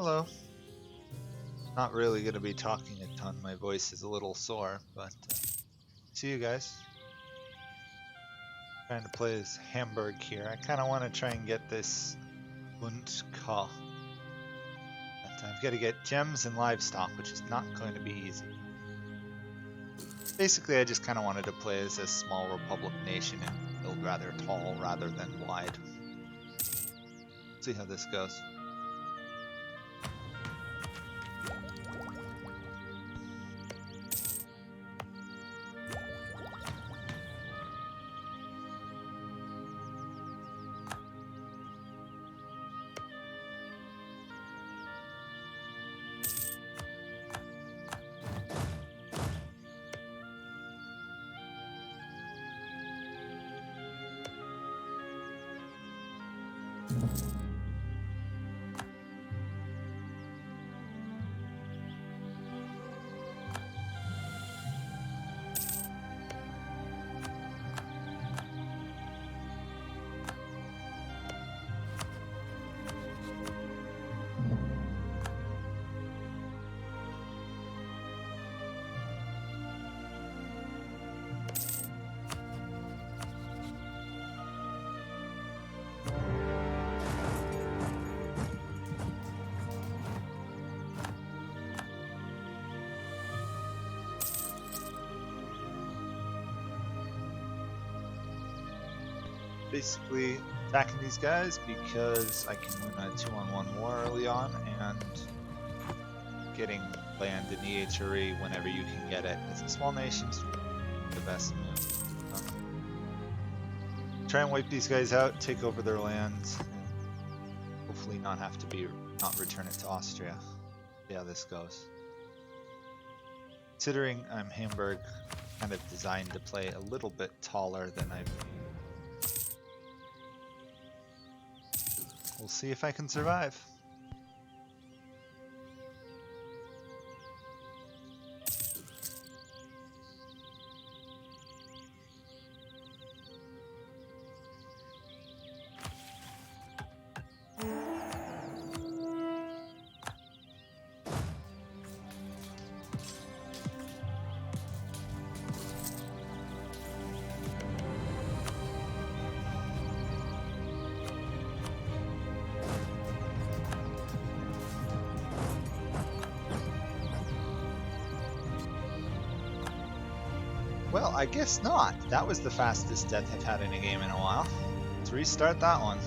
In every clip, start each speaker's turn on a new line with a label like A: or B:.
A: Hello. Not really going to be talking a ton. My voice is a little sore, but see you guys. Trying to play as Hamburg here. I kind of want to try and get this und Ka. But I've got to get gems and livestock, which is not going to be easy. Basically, I just kind of wanted to play as a small republic nation and build rather tall rather than wide. See how this goes. Basically attacking these guys because I can win a 2-on-1 war early on, and getting land in the HRE whenever you can get it. As a small nation's the best move. Try and wipe these guys out, take over their lands, and hopefully not return it to Austria. See how this goes. Considering I'm Hamburg, kind of designed to play a little bit taller than I've. We'll see if I can survive. Well, I guess not. That was the fastest death I've had in a game in a while. Let's restart that one.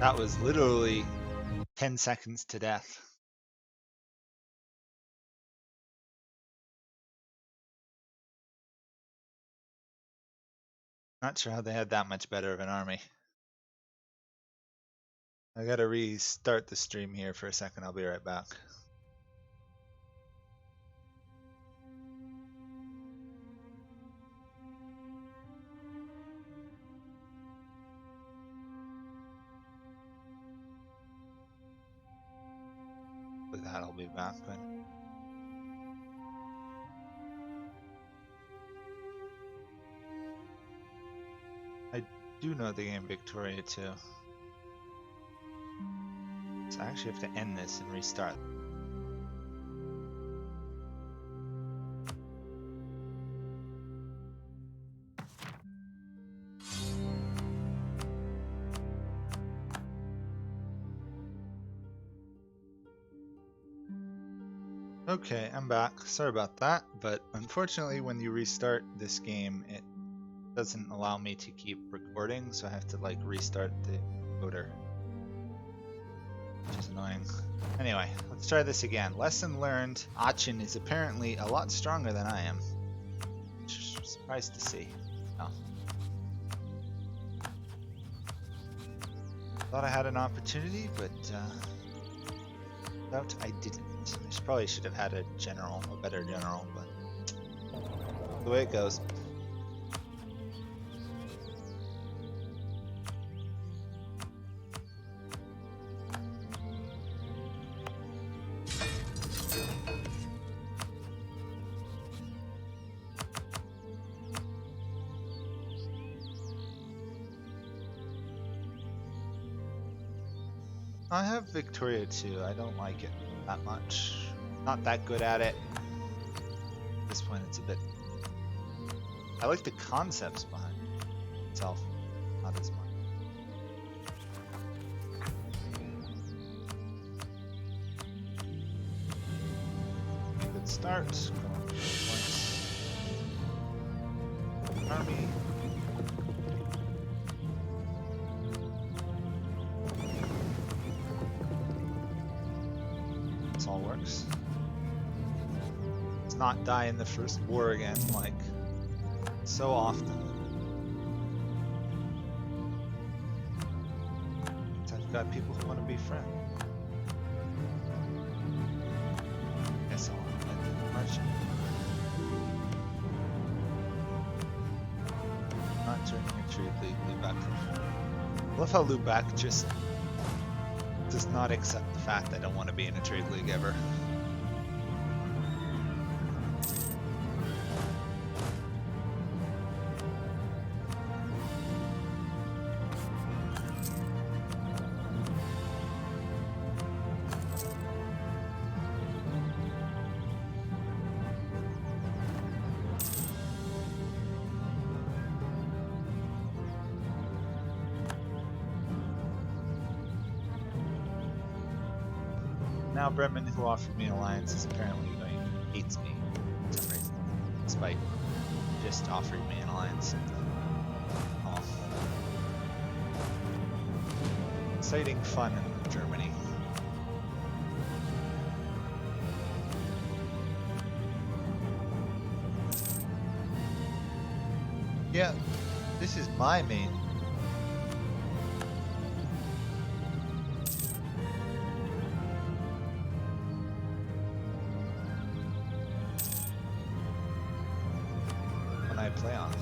A: That was literally 10 seconds to death. Not sure how they had that much better of an army. I gotta restart the stream here for a second. I'll be right back. With that, I'll be back. But I do know the game Victoria too. So I actually have to end this and restart. Okay, I'm back. Sorry about that, but unfortunately when you restart this game, it doesn't allow me to keep recording, so I have to like restart the encoder, which is annoying. Anyway, let's try this again. Lesson learned, Aachen is apparently a lot stronger than I am. Surprised to see. Oh. Thought I had an opportunity, but doubt I didn't. I probably should have had a better general, but the way it goes. I have Victoria too. I don't like it that much. Not that good at it. At this point, it's a bit. I like the concepts behind it itself, not as much. Good start. Points. Army. This all works. Let's not die in the first war again, like so often. I've got people who want to be friends. Guess I'll end the marching. Not turning retreat, Lubeck. I love how Lubeck just does not accept the fact I don't want to be in a trade league ever. Now Bremen, who offered me an alliance, is apparently hates me for some reason, despite just offering me an alliance. Oh. Exciting fun in Germany. Yeah, this is my main. Playoff.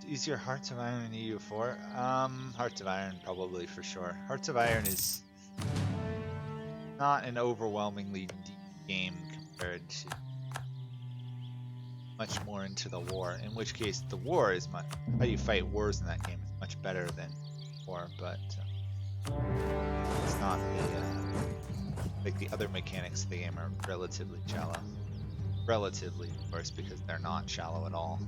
A: Easier Hearts of Iron in EU4? Hearts of Iron probably for sure. Hearts of Iron is not an overwhelmingly deep game compared to much more into the war, in which case the war is much, how you fight wars in that game is much better than war, but it's not the, like the other mechanics of the game are relatively shallow. Relatively, of course, because they're not shallow at all.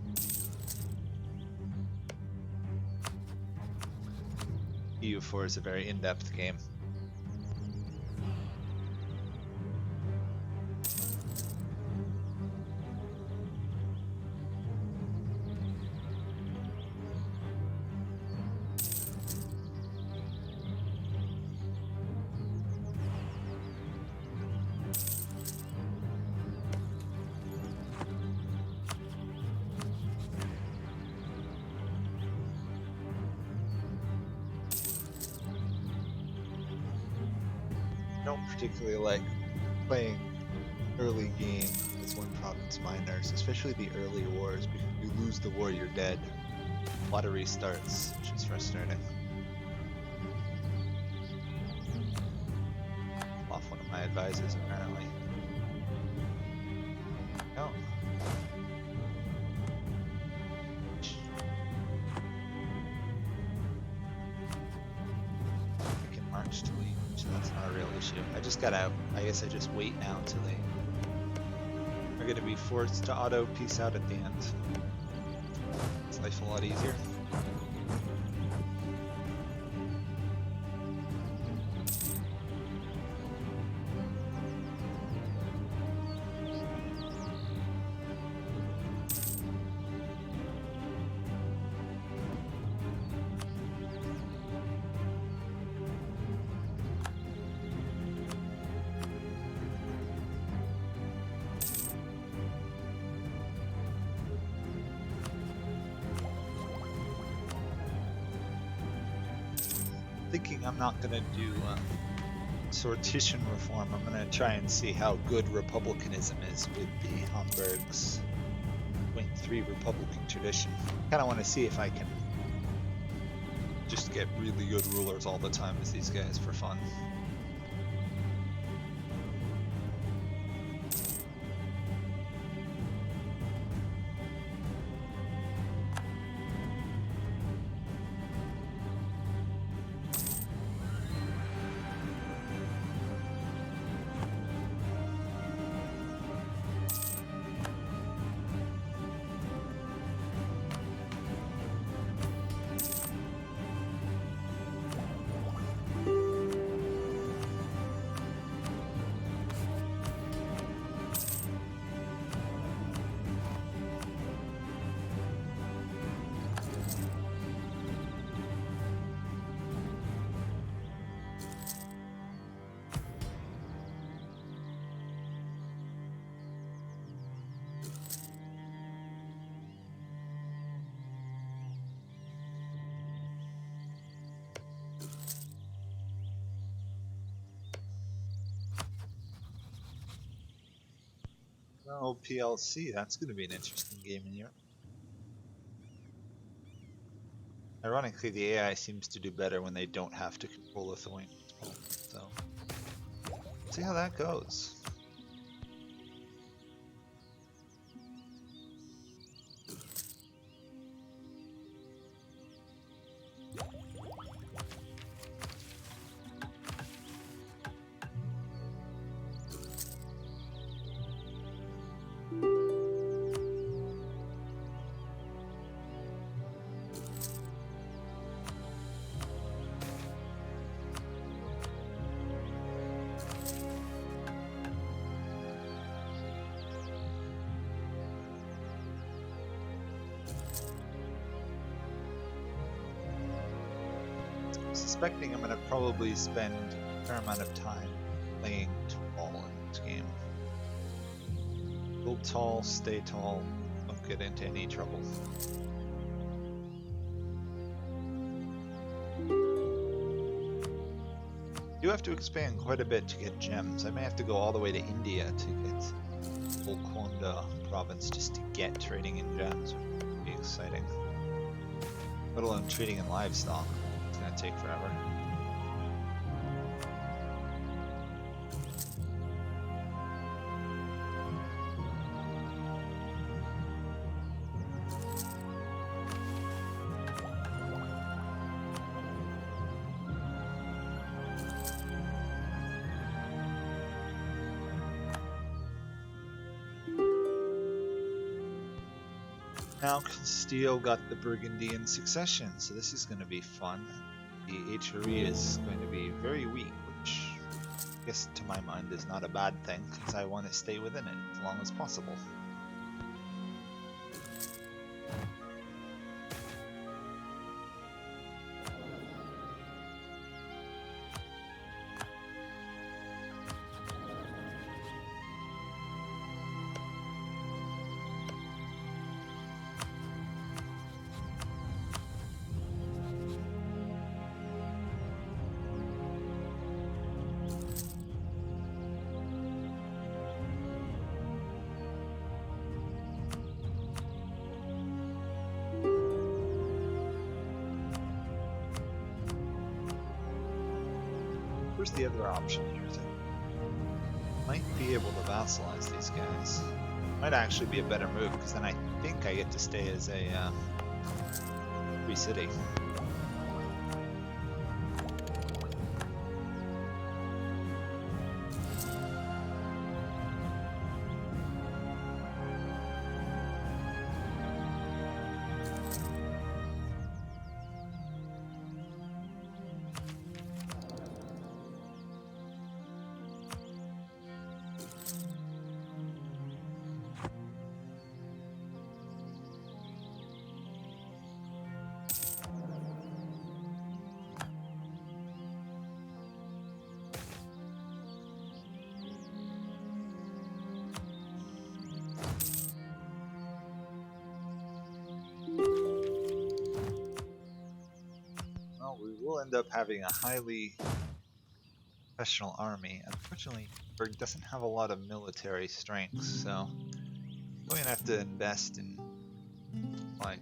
A: EU4 is a very in-depth game. Don't particularly like playing early game as one province miners, especially the early wars, because if you lose the war, you're dead. A lot of restarts, which is frustrating. Off one of my advisors, apparently. No. I can march to leave. So that's not a real issue. I just gotta, I guess I just wait now until they are gonna be forced to auto peace out at the end. It's life a lot easier. Thinking I'm not going to do sortition reform. I'm going to try and see how good republicanism is with the Hamburgs. 1.3 Republican tradition. Kind of want to see if I can just get really good rulers all the time as these guys for fun. Oh, PLC, that's going to be an interesting game in Europe. Ironically, the AI seems to do better when they don't have to control Lithuania as well, so see how that goes. Suspecting I'm going to probably spend a fair amount of time playing tall in this game. Build tall, stay tall, don't get into any trouble. You have to expand quite a bit to get gems. I may have to go all the way to India to get Golconda province just to get trading in gems. It would be exciting. Let alone trading in livestock. It's going to take forever. Now Castile got the Burgundian succession, so this is going to be fun. The HRE is going to be very weak, which I guess to my mind is not a bad thing, because I want to stay within it as long as possible. Where's the other option here? Might be able to vassalize these guys. Might actually be a better move, because then I think I get to stay as a free city. We will end up having a highly professional army. Unfortunately, Hamburg doesn't have a lot of military strength, so we're going to have to invest in like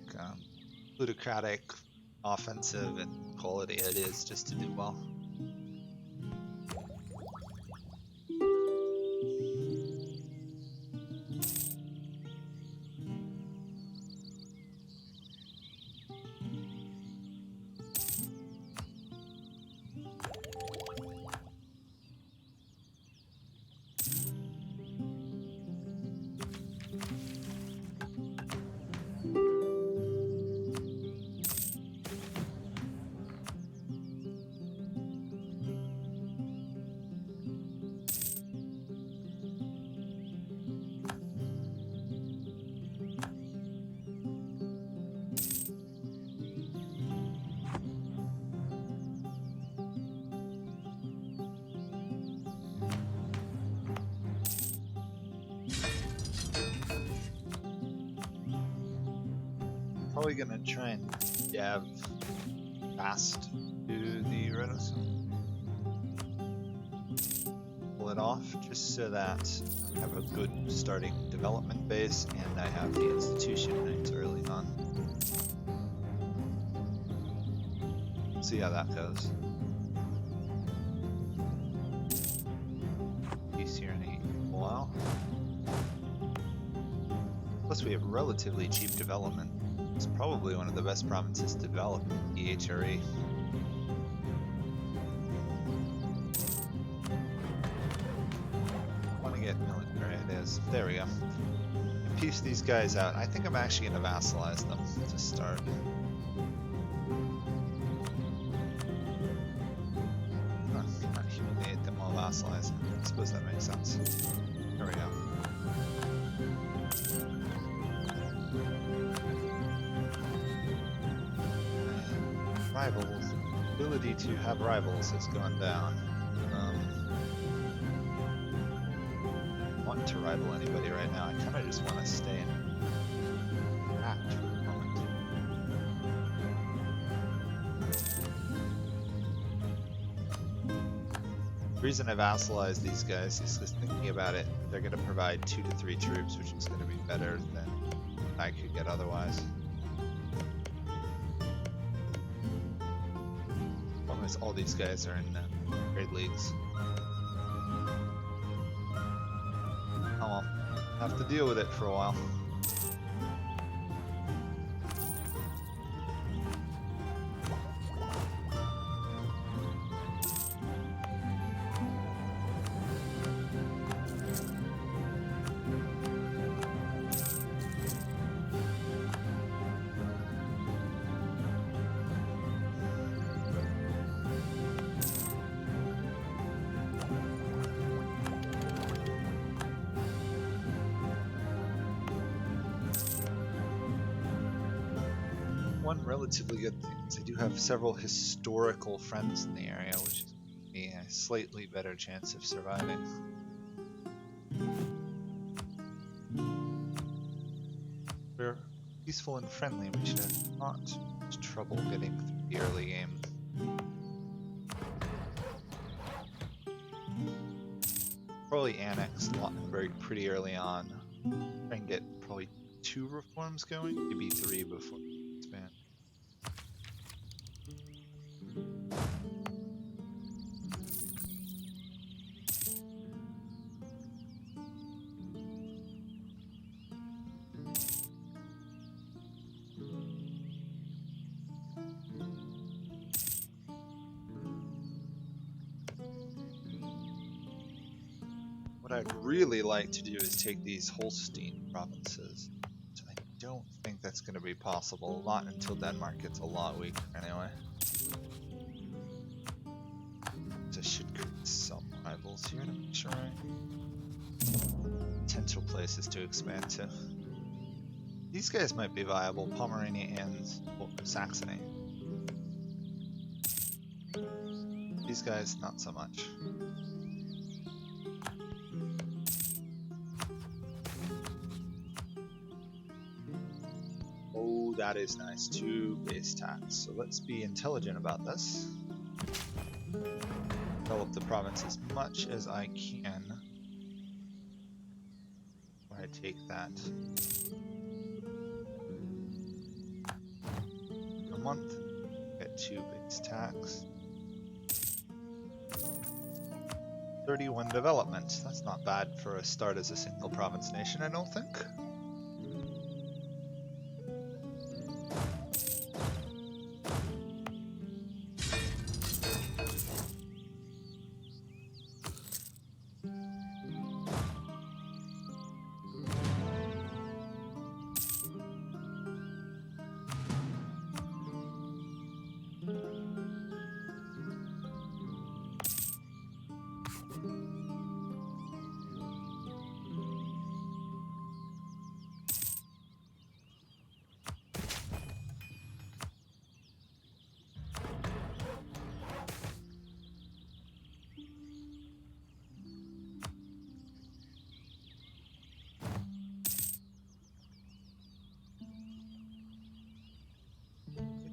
A: plutocratic, offensive, and quality it is just to do well. Probably gonna try and dev fast to the Renaissance. Pull it off just so that I have a good starting development base and I have the institution nights early on. See how that goes. Peace here in a while. Plus we have relatively cheap development. It's probably one of the best provinces to develop in EHRE. Want to get military, it is. There we go. Piece these guys out. I think I'm actually going to vassalize them to start. Not humiliate them while vassalizing. I suppose that makes sense. There we go. Rivals. Ability to have rivals has gone down. Want to rival anybody right now. I kind of just want to stay in act for the moment. The reason I vassalize these guys is because thinking about it, they're going to provide 2 to 3 troops, which is going to be better than I could get otherwise. All these guys are in trade leagues. Oh well, have to deal with it for a while. One relatively good thing is I do have several historical friends in the area, which gives me a slightly better chance of surviving. We're peaceful and friendly, we should have not much trouble getting through the early game. Probably annex Brandenburg pretty early on. Try and get probably 2 reforms going, maybe 3 before we expand. What I'd really like to do is take these Holstein provinces. So I don't think that's going to be possible, not until Denmark gets a lot weaker anyway. So I should create some rivals here to make sure potential places to expand to. These guys might be viable, Pomerania and Saxony. These guys, not so much. Oh, that is nice. 2 base tax. So let's be intelligent about this. Develop the province as much as I can. Where I take that. month. Get 2 base tax. 31 development. That's not bad for a start as a single province nation, I don't think.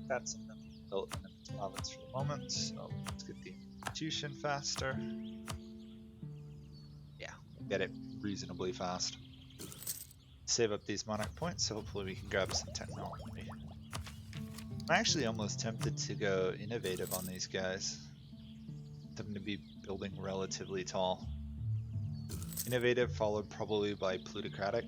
A: That's enough development in this province for the moment, so let's get the institution faster. Yeah, we'll get it reasonably fast. Save up these monarch points, so hopefully we can grab some technology. I'm actually almost tempted to go innovative on these guys. Them to be building relatively tall. Innovative followed probably by plutocratic.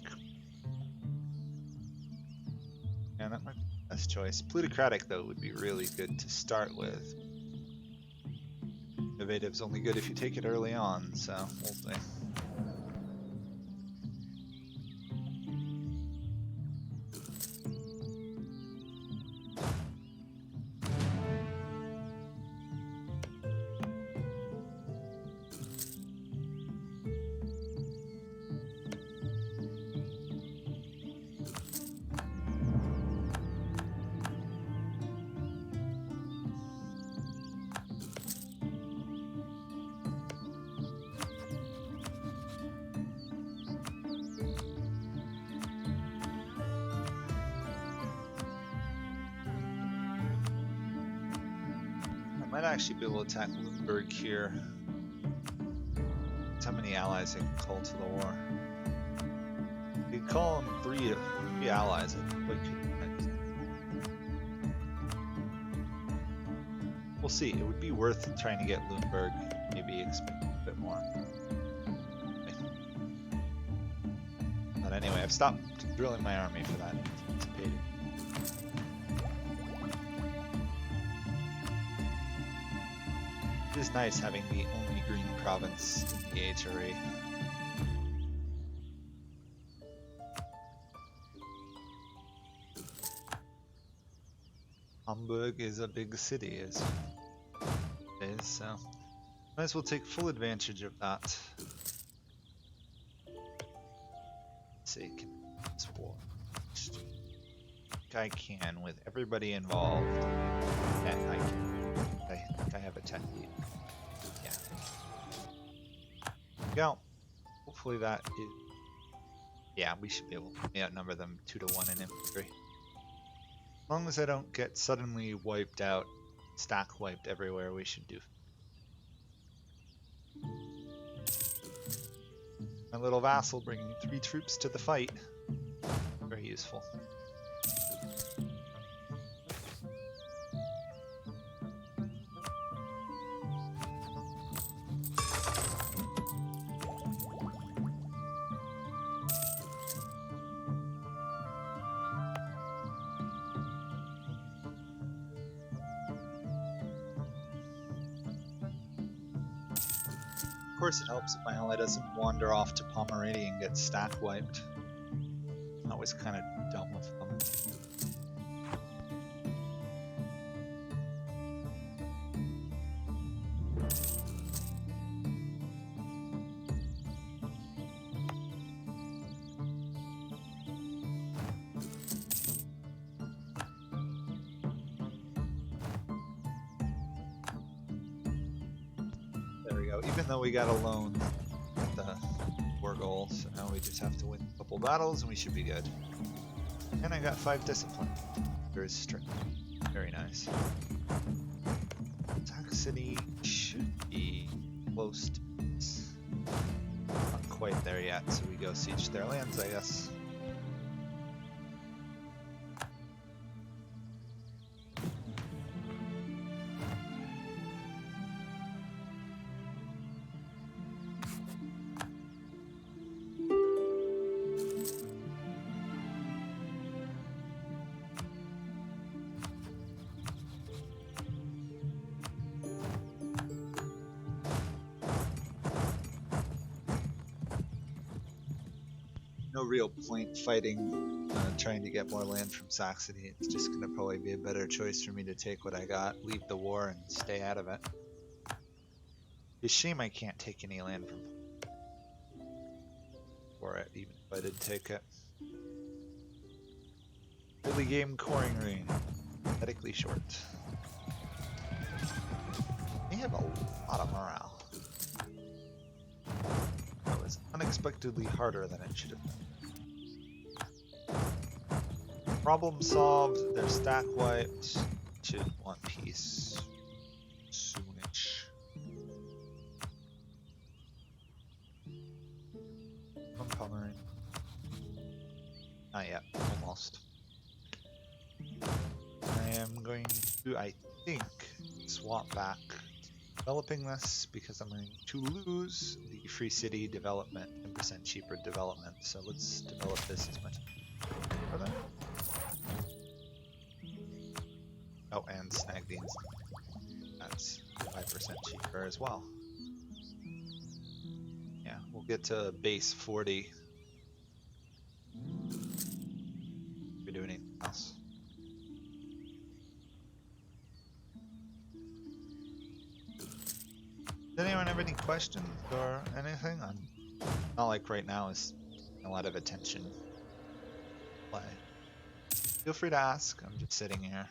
A: Yeah, that might be the best choice. Plutocratic, though, would be really good to start with. Innovative's only good if you take it early on, so we'll see. Might actually be able to attack Hamburg here. That's how many allies I can call to the war. You could call them three allies. I think we could. We'll see. It would be worth trying to get Lundberg, maybe expect a bit more. But anyway, I've stopped drilling my army for that. It's paid. It is nice having the only green province in the HRE. Hamburg is a big city, as it is, so might as well take full advantage of that. Let's see, can this war? I can with everybody involved. And I can. I think I have a 10 lead. Yeah. Go. Hopefully that is. Yeah, we should be able to outnumber them 2-1 in infantry. As long as I don't get suddenly wiped out, stack wiped everywhere, we should do. My little vassal bringing 3 troops to the fight. Very useful. Of course it helps if my ally doesn't wander off to Pomerania and get stack wiped. I'm always kind of dumb with them. Even though we got a loan at the war goal, so now we just have to win a couple battles and we should be good. And I got 5 discipline. Very strict. Very nice. Attack City should be close to this. Not quite there yet, so we go siege their lands, I guess. no real point fighting, trying to get more land from Saxony. It's just going to probably be a better choice for me to take what I got, leave the war, and stay out of it. It's a shame I can't take any land from for it, even if I did take it. Early game coring ring, pathetically short. They have a lot of morale. That was unexpectedly harder than it should have been. Problem solved, they're stack wiped. Should want peace soonish. I'm covering. Not yet, almost. I am going to, I think, swap back to developing this because I'm going to lose the free city development, 10% cheaper development. So let's develop this as much for them. Oh, and snag beans. That's 5% cheaper as well. Yeah, we'll get to base 40. If we do anything else. Does anyone have any questions or anything? I'm not like right now is a lot of attention. Play. Feel free to ask. I'm just sitting here.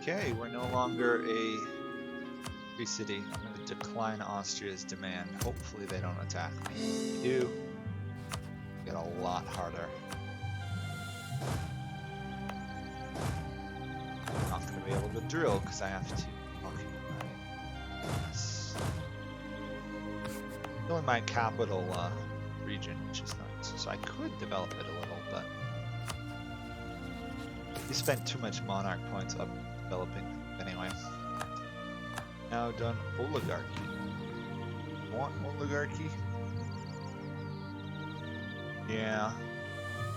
A: Okay, we're no longer a free city. I'm going to decline Austria's demand. Hopefully they don't attack me. If they do, it'll get a lot harder. I'm not going to be able to drill because I have to occupy this. Still in my capital region, which is nice. So I could develop it a little, but we spent too much monarch points up developing anyway. Now done oligarchy. Want oligarchy? Yeah.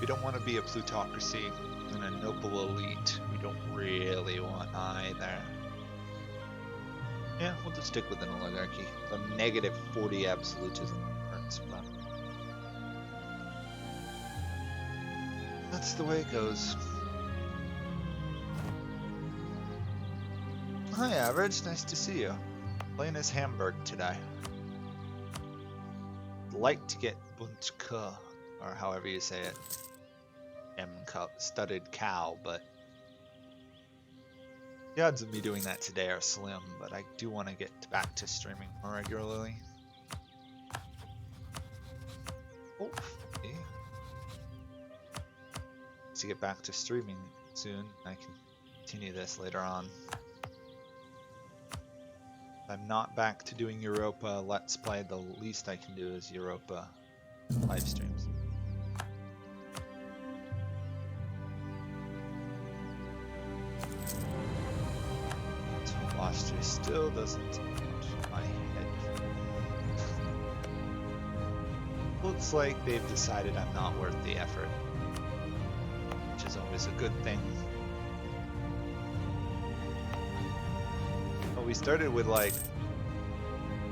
A: We don't want to be a plutocracy and a noble elite. We don't really want either. Yeah, we'll just stick with an oligarchy. So negative 40 absolutism hurts, but that's the way it goes. Hi, Average. Nice to see you. Playing as Hamburg today. I'd like to get Buntka, or however you say it. M-cup, studded cow, but the odds of me doing that today are slim, but I do want to get back to streaming more regularly. Hopefully. To get back to streaming soon, I can continue this later on. I'm not back to doing Europa Let's Play. The least I can do is Europa live streams. So Austria still doesn't touch my head. Looks like they've decided I'm not worth the effort, which is always a good thing. We started with like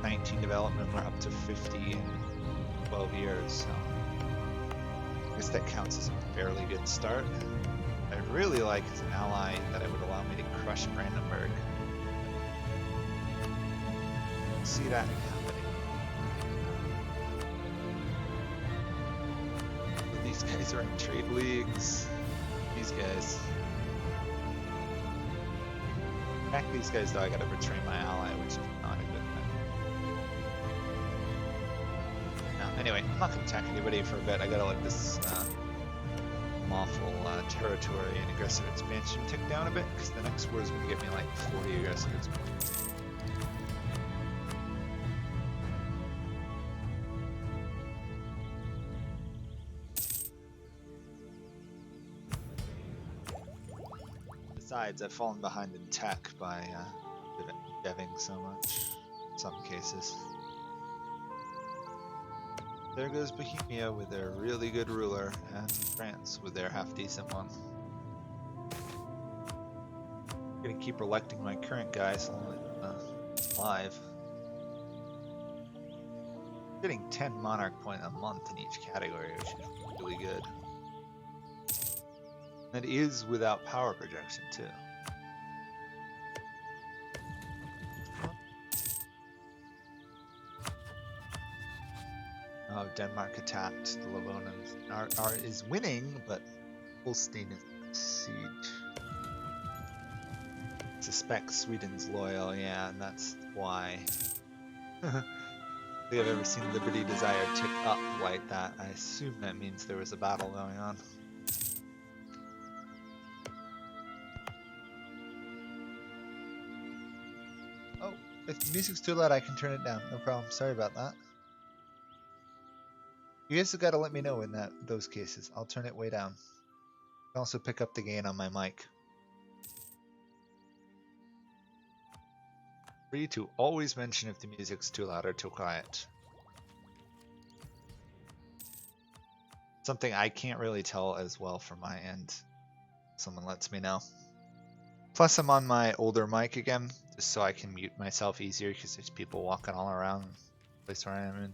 A: 19 development, we're up to 50 in 12 years, so I guess that counts as a fairly good start. I'd really like as an ally that it would allow me to crush Brandenburg. See that happening. But these guys are in trade leagues. These guys. Back these guys though, I gotta betray my ally, which is not a good thing. Now, anyway. Anyway, I'm not going to attack anybody for a bit. I gotta let this awful territory and aggressive expansion tick down a bit, because the next war is going to get me like 40 aggressive expansion. Besides, I've fallen behind in tech by deving so much in some cases. There goes Bohemia with their really good ruler, and France with their half-decent one. I'm gonna keep electing my current guys alive. Getting 10 monarch point a month in each category, which is really good. That is without power projection too. Oh, Denmark attacked the Livonians. Our is winning, but Holstein is in siege. Suspect Sweden's loyal, yeah, and that's why. I don't think I've ever seen Liberty Desire tick up like that. I assume that means there was a battle going on. Oh, if the music's too loud, I can turn it down. No problem. Sorry about that. You guys have got to let me know in those cases. I'll turn it way down. I can also pick up the gain on my mic. Free to always mention if the music's too loud or too quiet. Something I can't really tell as well from my end. Someone lets me know. Plus I'm on my older mic again, just so I can mute myself easier because there's people walking all around the place where I am in.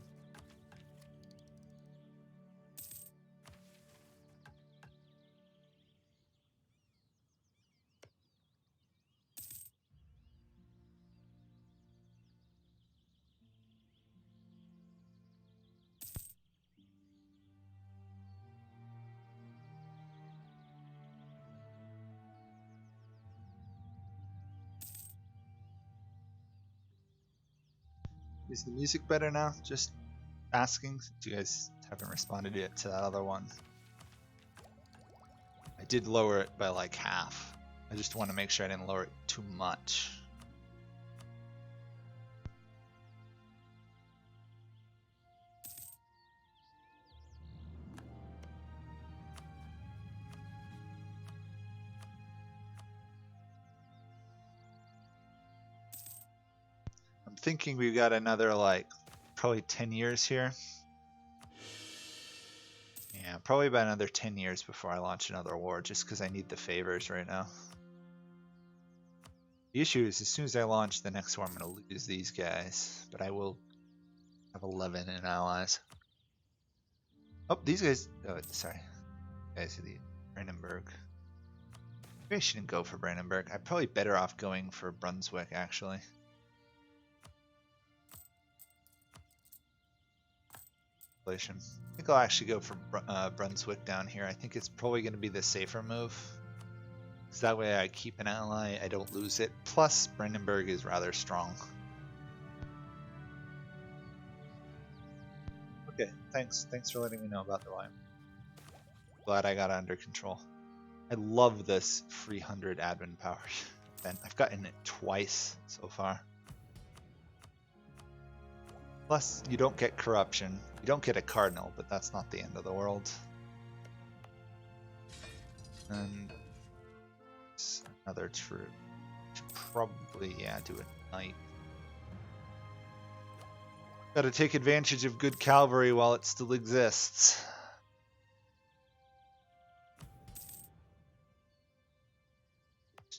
A: Is the music better now? Just asking, since you guys haven't responded yet to that other one. I did lower it by like half. I just want to make sure I didn't lower it too much. I'm thinking we've got another like probably 10 years here. Yeah, probably about another 10 years before I launch another war, just because I need the favors right now. The issue is, as soon as I launch the next war, I'm going to lose these guys, but I will have 11 in allies. Oh, these guys, oh, sorry. Guys are the Brandenburg. Maybe I shouldn't go for Brandenburg. I'm probably better off going for Brunswick, actually. I think I'll actually go for Brunswick down here. I think it's probably going to be the safer move. Because that way I keep an ally, I don't lose it. Plus, Brandenburg is rather strong. Okay, thanks. Thanks for letting me know about the line. Glad I got it under control. I love this 300 admin power event. I've gotten it twice so far. Plus, you don't get corruption. You don't get a cardinal, but that's not the end of the world. And another troop. Should probably, yeah, do a knight. Gotta take advantage of good cavalry while it still exists.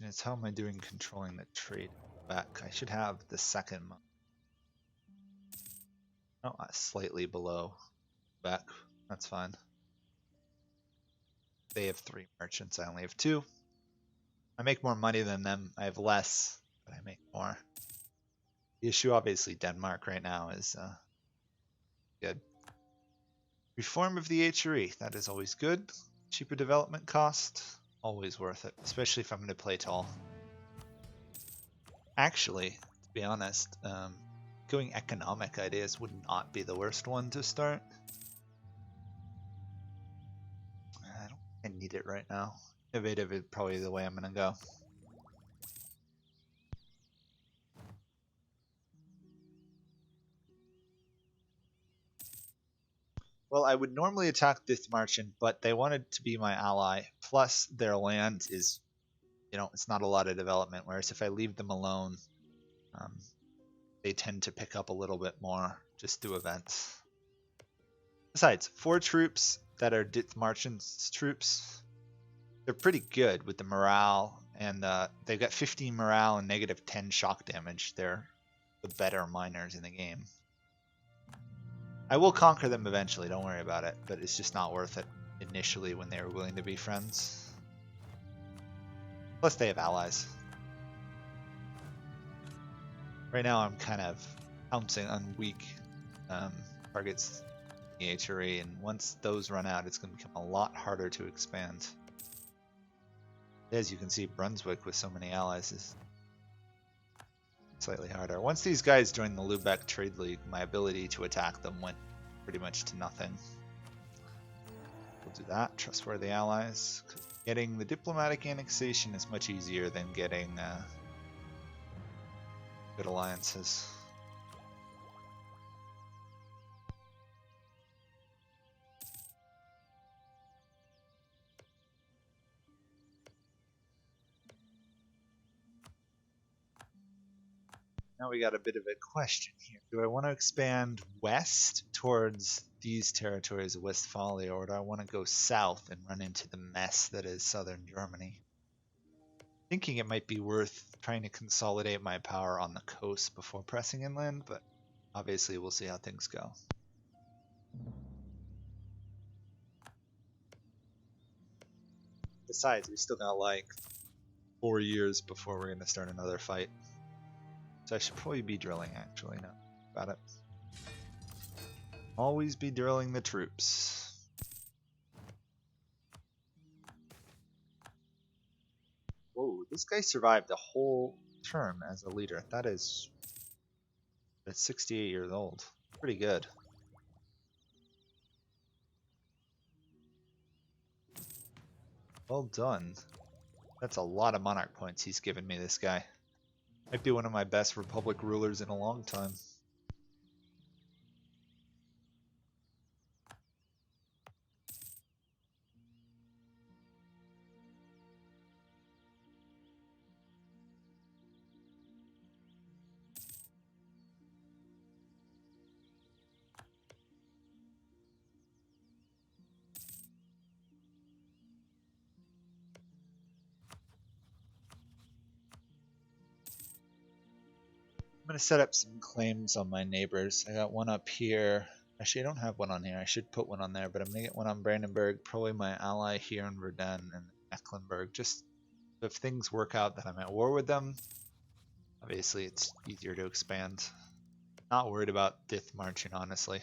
A: It's how am I doing controlling the trade back? I should have the second month. Oh, slightly below back. That's fine. They have 3 merchants. I only have 2. I make more money than them. I have less, but I make more. The issue, obviously, Denmark right now is good. Reform of the HRE. That is always good. Cheaper development cost. Always worth it, especially if I'm going to play tall. Actually, to be honest, going economic ideas would not be the worst one to start. I need it right now. Innovative is probably the way I'm gonna go. Well, I would normally attack this merchant, but they wanted to be my ally. Plus, their land is, it's not a lot of development. Whereas if I leave them alone, they tend to pick up a little bit more just through events. Besides, 4 troops that are Dithmarchen's troops, they're pretty good with the morale, and they've got 15 morale and negative 10 shock damage. They're the better miners in the game. I will conquer them eventually, don't worry about it, but it's just not worth it initially when they were willing to be friends. Plus they have allies. Right now I'm kind of pouncing on weak targets in the HRE, and once those run out, it's going to become a lot harder to expand. As you can see, Brunswick with so many allies is slightly harder. Once these guys joined the Lubeck Trade League, my ability to attack them went pretty much to nothing. We'll do that. Trustworthy allies. Getting the diplomatic annexation is much easier than getting good alliances. Now we got a bit of a question here. Do I want to expand west towards these territories of Westphalia, or do I want to go south and run into the mess that is southern Germany? Thinking it might be worth trying to consolidate my power on the coast before pressing inland, but obviously we'll see how things go. Besides, we still got like 4 years before we're going to start another fight. So I should probably be drilling, actually, now about it. Always be drilling the troops. Whoa, this guy survived a whole term as a leader. That's 68 years old. Pretty good. Well done. That's a lot of monarch points he's given me, this guy. Might be one of my best Republic rulers in a long time. I'm going to set up some claims on my neighbors. I got one up here. Actually, I don't have one on here. I should put one on there, but I'm going to get one on Brandenburg, probably my ally here in Verdun and Mecklenburg. Just if things work out that I'm at war with them, obviously it's easier to expand. Not worried about Dithmarschen, honestly.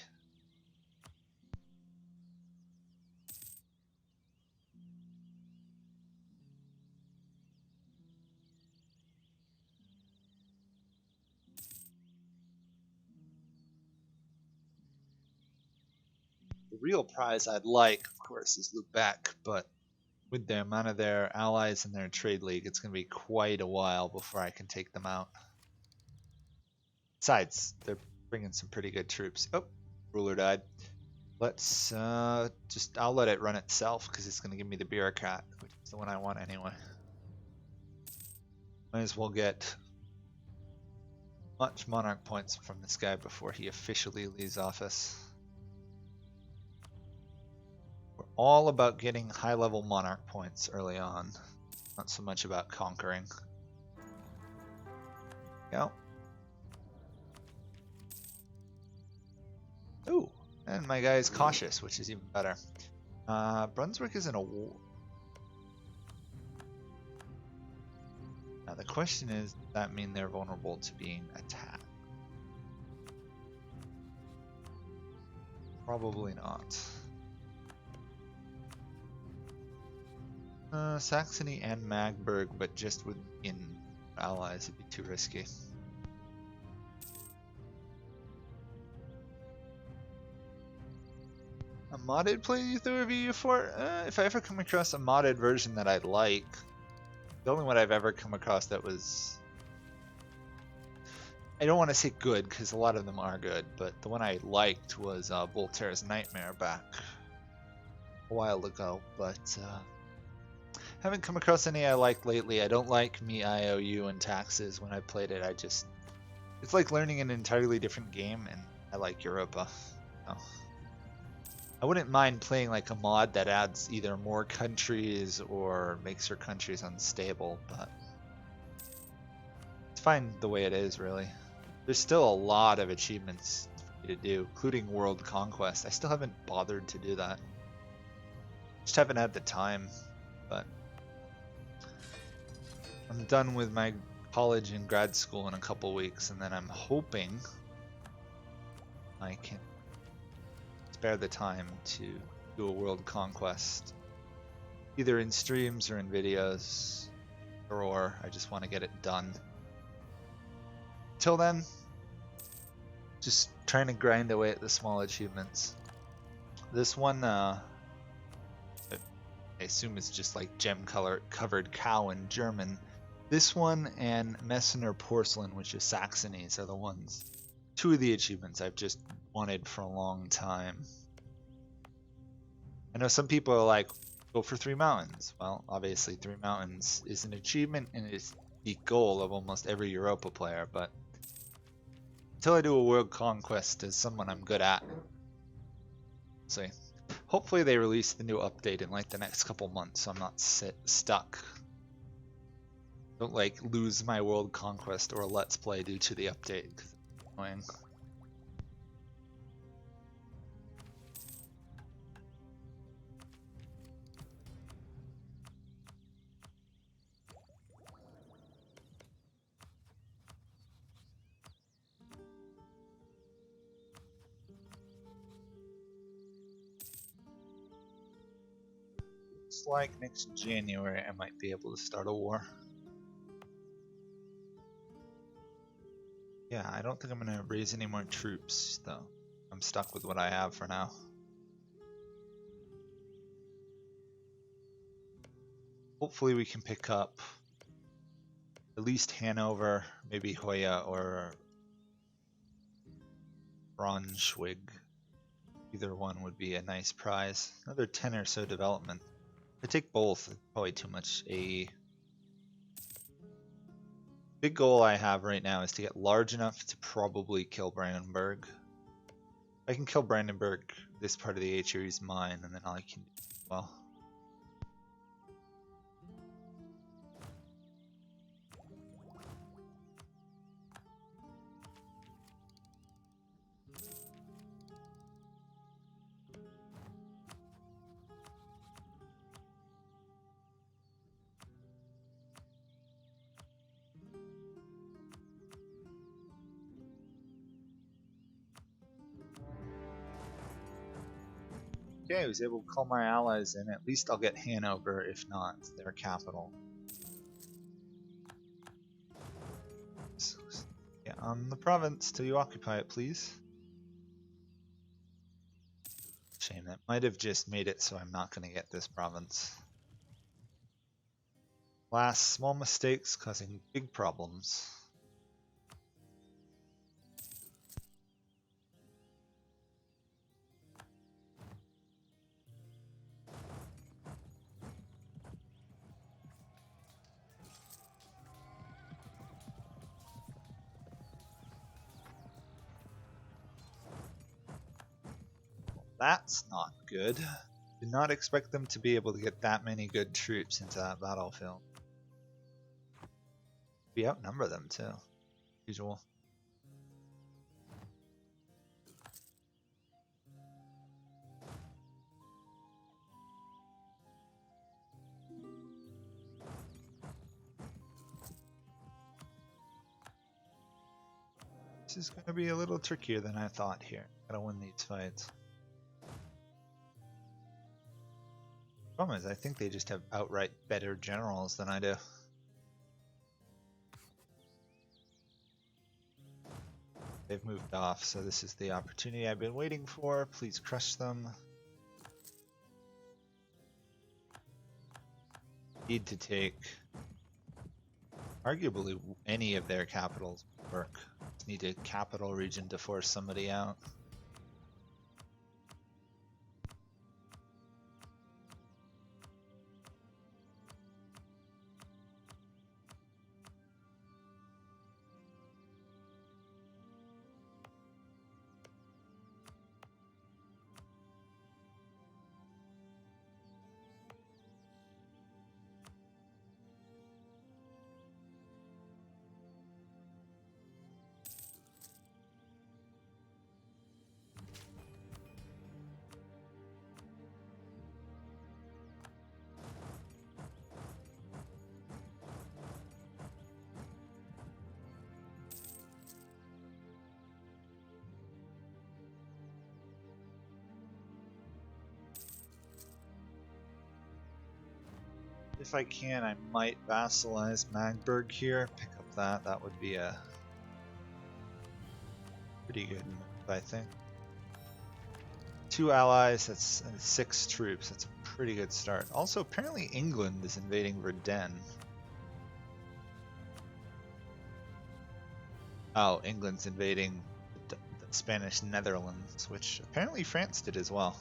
A: The real prize I'd like, of course, is Lubeck, but with the amount of their allies in their trade league, it's going to be quite a while before I can take them out. Besides, they're bringing some pretty good troops. Oh, ruler died. Let's I'll let it run itself because it's going to give me the bureaucrat, which is the one I want anyway. Might as well get much monarch points from this guy before he officially leaves office. We're all about getting high-level monarch points early on, not so much about conquering. Yeah. Ooh, and my guy is cautious, which is even better. Brunswick is in a war. Now the question is, does that mean they're vulnerable to being attacked? Probably not. Saxony and Magdeburg, but just within allies, it'd be too risky. A modded playthrough of EU4? If I ever come across a modded version that I like, the only one I've ever come across that was, I don't want to say good because a lot of them are good, but the one I liked was Voltaire's Nightmare back a while ago, but haven't come across any I like lately. I don't like Me, IOU, and Taxes when I played it. It's like learning an entirely different game, and I like Europa. So, I wouldn't mind playing like a mod that adds either more countries or makes your countries unstable, but it's fine the way it is, really. There's still a lot of achievements for me to do, including World Conquest. I still haven't bothered to do that. Just haven't had the time, but I'm done with my college and grad school in a couple weeks, and then I'm hoping I can spare the time to do a World Conquest, either in streams or in videos, or I just want to get it done. Till then, just trying to grind away at the small achievements. This one, I assume it's just like gem color covered cow in German. This one and Messner Porcelain, which is Saxonies, are the ones. Two of the achievements I've just wanted for a long time. I know some people are like, go for 3 mountains. Well, obviously 3 mountains is an achievement and it's the goal of almost every Europa player, but until I do a World Conquest as someone I'm good at. See. Hopefully they release the new update in like the next couple months so I'm not stuck. Don't like lose my World Conquest or Let's Play due to the update, 'cause it's annoying. Looks like next January I might be able to start a war. Yeah, I don't think I'm going to raise any more troops, though. I'm stuck with what I have for now. Hopefully we can pick up at least Hanover, maybe Hoya or Braunschweig. Either one would be a nice prize. Another 10 or so development. If I take both, it's probably too much AE. Big goal I have right now is to get large enough to probably kill Brandenburg. If I can kill Brandenburg, this part of the HRE is mine, and then I can do it well. Okay, I was able to call my allies in. At least I'll get Hanover, if not their capital. So, yeah, on the province till you occupy it, please. Shame, that might have just made it so I'm not going to get this province. Last, small mistakes causing big problems. That's not good. Did not expect them to be able to get that many good troops into that battlefield. We outnumber them too, usual. This is going to be a little trickier than I thought here. Gotta win these fights. Problem is, I think they just have outright better generals than I do. They've moved off, so this is the opportunity I've been waiting for. Please crush them. need to take arguably any of their capitals would work. Just need a capital region to force somebody out. If I can, I might vassalize Magdeburg here. Pick up that. That would be a pretty good move, I think. 2 allies, that's 6 troops. That's a pretty good start. Also, apparently England is invading Verdun. Oh, England's invading the Spanish Netherlands, which apparently France did as well.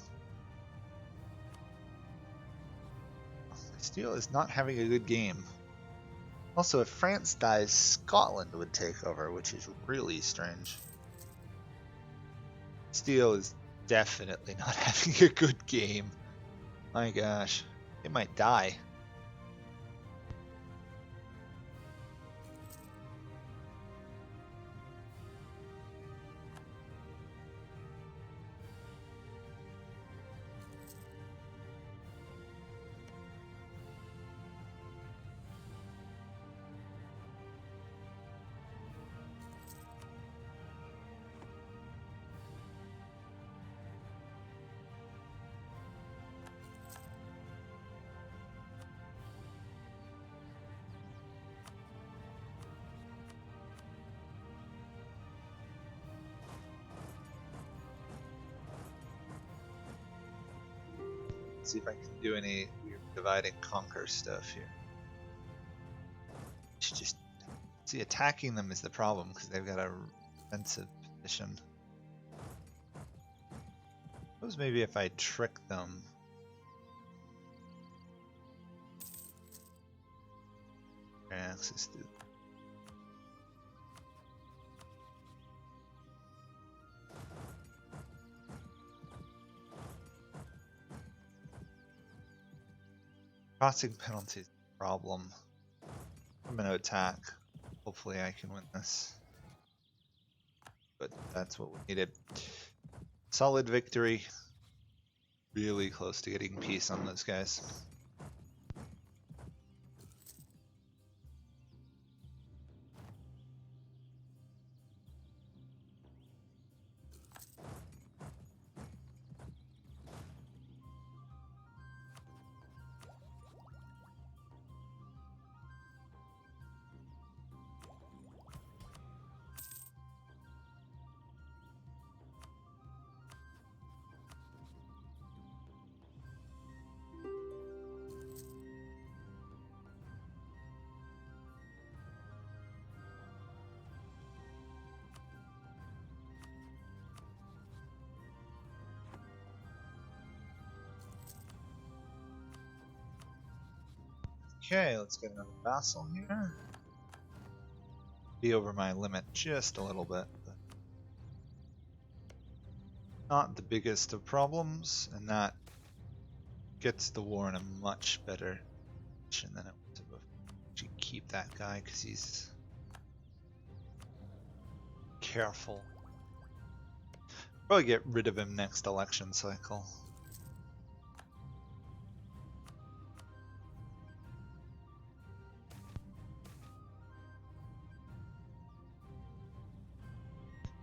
A: Castile is not having a good game. Also, if France dies, Scotland would take over, which is really strange. Castile is definitely not having a good game. My gosh, it might die. See if I can do any weird divide and conquer stuff here. Just see, attacking them is the problem because they've got a defensive position. Suppose maybe if I trick them. Access to. Crossing penalty is a problem. I'm going to attack. Hopefully I can win this. But that's what we needed. Solid victory. Really close to getting peace on those guys. Okay, let's get another vassal here. Be over my limit just a little bit, but not the biggest of problems, and that gets the war in a much better position than it was before. Actually keep that guy because he's careful. Probably get rid of him next election cycle.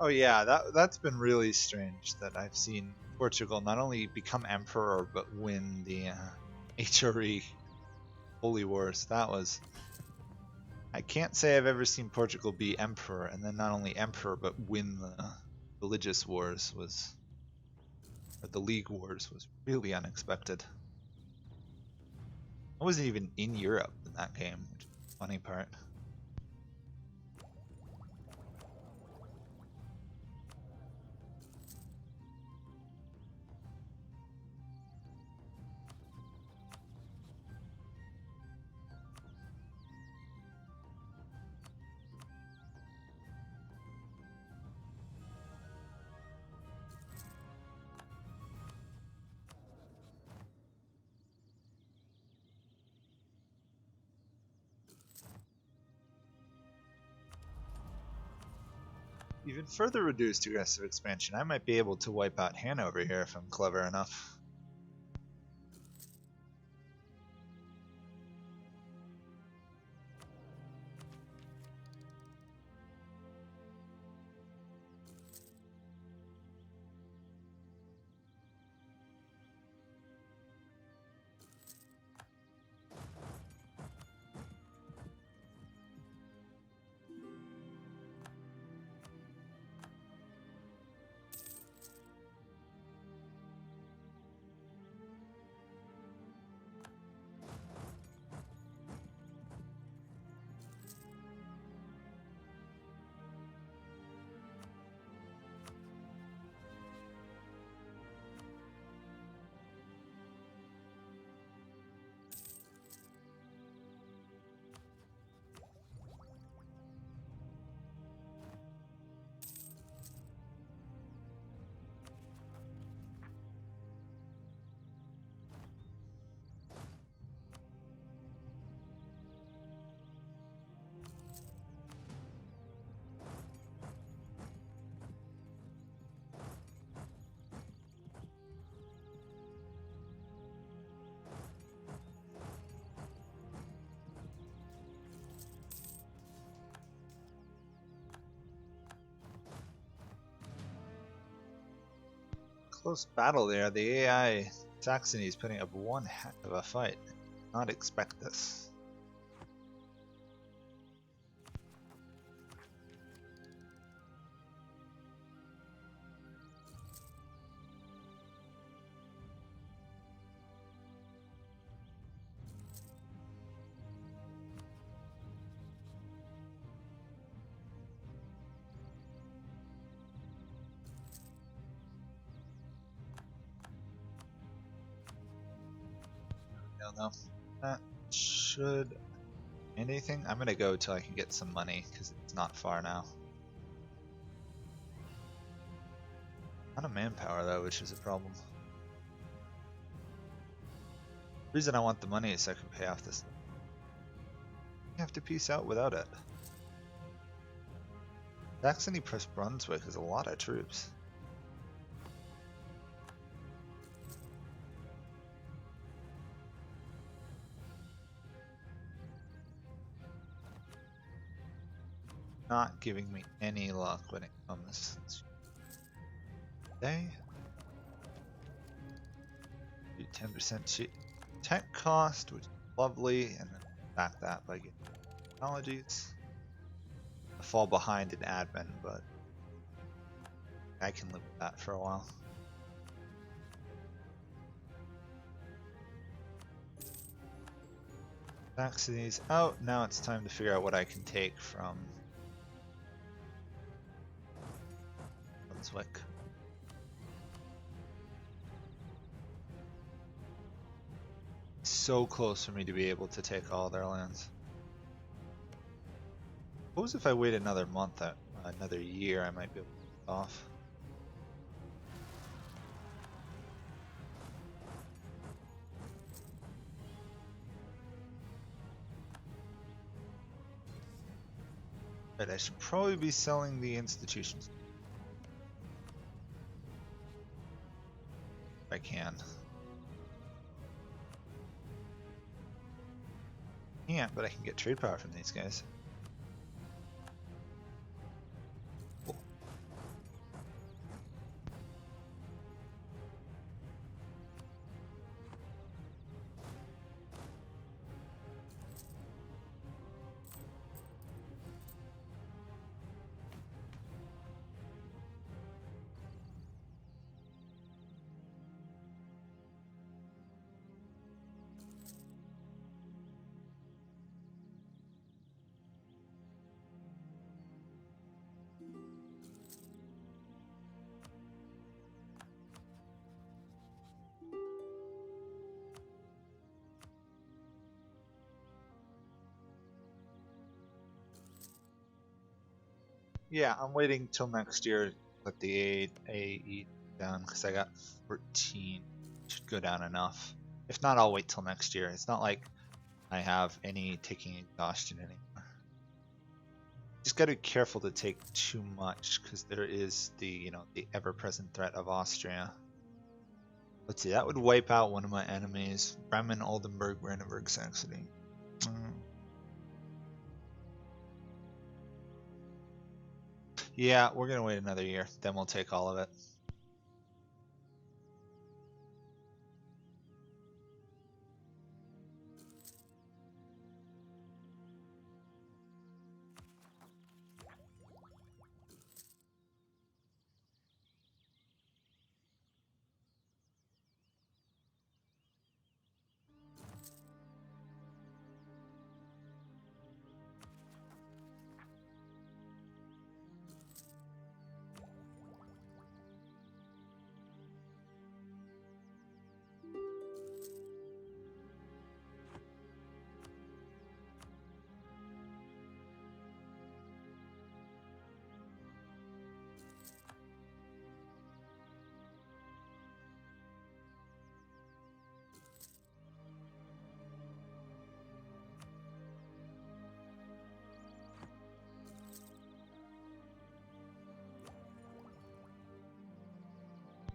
A: Oh yeah, that's been really strange that I've seen Portugal not only become emperor but win the HRE Holy Wars. That was... I can't say I've ever seen Portugal be emperor and then not only emperor but win the religious wars was... or the League Wars was really unexpected. I wasn't even in Europe in that game, which is the funny part. Even further reduced aggressive expansion, I might be able to wipe out Hanover here if I'm clever enough. Close battle there. The AI Saxony is putting up one heck of a fight. Did not expect this. Don't know. That should anything. I'm gonna go till I can get some money because it's not far now. Not a manpower though, which is a problem. The reason I want the money is so I can pay off this. I have to peace out without it. Saxony plus Brunswick is a lot of troops. Not giving me any luck when it comes today. Do 10% tech cost, which is lovely, and then back that by getting technologies. I fall behind in admin, but I can live with that for a while. Saxony's out. Now it's time to figure out what I can take from Brunswick. So close for me to be able to take all their lands. Suppose if I wait another month, another year, I might be able to get it off. But I should probably be selling the institutions. If I can. Can't, but I can get trade power from these guys. Cool. Yeah, I'm waiting till next year to put the AE down because I got 14. Should go down enough. If not, I'll wait till next year. It's not like I have any ticking exhaustion anymore. Just got to be careful to take too much because there is the ever-present threat of Austria. Let's see, that would wipe out one of my enemies. Bremen, Oldenburg, Brandenburg, Saxony. Yeah, we're gonna wait another year. Then we'll take all of it.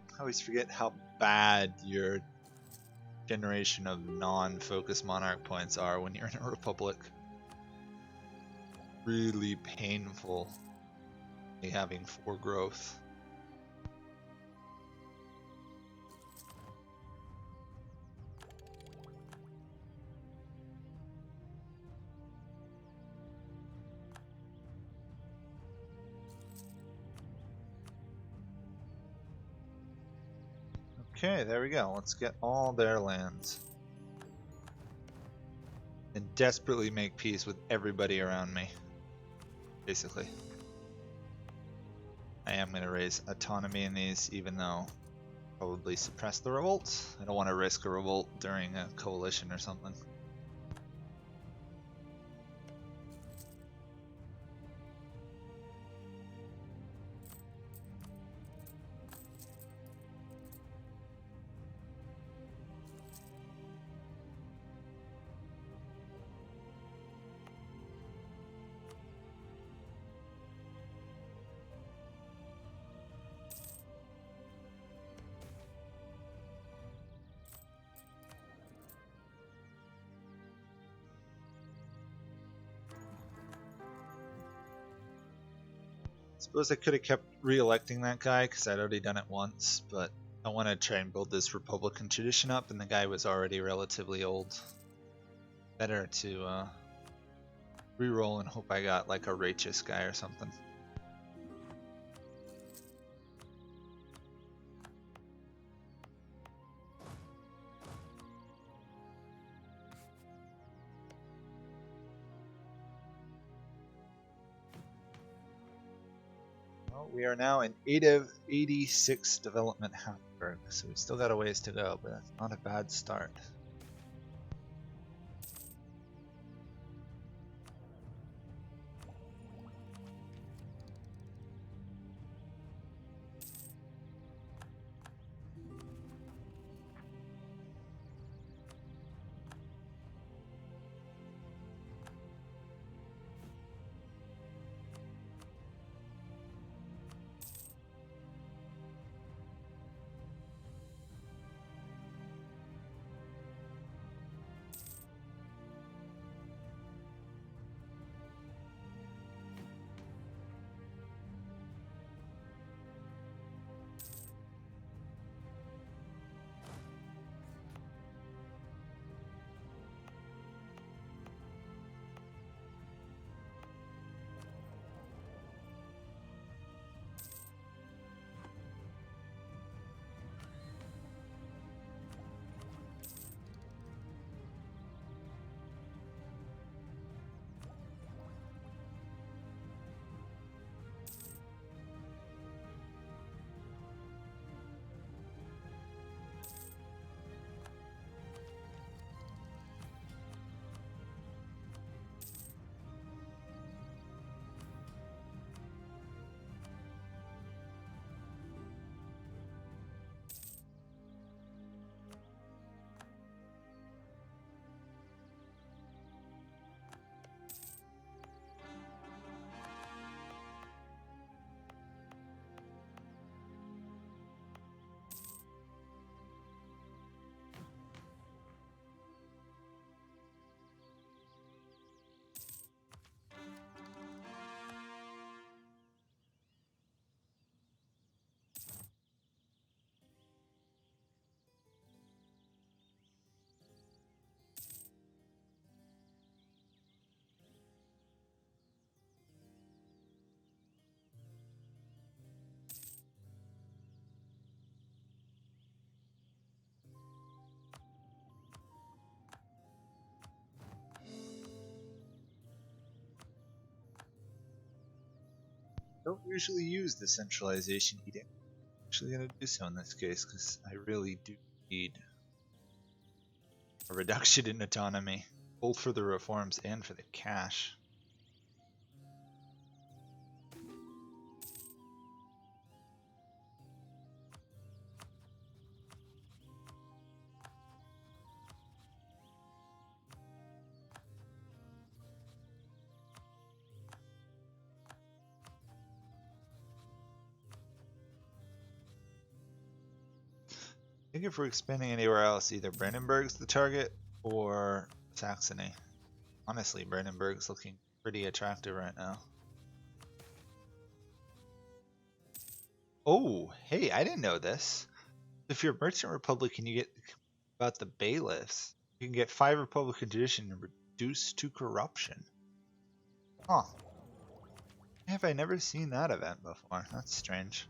A: I always forget how bad your generation of non-focus monarch points are when you're in a republic. Really painful having 4 growth. Okay, there we go. Let's get all their lands. And desperately make peace with everybody around me. Basically. I am going to raise autonomy in these, even though probably suppress the revolt. I don't want to risk a revolt during a coalition or something. Suppose I could have kept re-electing that guy because I'd already done it once, but I want to try and build this Republican tradition up, and the guy was already relatively old. Better to re-roll and hope I got like a righteous guy or something. We are now in 86 development Hamburg, so we still got a ways to go, but that's not a bad start. don't usually use the centralization edict. I'm actually going to do so in this case because I really do need a reduction in autonomy, both for the reforms and for the cash. I think if we're expanding anywhere else, either Brandenburg's the target or Saxony. Honestly, Brandenburg's looking pretty attractive right now. Oh, hey, I didn't know this. If you're a merchant republic and you get about the bailiffs, you can get 5 republican tradition and reduce to corruption. Huh. Have I never seen that event before? That's strange.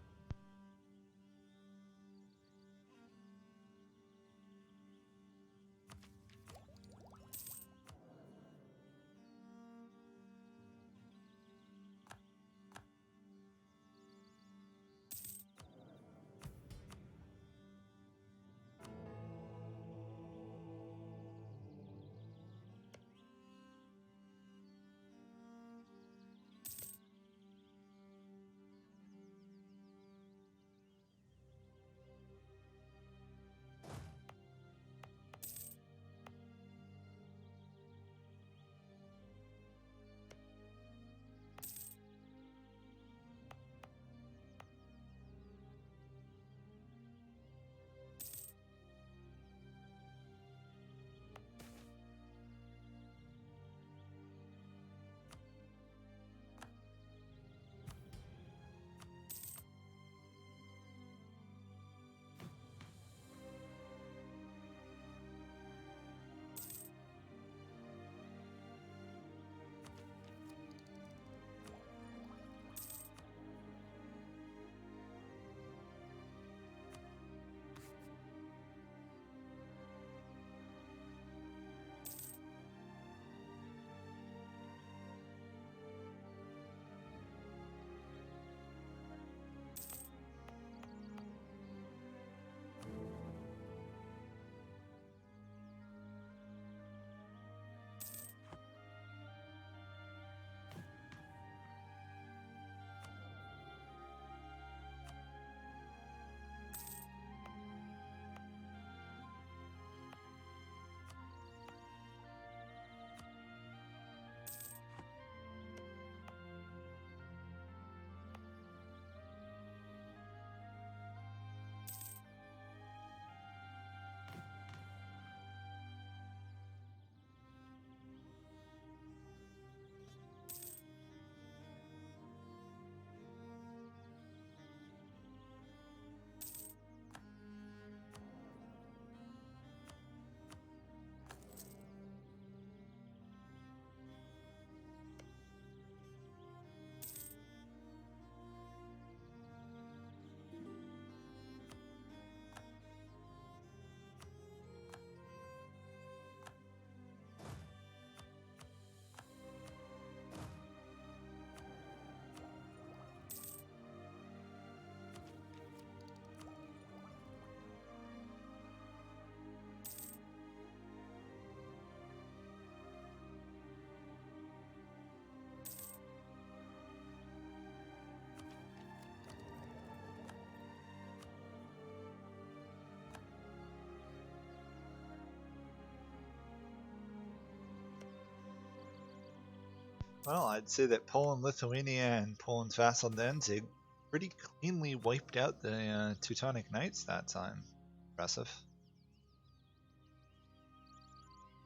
A: Well, I'd say that Poland, Lithuania, and Poland's vassal Danzig pretty cleanly wiped out the Teutonic Knights that time. Impressive.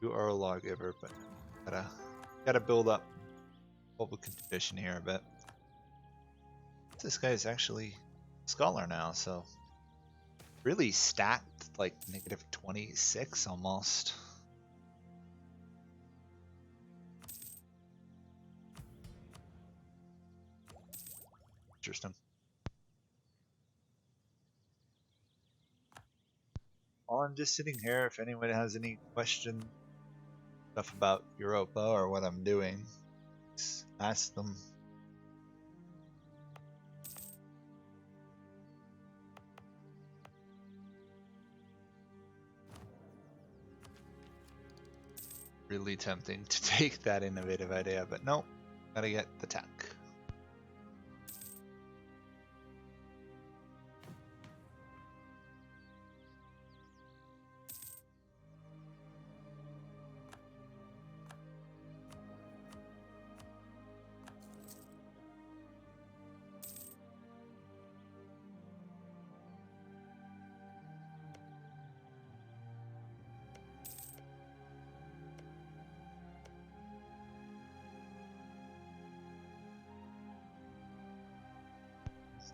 A: You are a lawgiver, but gotta build up Republican tradition here a bit. This guy is actually a scholar now, so really stacked like -26 almost. Interesting. Well, I'm just sitting here. If anyone has any questions, stuff about Europa or what I'm doing, ask them. Really tempting to take that innovative idea, but nope, gotta get the tech.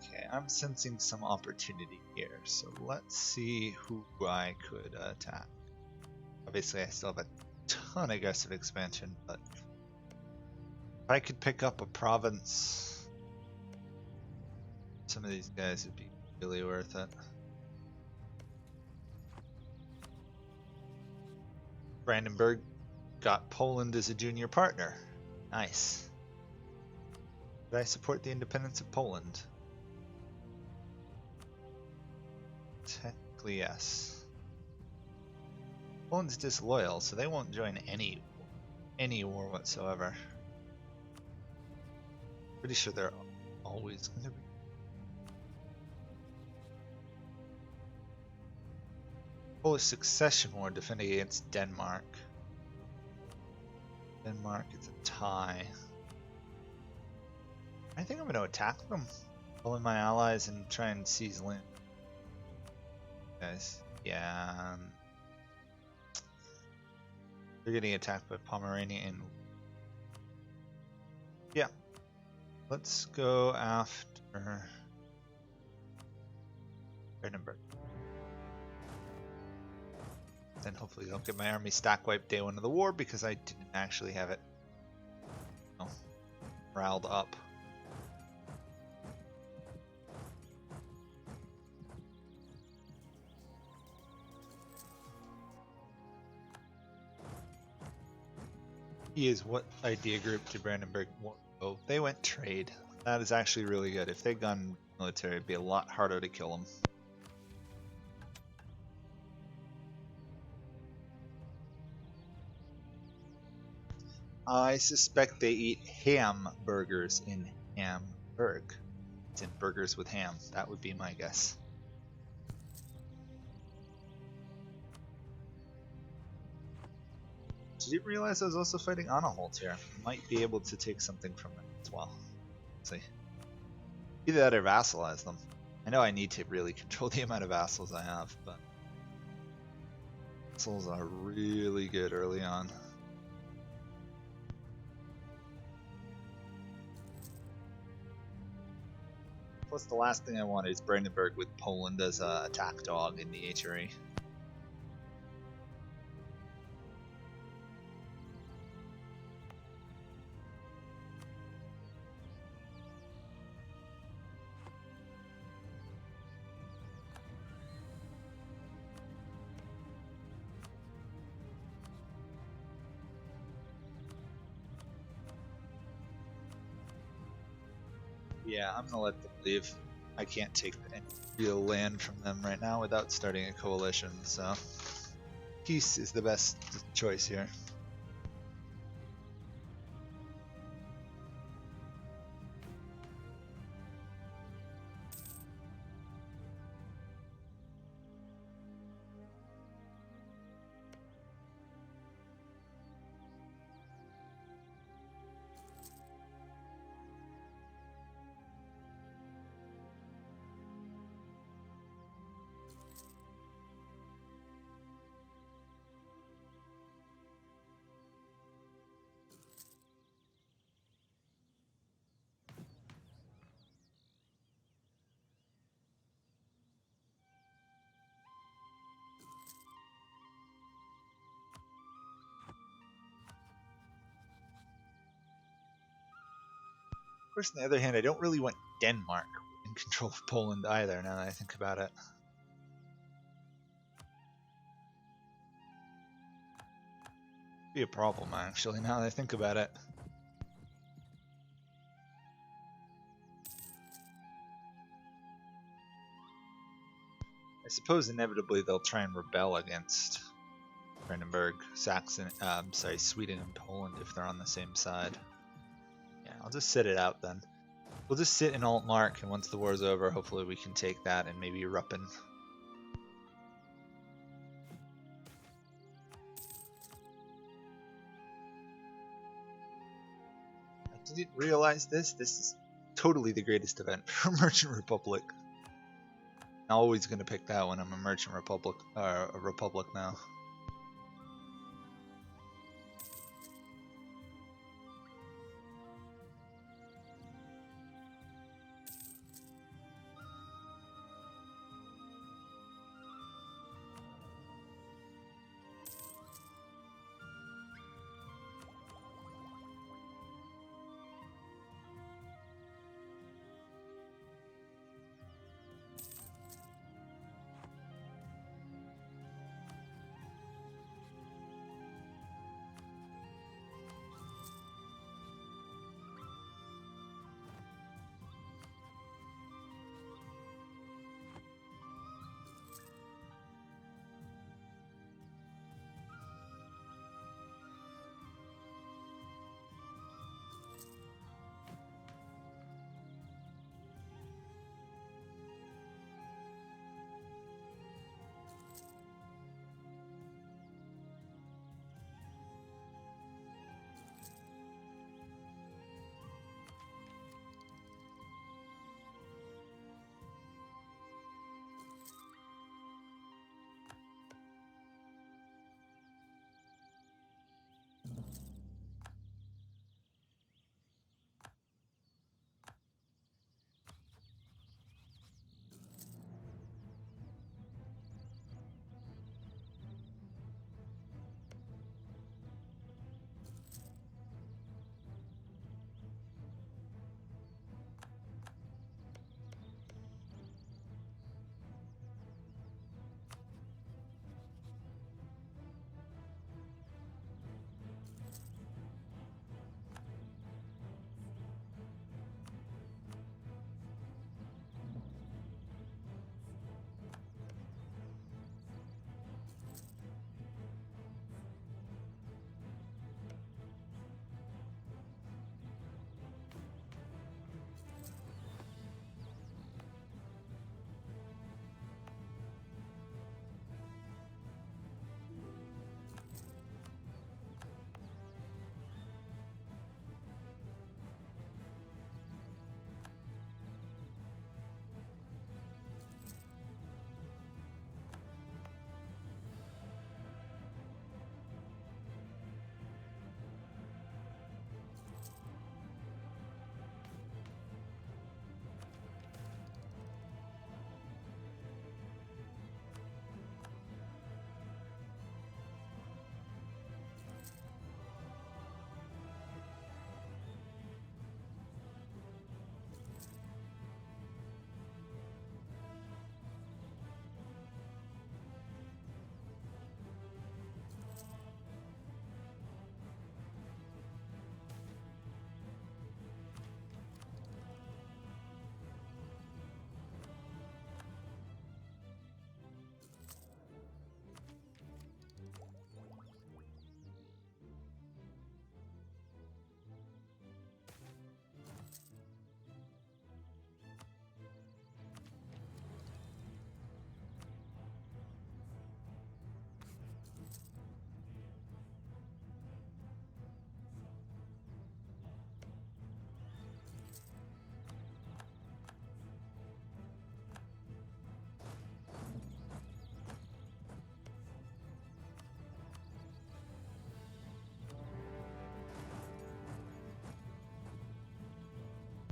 A: Okay, I'm sensing some opportunity here, so let's see who I could attack. Obviously, I still have a ton of aggressive expansion, but if I could pick up a province, some of these guys would be really worth it. Brandenburg got Poland as a junior partner. Nice. Did I support the independence of Poland? Technically, yes. Poland's disloyal, so they won't join any war whatsoever. Pretty sure they're always going to be. Polish Succession War defending against Denmark. Denmark, it's a tie. I think I'm going to attack them. Pull in my allies and try and seize land. Guys, yeah. They're getting attacked by Pomerania and yeah. Let's go after Brandenburg. Then hopefully I'll get my army stack wiped day one of the war because I didn't actually have it riled up. Is what idea group did Brandenburg go? They went trade. That is actually really good. If they'd gone military, it'd be a lot harder to kill them. I suspect they eat hamburgers in Hamburg. It's in burgers with ham. That would be my guess. Didn't realize I was also fighting Anhalt here. Might be able to take something from them as well. Let's see. Either that or vassalize them. I know I need to really control the amount of vassals I have, but vassals are really good early on. Plus, the last thing I want is Brandenburg with Poland as an attack dog in the HRE. Yeah, I'm gonna let them leave. I can't take any real land from them right now without starting a coalition, so peace is the best choice here. Of course, on the other hand, I don't really want Denmark in control of Poland either, now that I think about it. Be a problem, actually, now that I think about it. I suppose inevitably they'll try and rebel against Brandenburg, Sweden and Poland if they're on the same side. Yeah, I'll just sit it out then. We'll just sit in Altmark, and once the war's over, hopefully we can take that and maybe Ruppen. I didn't realize this. This is totally the greatest event for Merchant Republic. I'm always going to pick that when I'm a Merchant Republic, a Republic now.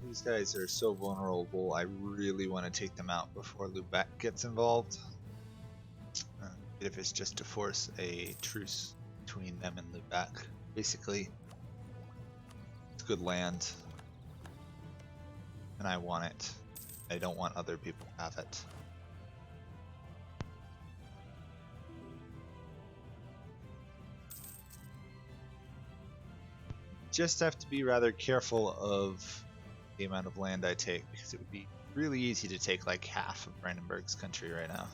A: These guys are so vulnerable, I really want to take them out before Lubeck gets involved. If it's just to force a truce between them and Lubeck. Basically, it's good land, and I want it. I don't want other people to have it. Just have to be rather careful of the amount of land I take, because it would be really easy to take like half of Brandenburg's country right now.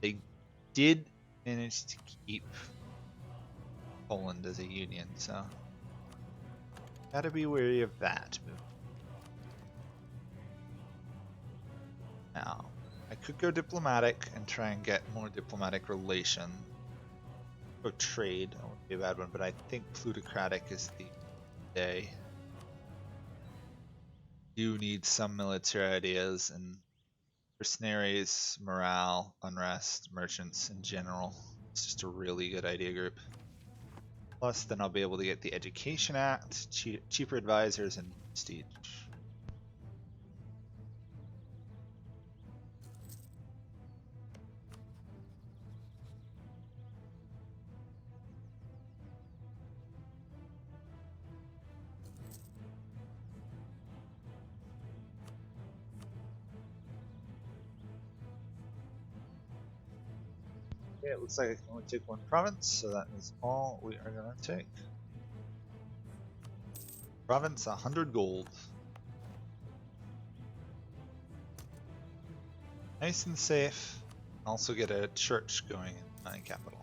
A: They did managed to keep Poland as a union, so gotta be wary of that move. Now, I could go diplomatic and try and get more diplomatic relation or trade. That would be a bad one, but I think plutocratic is the day. Do need some military ideas and mercenaries, morale, unrest, merchants in general. It's just a really good idea group. Plus, then I'll be able to get the Education Act, cheaper advisors, and prestige. Okay, it looks like I can only take one province, so that is all we are going to take. Province, 100 gold. Nice and safe. Also get a church going in my capital.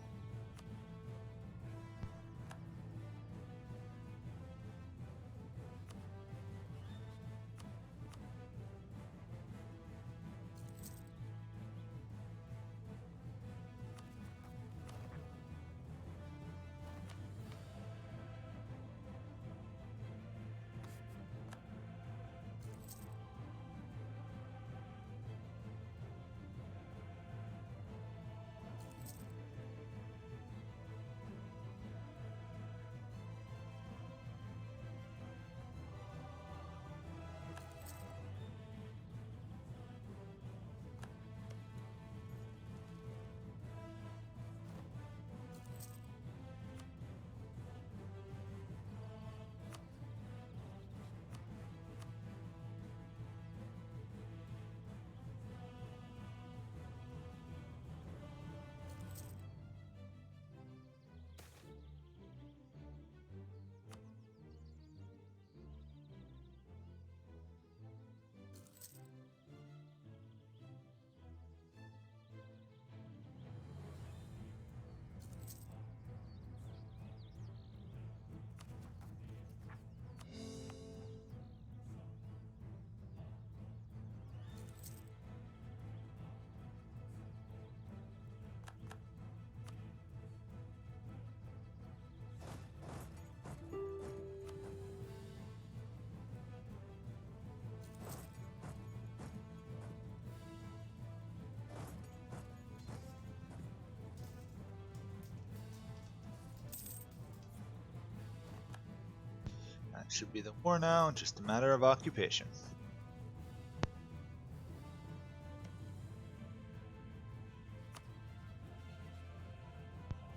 A: That should be the war now, just a matter of occupation.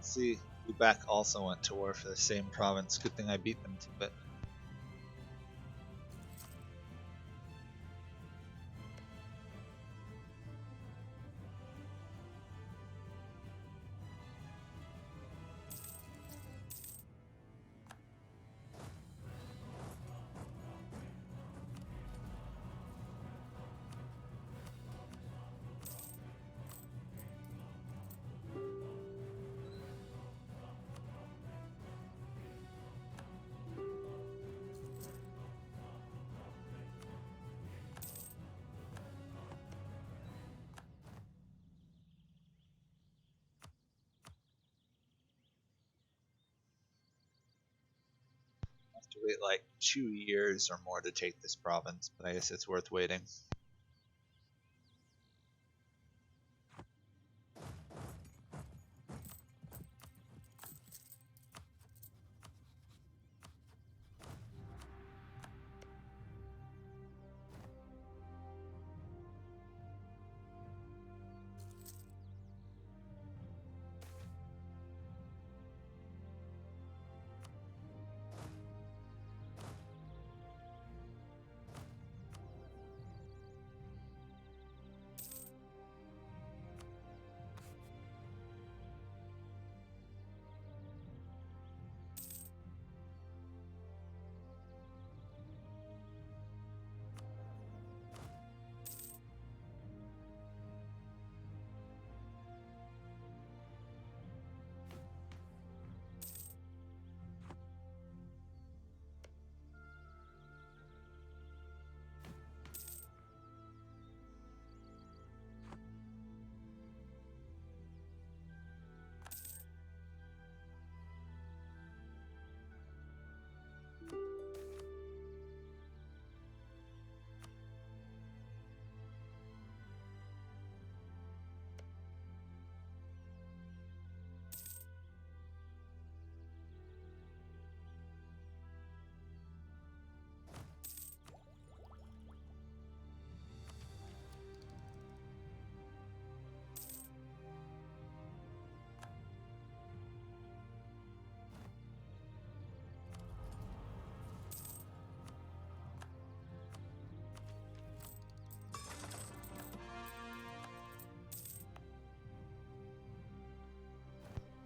A: See, Lubeck also went to war for the same province. Good thing I beat them to it. Have to wait like 2 years or more to take this province, but I guess it's worth waiting.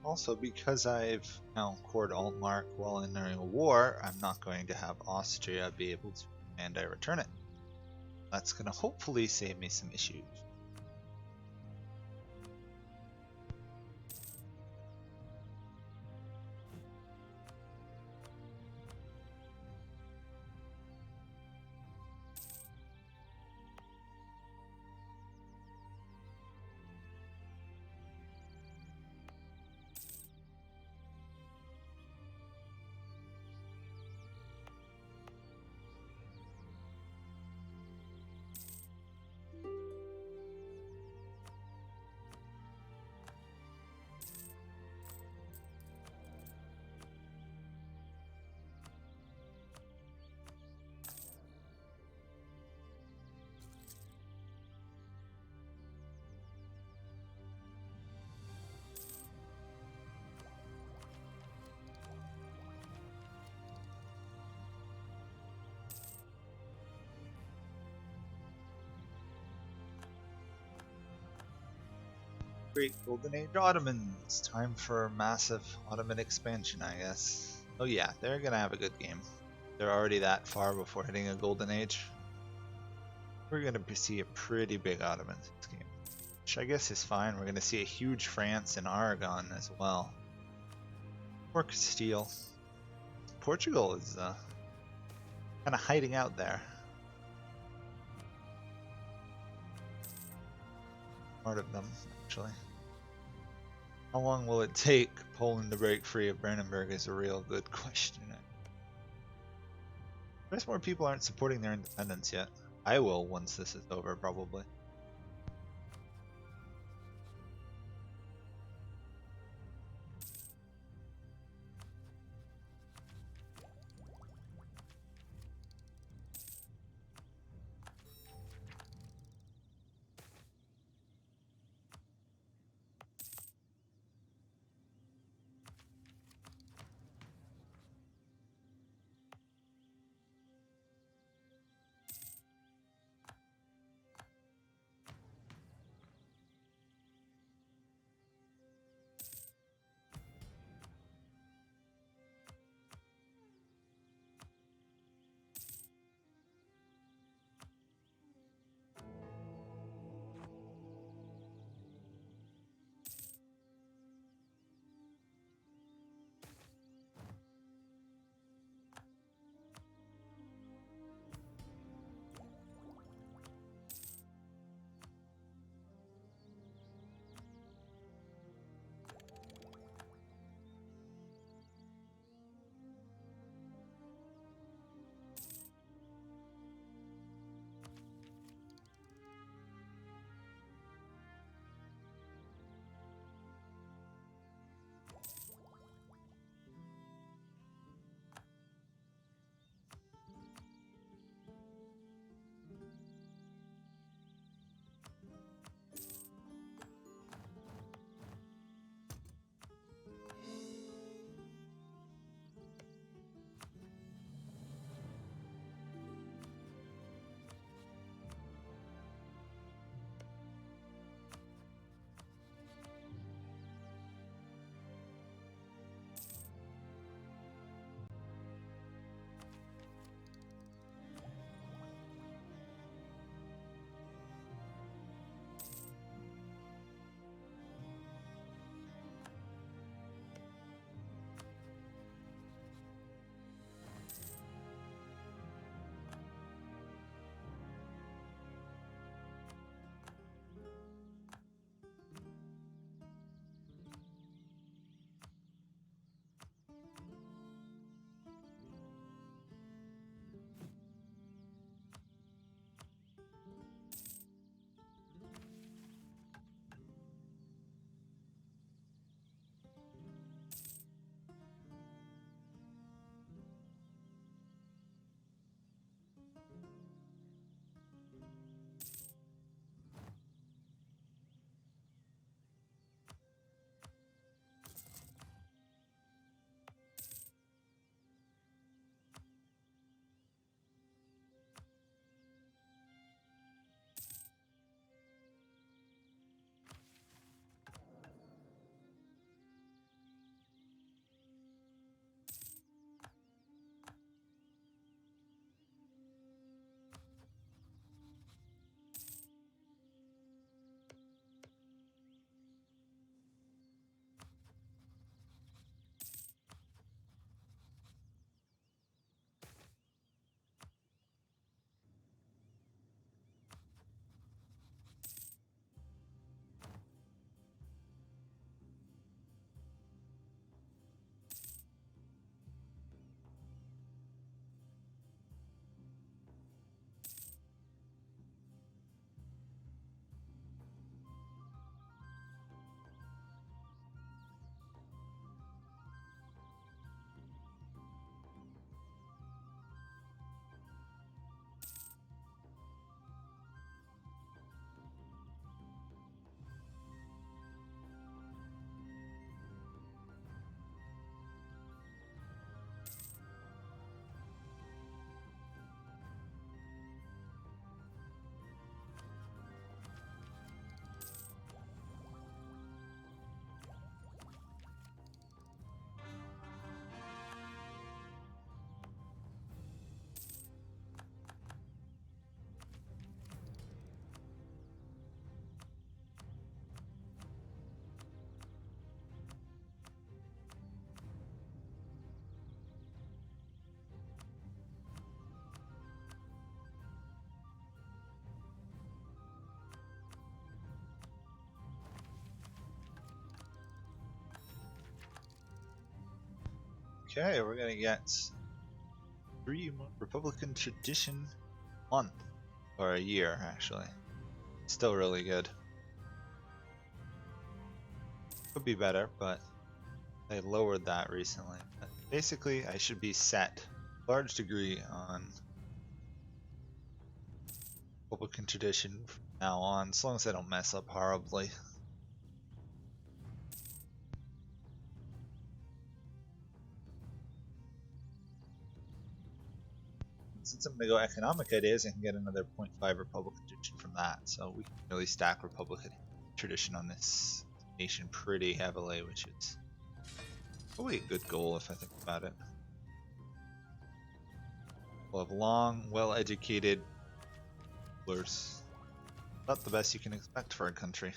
A: Also, because I've now cored Altmark while entering a war, I'm not going to have Austria be able to demand I return it. That's going to hopefully save me some issues. Great Golden Age Ottomans. Time for massive Ottoman expansion, I guess. Oh yeah, they're gonna have a good game. They're already that far before hitting a Golden Age. We're gonna see a pretty big Ottoman game, which I guess is fine. We're gonna see a huge France and Aragon as well. Or Castile. Portugal is kind of hiding out there. Part of them, actually. How long will it take Poland to break free of Brandenburg is a real good question. I guess more people aren't supporting their independence yet. I will once this is over, probably. Okay, we're gonna get 3 Republican tradition month, or a year actually. Still really good. Could be better, but they lowered that recently. But basically, I should be set large degree on Republican tradition from now on, as long as I don't mess up horribly. Since I'm going to go economic ideas, I can get another 0.5 Republican tradition from that. So we can really stack Republican tradition on this nation pretty heavily, which is probably a good goal if I think about it. We'll have long, well-educated rulers. Not the best you can expect for a country.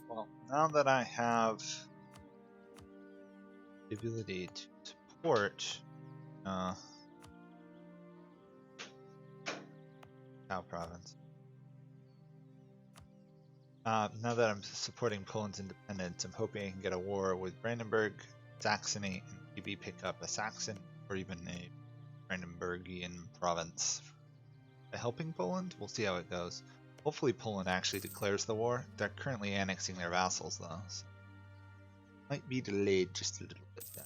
A: Well, now that I have the ability to support Tau province. Now that I'm supporting Poland's independence, I'm hoping I can get a war with Brandenburg, Saxony, and maybe pick up a Saxon or even a Brandenburgian province. By helping Poland, we'll see how it goes. Hopefully Poland actually declares the war. They're currently annexing their vassals though, so might be delayed just a little bit then.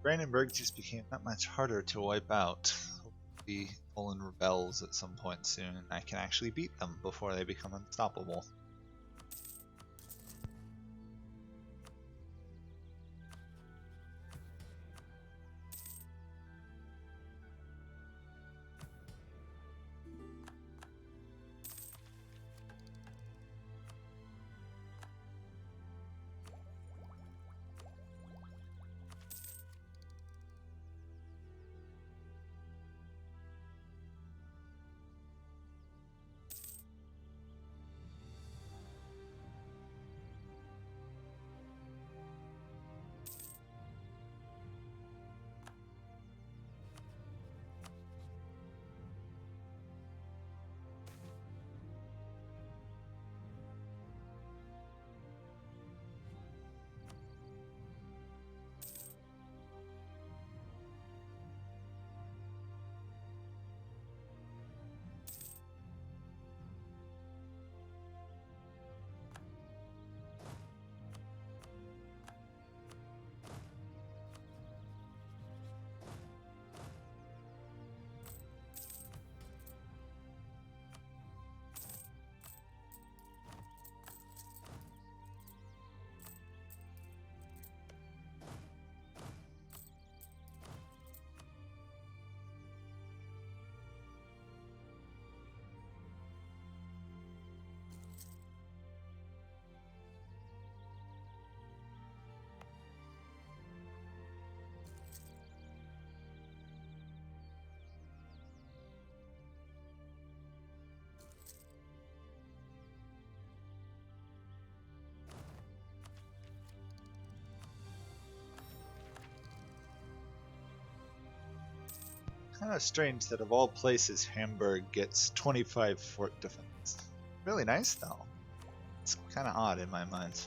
A: Brandenburg just became that much harder to wipe out. Hopefully Poland rebels at some point soon and I can actually beat them before they become unstoppable. Kind of strange that of all places, Hamburg gets 25 fort defense. Really nice though. It's kind of odd in my mind.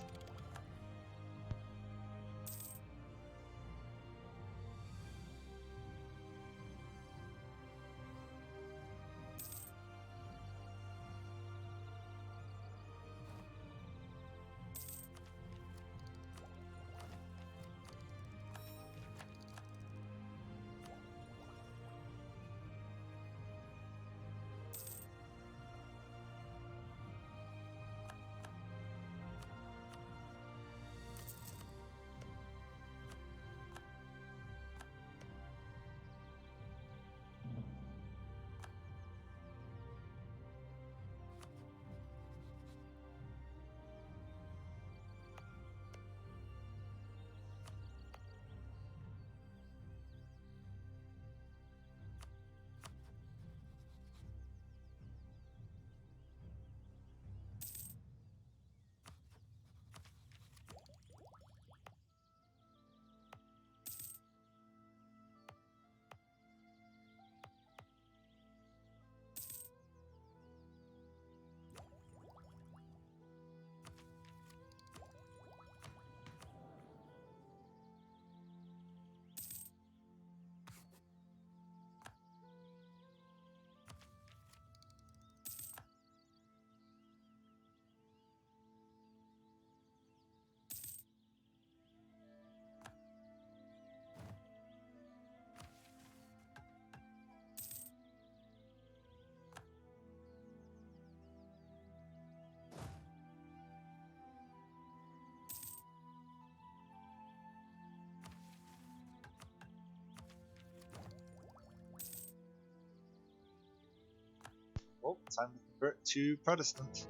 A: Well, time to convert to Protestant.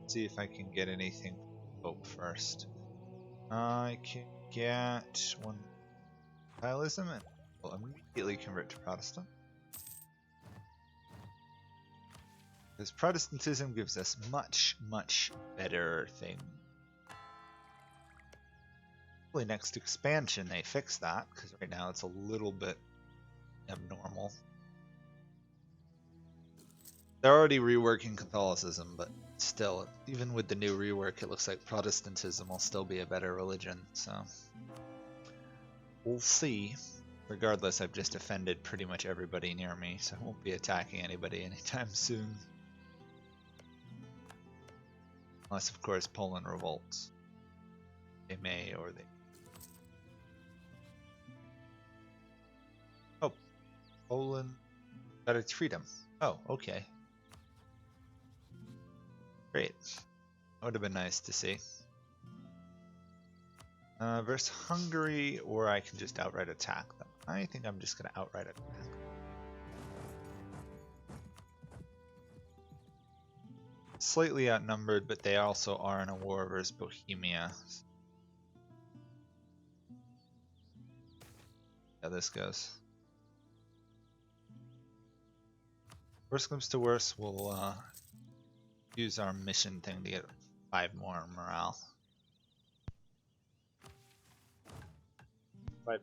A: See if I can get anything Pope first. I can get one Catholicism and will immediately convert to Protestant. Because Protestantism gives us much, much better thing. Hopefully next expansion they fix that, because right now it's a little bit abnormal. They're already reworking Catholicism, but still, even with the new rework, it looks like Protestantism will still be a better religion, so we'll see. Regardless, I've just offended pretty much everybody near me, so I won't be attacking anybody anytime soon. Unless, of course, Poland revolts. They may, or they... Oh, Poland got its freedom. Oh, okay. Great. That would have been nice to see. Versus Hungary, or I can just outright attack them. I think I'm just going to outright attack. Slightly outnumbered, but they also are in a war versus Bohemia. Yeah, this goes. Worst comes to worst, we'll use our mission thing to get 5 more morale. 5%,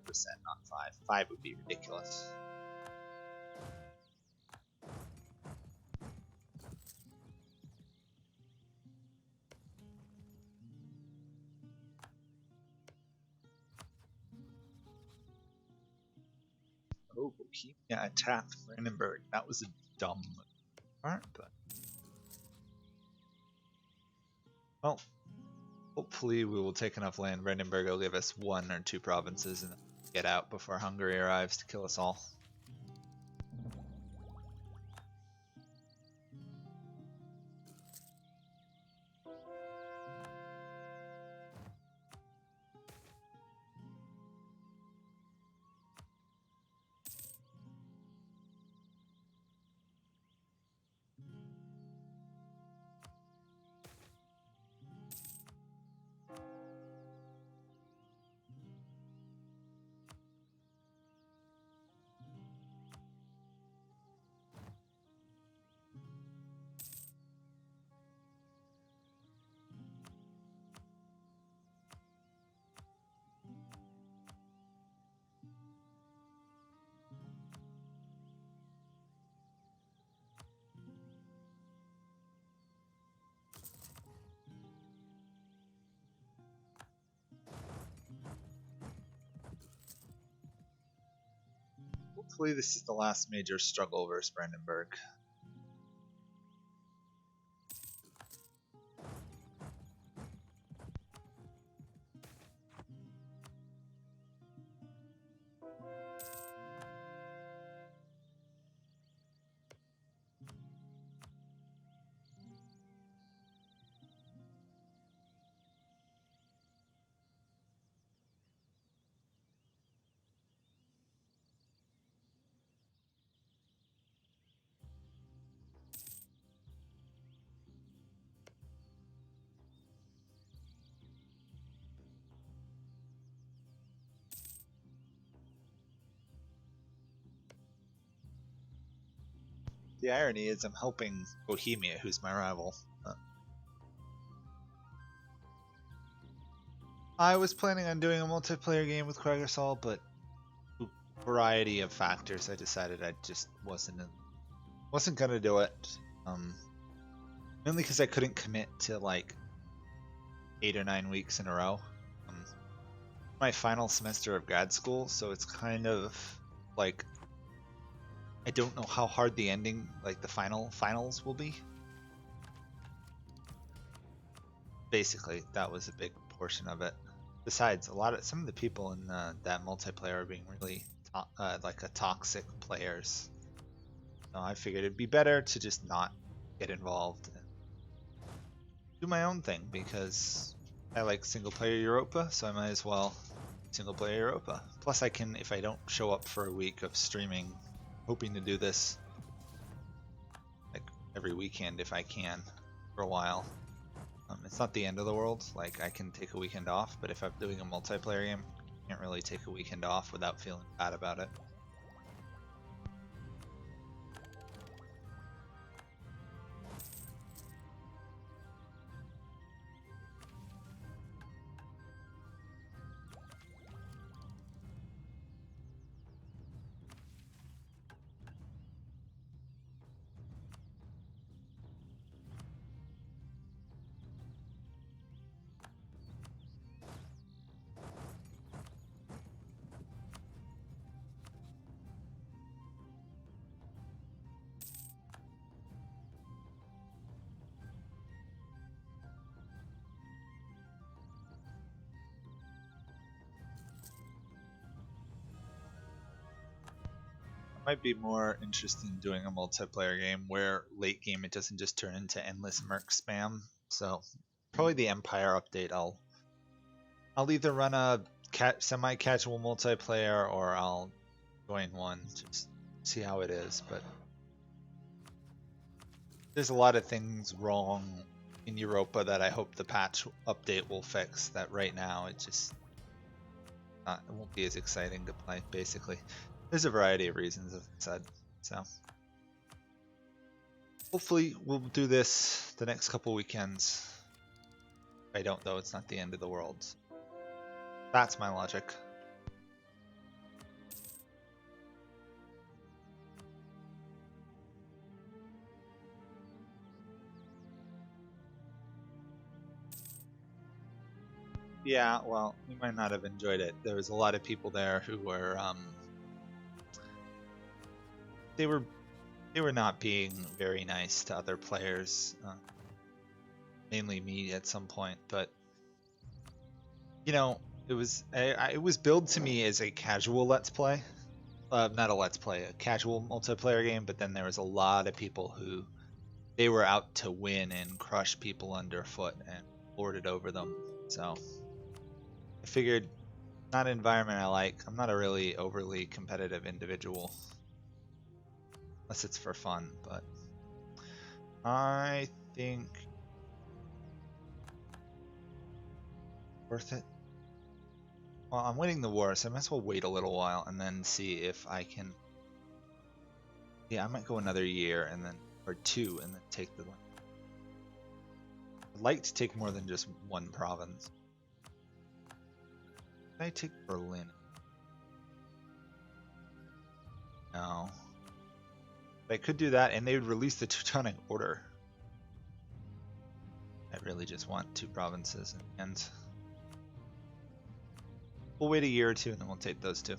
A: not 5. 5 would be ridiculous. Oh, Bohemia attacked Brandenburg. That was a dumb part, but... Well, hopefully we will take enough land. Brandenburg will give us 1 or 2 provinces and get out before Hungary arrives to kill us all. Hopefully this is the last major struggle versus Brandenburg. The irony is I'm helping Bohemia, who's my rival. I was planning on doing a multiplayer game with Craigersall, but a variety of factors, I decided I just wasn't gonna do it. Mainly because I couldn't commit to like 8 or 9 weeks in a row. My final semester of grad school, so it's kind of like I don't know how hard the ending, like the finals will be. Basically, that was a big portion of it. Besides, some of the people in that multiplayer are being really like a toxic players. So I figured it'd be better to just not get involved and do my own thing because I like single player Europa, so I might as well single player Europa. Plus, I can, if I don't show up for a week of streaming, hoping to do this like every weekend if I can for a while. It's not the end of the world. Like I can take a weekend off, but if I'm doing a multiplayer game, I can't really take a weekend off without feeling bad about it. Might be more interested in doing a multiplayer game where late game it doesn't just turn into endless merc spam. So probably the Empire update. I'll either run a semi-casual multiplayer or I'll join one, just see how it is. But there's a lot of things wrong in Europa that I hope the patch update will fix. That right now it just it won't be as exciting to play. Basically, there's a variety of reasons, as I said. So hopefully we'll do this the next couple weekends. If I don't, though, it's not the end of the world. That's my logic. Yeah, well, you might not have enjoyed it. There was a lot of people there who were they were not being very nice to other players, mainly me at some point. But you know, it was billed to me as a casual let's play, not a let's play, a casual multiplayer game. But then there was a lot of people who they were out to win and crush people underfoot and lord it over them. So I figured, not an environment I like. I'm not a really overly competitive individual, unless it's for fun, but I think worth it. Well, I'm winning the war, so I might as well wait a little while and then see if I can. Yeah, I might go another year and then, or 2, and then take the one. I'd like to take more than just one province. Can I take Berlin? No. But I could do that, and they would release the Teutonic Order. I really just want 2 provinces, and we'll wait a year or 2, and then we'll take those 2.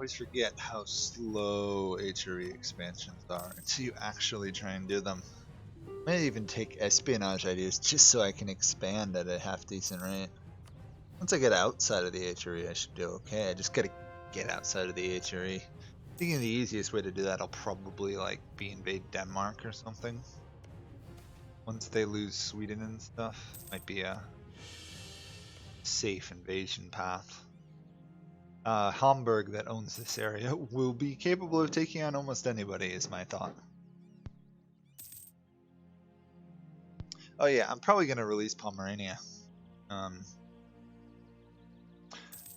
A: always forget how slow HRE expansions are until you actually try and do them. I might even take espionage ideas just so I can expand at a half decent rate. Once I get outside of the HRE, I should do okay. I just gotta get outside of the HRE. Thinking the easiest way to do that will probably like be invade Denmark or something. Once they lose Sweden and stuff, might be a safe invasion path. Hamburg, that owns this area, will be capable of taking on almost anybody, is my thought. Oh yeah, I'm probably going to release Pomerania. But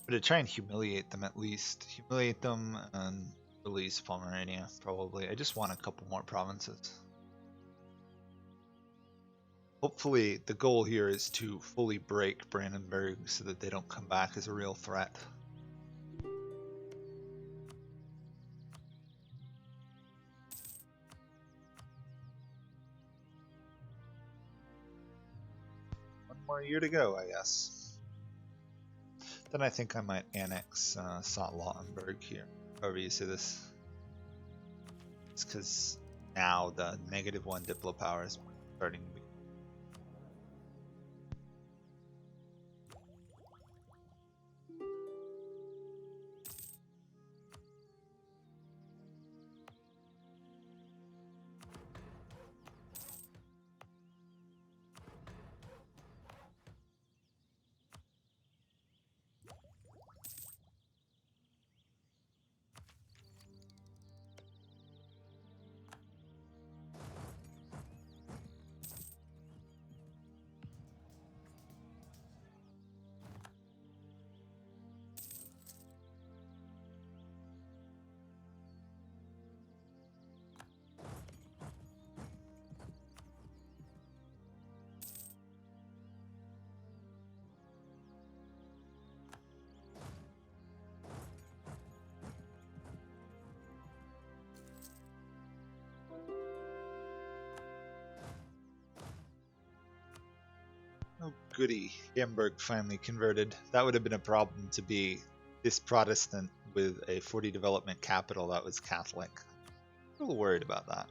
A: to try and humiliate them at least. Humiliate them and release Pomerania, probably. I just want a couple more provinces. Hopefully the goal here is to fully break Brandenburg so that they don't come back as a real threat. One more year to go, I guess. Then I think I might annex Saat-Lautenberg here, however you say this. It's because now the -1 Diplo power is starting to be. Oh goody, Hamburg finally converted. That would have been a problem to be this Protestant with a 40 development capital that was Catholic. I'm a little worried about that.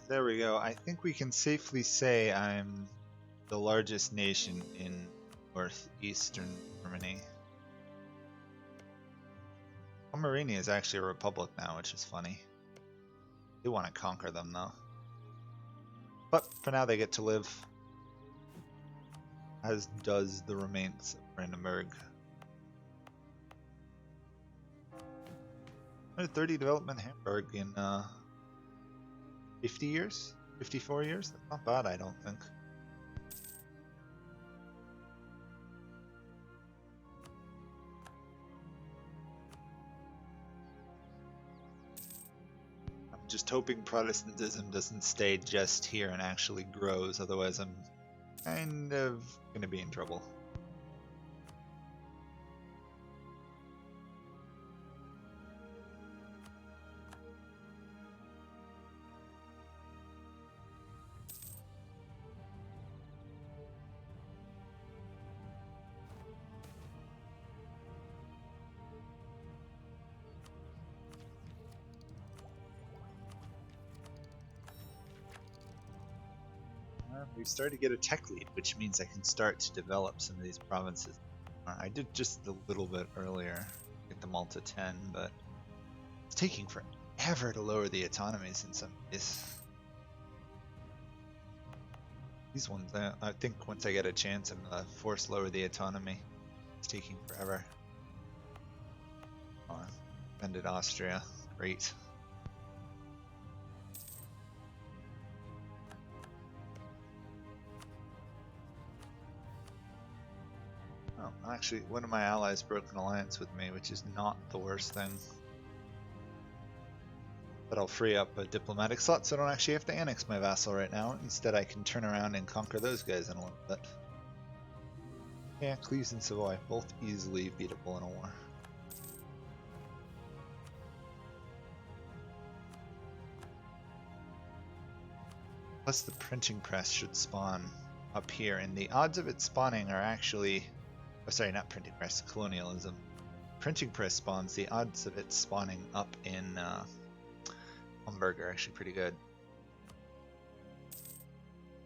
A: There we go. I think we can safely say I'm the largest nation in northeastern Germany. Pomerania is actually a republic now, which is funny. They want to conquer them though. But for now they get to live. As does the remains of Brandenburg. 130 development Hamburg in 50 years? 54 years? That's not bad, I don't think. I'm just hoping Protestantism doesn't stay just here and actually grows, otherwise I'm kind of gonna be in trouble. We started to get a tech lead, which means I can start to develop some of these provinces. I did just a little bit earlier, get them all to 10, but it's taking forever to lower the autonomies in some of these ones. I think once I get a chance, I'm gonna force lower the autonomy. It's taking forever. Ended Austria, great. Well, actually, one of my allies broke an alliance with me, which is not the worst thing. But I'll free up a diplomatic slot so I don't actually have to annex my vassal right now. Instead, I can turn around and conquer those guys in a little bit. Yeah, Cleves and Savoy, both easily beatable in a war. Plus the printing press should spawn up here, and the odds of it spawning are actually... Oh, sorry, not printing press, colonialism. Printing press spawns, the odds of it spawning up in Hamburg are actually pretty good.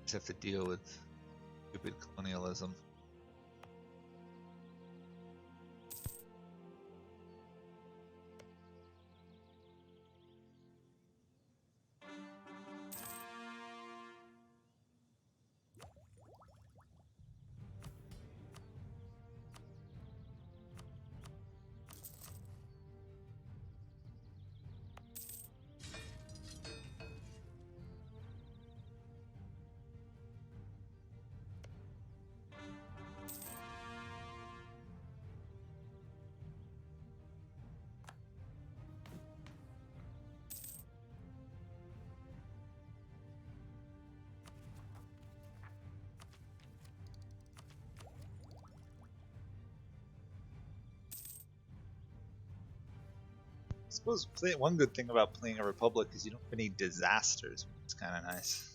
A: Just have to deal with stupid colonialism. I suppose one good thing about playing a Republic is you don't have any disasters, which is kind of nice.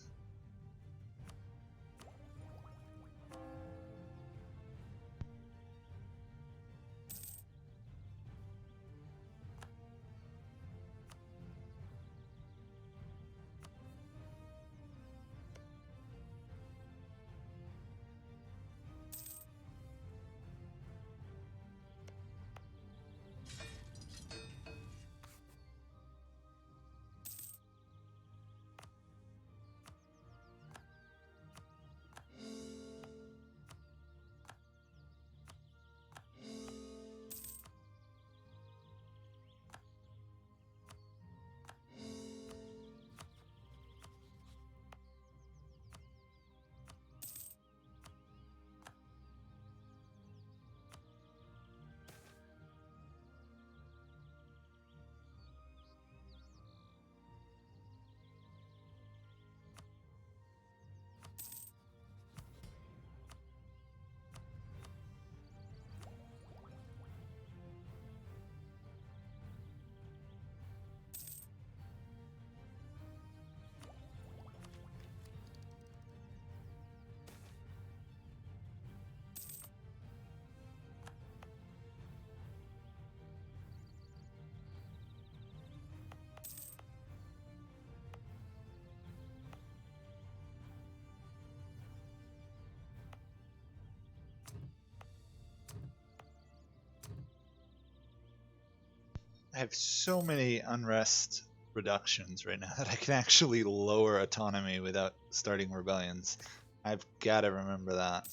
A: I have so many unrest reductions right now that I can actually lower autonomy without starting rebellions. I've got to remember that.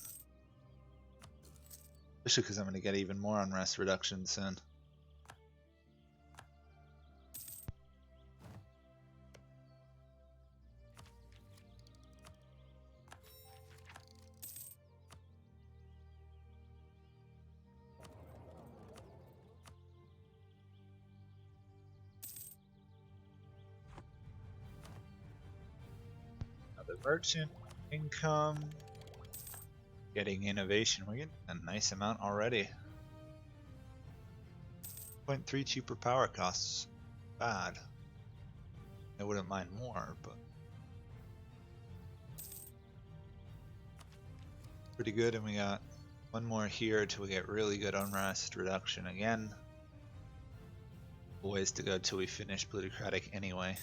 A: Especially because I'm going to get even more unrest reductions soon. Another merchant income. Getting innovation. We're getting a nice amount already. 0.3 cheaper power costs. Bad. I wouldn't mind more, but pretty good. And we got one more here till we get really good unrest reduction again. Ways to go till we finish plutocratic anyway.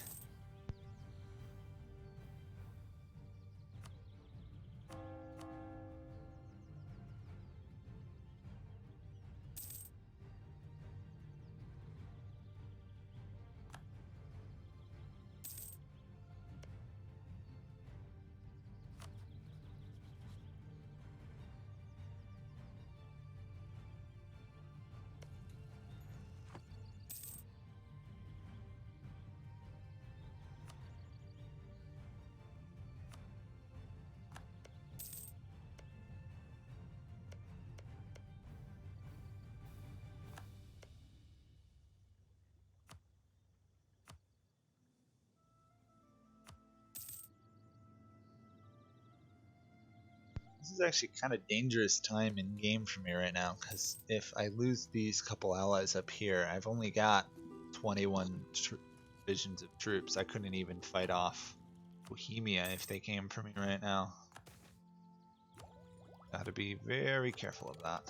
A: This is actually kind of dangerous time in game for me right now, because if I lose these couple allies up here, I've only got 21 divisions of troops. I couldn't even fight off Bohemia if they came for me right now. Gotta be very careful of that.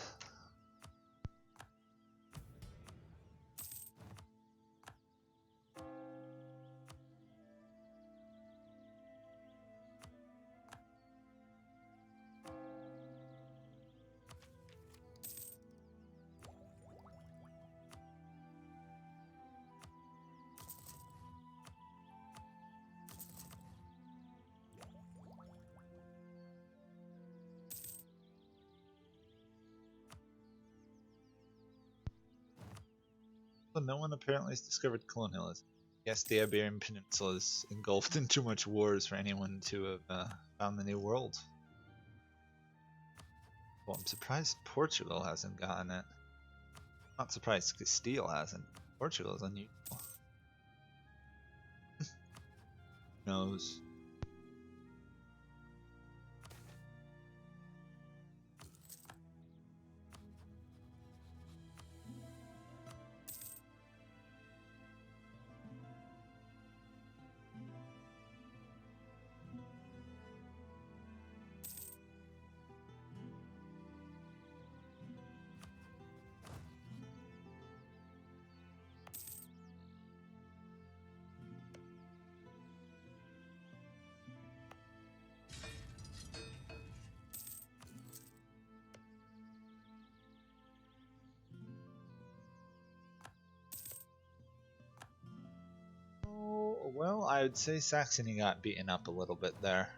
A: So no one apparently has discovered colonialism. I guess the Iberian Peninsula is engulfed in too much wars for anyone to have found the New World. Well, I'm surprised Portugal hasn't gotten it. Not surprised Castile hasn't. Portugal is unusual. Who knows? Oh, well, I would say Saxony got beaten up a little bit there.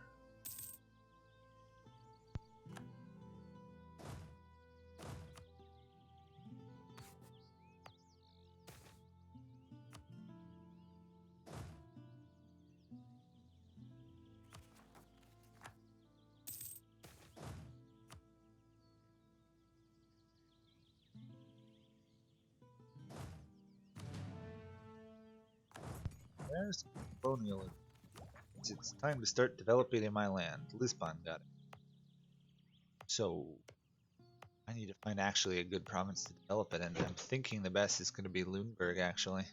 A: There's colonialism. It's time to start developing my land. Lisbon got it. So I need to find actually a good province to develop it in. I'm thinking the best is going to be Lüneburg, actually.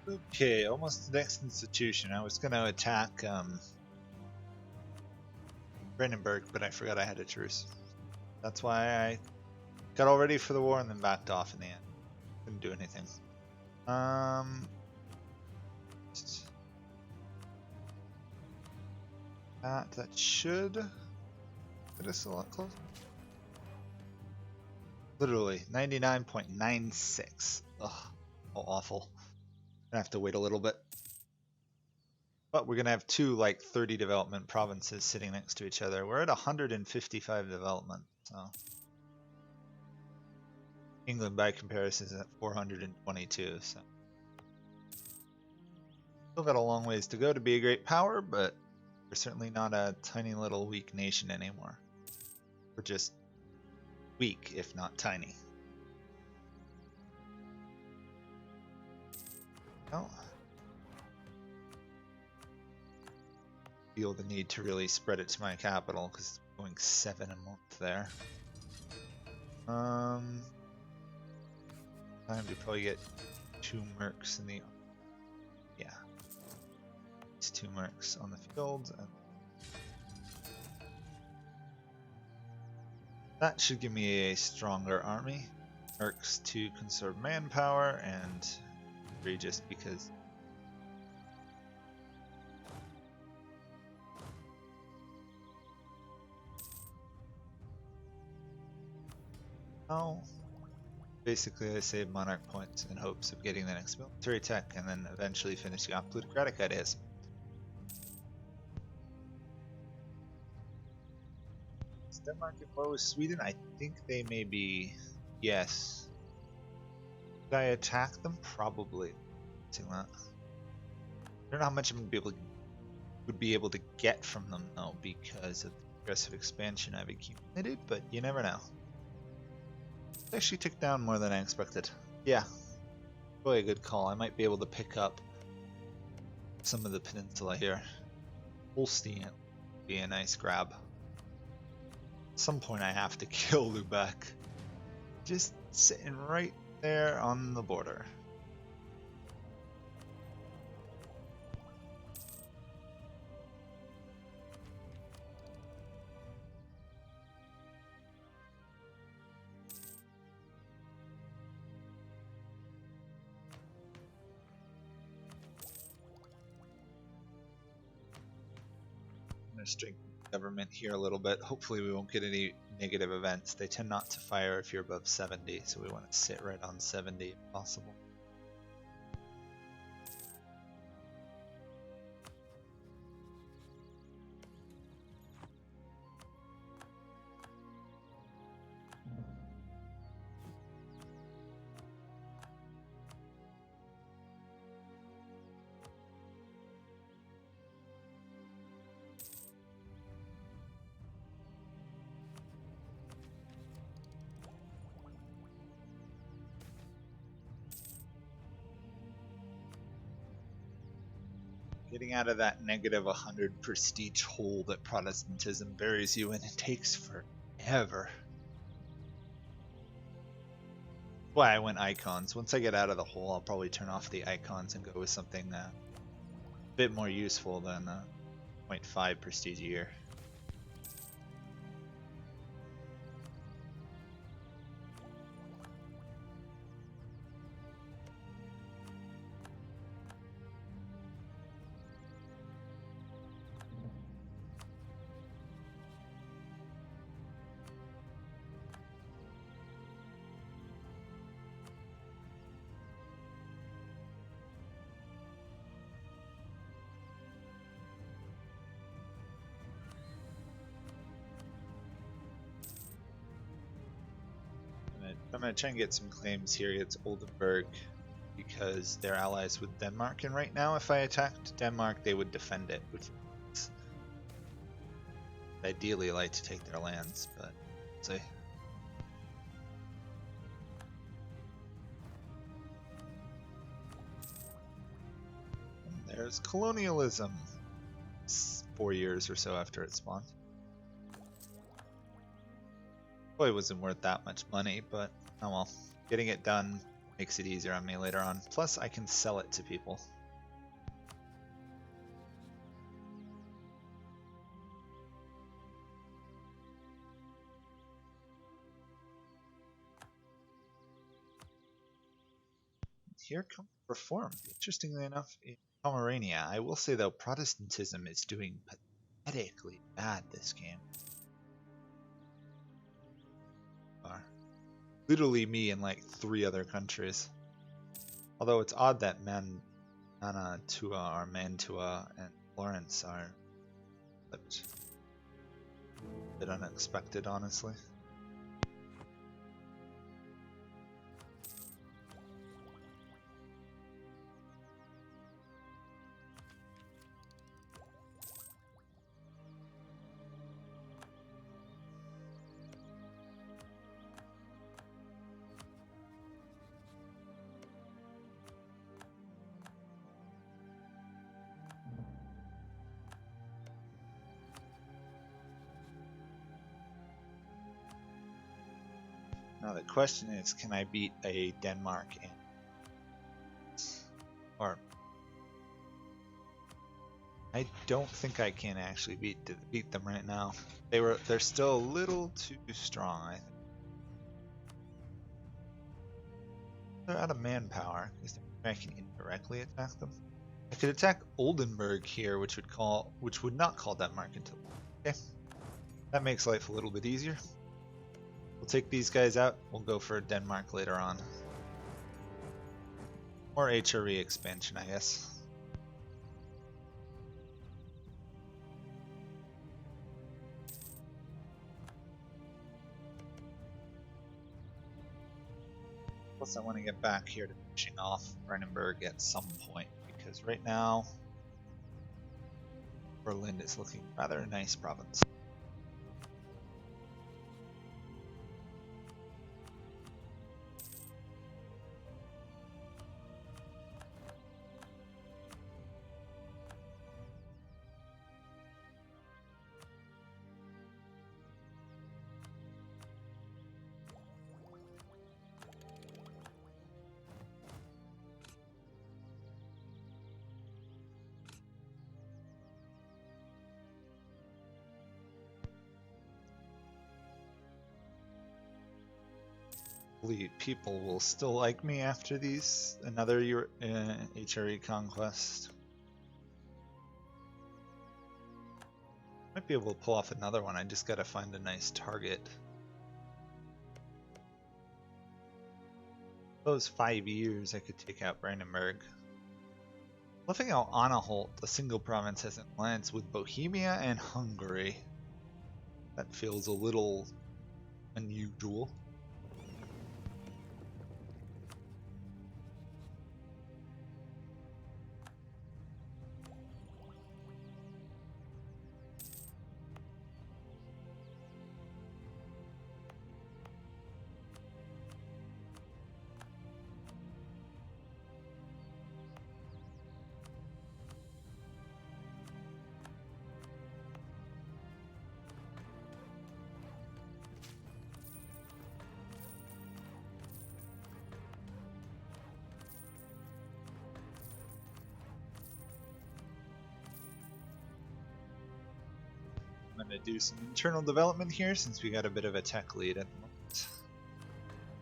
A: Okay, almost the next institution. I was going to attack Brandenburg, but I forgot I had a truce. That's why I got all ready for the war and then backed off in the end. Couldn't do anything. That should get us a lot closer. Literally 99.96. Ugh, how awful. Gonna have to wait a little bit. But we're gonna have two like 30 development provinces sitting next to each other. We're at 155 development, so England by comparison is at 422, so still got a long ways to go to be a great power, but we're certainly not a tiny little weak nation anymore. We're just weak, if not tiny. Oh. Feel the need to really spread it to my capital because it's going 7 a month there. Time to probably get 2 mercs in the these 2 mercs on the field, and that should give me a stronger army. Mercs to conserve manpower, and 3 just because. Oh, basically I save monarch points in hopes of getting the next military tech and then eventually finishing off plutocratic ideas. Is Denmark as low as Sweden? I think they may be. Yes. Did I attack them? Probably. Seeing that. I don't know how much I'm gonna would be able to get from them though because of the aggressive expansion I've accumulated, but you never know. Actually took down more than I expected. Yeah, probably a good call. I might be able to pick up some of the peninsula here. Holstein would be a nice grab. At some point I have to kill Lubeck. Just sitting right there on the border. Strengthen the government here a little bit. Hopefully we won't get any negative events. They tend not to fire if you're above 70, so we want to sit right on 70 if possible. Getting out of that negative 100 prestige hole that Protestantism buries you in, it takes forever. Why I went icons. Once I get out of the hole, I'll probably turn off the icons and go with something a bit more useful than 0.5 prestige a year. I'm going to try and get some claims here against Oldenburg because they're allies with Denmark, and right now if I attacked Denmark they would defend it, which is ideally like to take their lands, but let's see. And there's colonialism. It's 4 years or so after it spawned. Probably wasn't worth that much money, but oh well. Getting it done Makes it easier on me later on. Plus, I can sell it to people. Here comes reform. Interestingly enough, in Pomerania, I will say though, Protestantism is doing pathetically bad this game. Literally me and like 3 other countries. Although it's odd that Mantua or Mantua and Florence are flipped. A bit unexpected, honestly. Now the question is, can I beat a Denmark or I don't think I can actually beat them right now. They're still a little too strong, I think. They're out of manpower. Is there a way I can indirectly attack them? I could attack Oldenburg here, which would not call Denmark into. Okay. That makes life a little bit easier. We'll take these guys out. We'll go for Denmark later on. Or HRE expansion, I guess. Plus, I want to get back here to finishing off Brandenburg at some point, because right now Berlin is looking rather a nice province. Hopefully people will still like me after another HRE conquest. Might be able to pull off another one, I just gotta find a nice target. Those 5 years I could take out Brandenburg. Loving how Anhalt, a single province, has an alliance with Bohemia and Hungary. That feels a little unusual. I'm going to do some internal development here since we got a bit of a tech lead at the moment.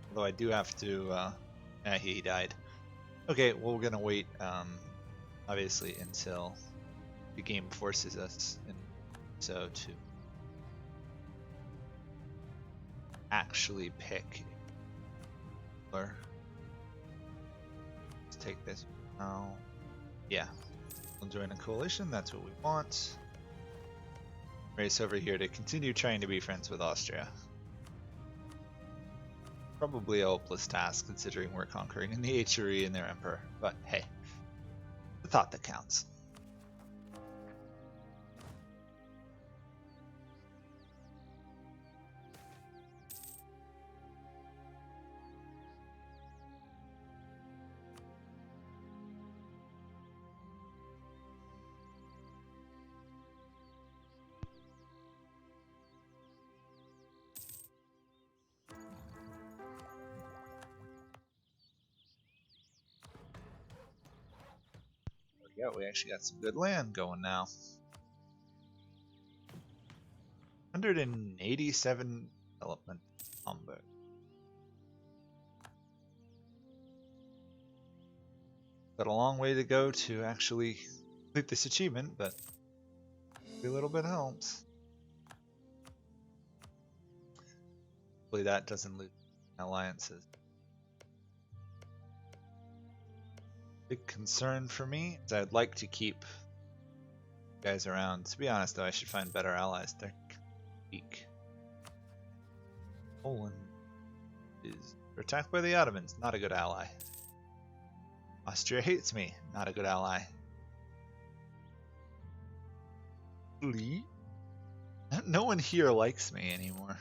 A: Although I do have to, he died. Okay, well we're going to wait, obviously, until the game forces us to actually pick. Or let's take this now. Yeah, we'll join a coalition, that's what we want. Race over here to continue trying to be friends with Austria. Probably a hopeless task considering we're conquering in the HRE and their emperor, but hey, the thought that counts. Yeah, we actually got some good land going now. 187 development Hamburg. Got a long way to go to actually complete this achievement, but a little bit helps. Hopefully that doesn't lose alliances. Big concern for me is I'd like to keep guys around. To be honest, though, I should find better allies. They're weak. Poland is attacked by the Ottomans. Not a good ally. Austria hates me. Not a good ally. Lee? No one here likes me anymore.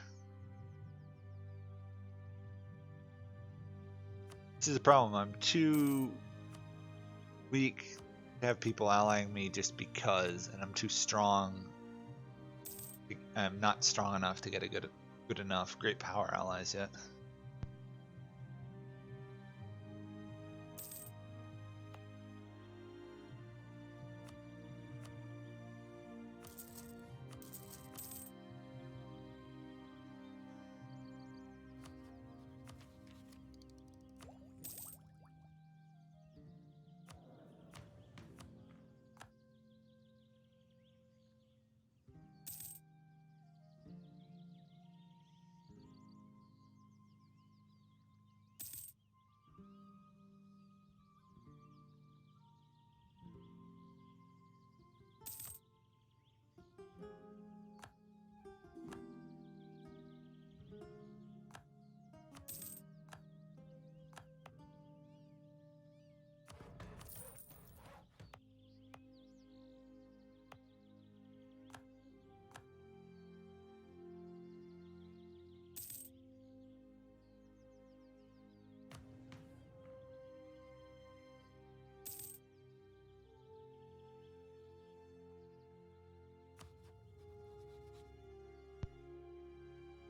A: This is a problem. I'm too weak to have people allying me just because, and I'm too strong. I'm not strong enough to get a good enough great power allies yet.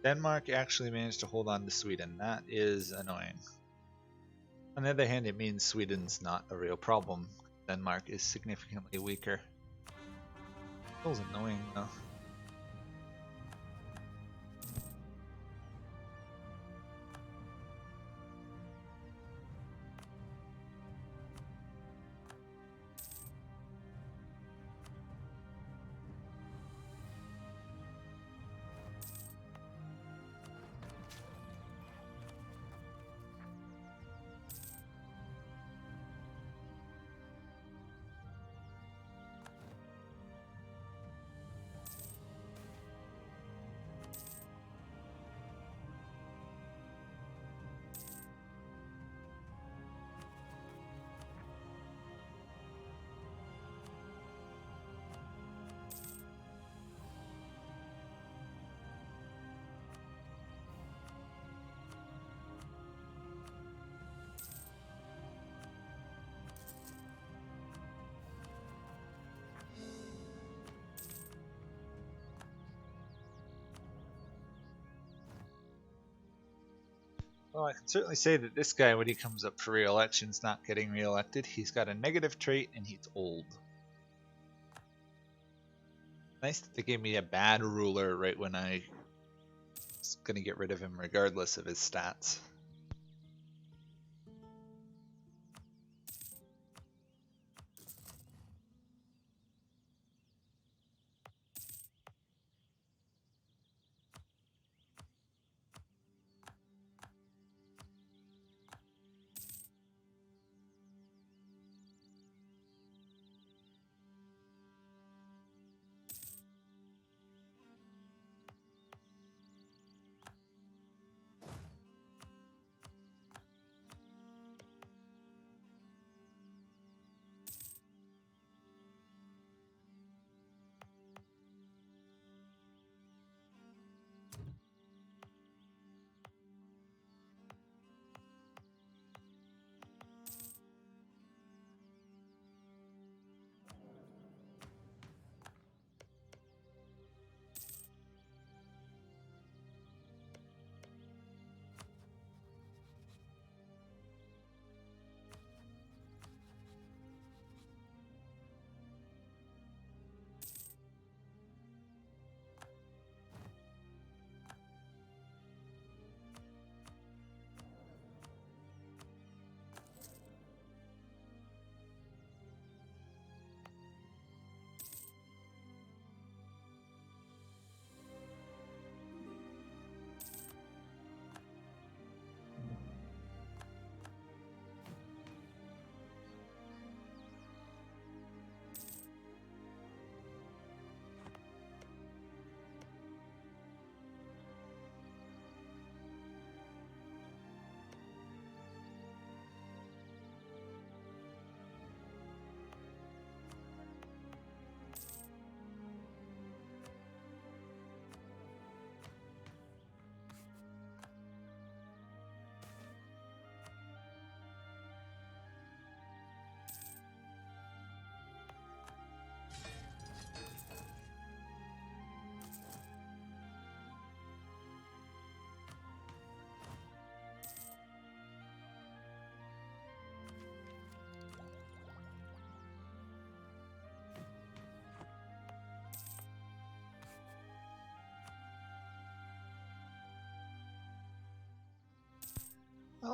A: Denmark actually managed to hold on to Sweden. That is annoying. On the other hand, it means Sweden's not a real problem. Denmark is significantly weaker. Feels annoying though. Well, I can certainly say that this guy, when he comes up for re-election, is not getting re-elected. He's got a negative trait and he's old. Nice that they gave me a bad ruler right when I was going to get rid of him regardless of his stats.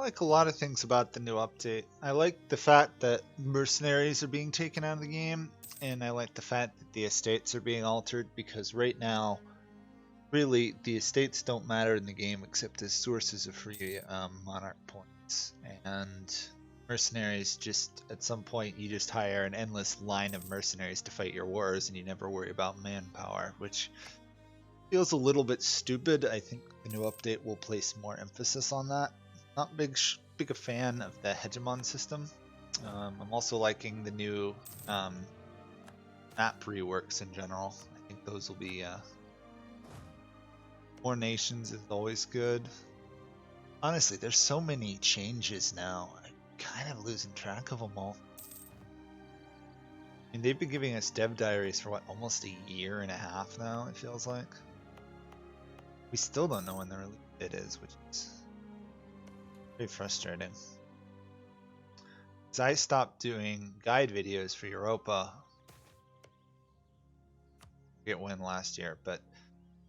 A: like a lot of things about the new update. I like the fact that mercenaries are being taken out of the game, and I like the fact that the estates are being altered, because right now, really, the estates don't matter in the game except as sources of free monarch points. And mercenaries, just at some point, you just hire an endless line of mercenaries to fight your wars, and you never worry about manpower, which feels a little bit stupid. I think the new update will place more emphasis on that. Not big a fan of the hegemon system. I'm also liking the new map reworks in general. I think those will be more nations is always good. Honestly, there's so many changes now. I'm kind of losing track of them all. I mean, they've been giving us dev diaries for what, almost a year and a half now, it feels like. We still don't know when the release date is, which is very frustrating. Because I stopped doing guide videos for Europa. I forget when last year, but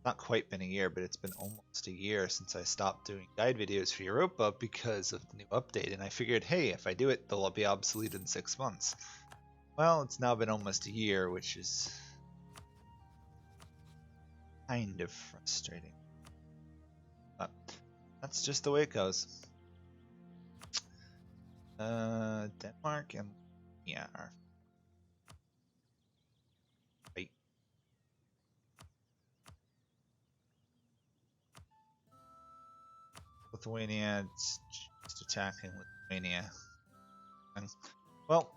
A: not quite been a year, but it's been almost a year since I stopped doing guide videos for Europa because of the new update. And I figured, hey, if I do it, they'll be obsolete in 6 months. Well, it's now been almost a year, which is kind of frustrating. But that's just the way it goes. Denmark and yeah, right. Lithuania, it's just attacking Lithuania. And, well,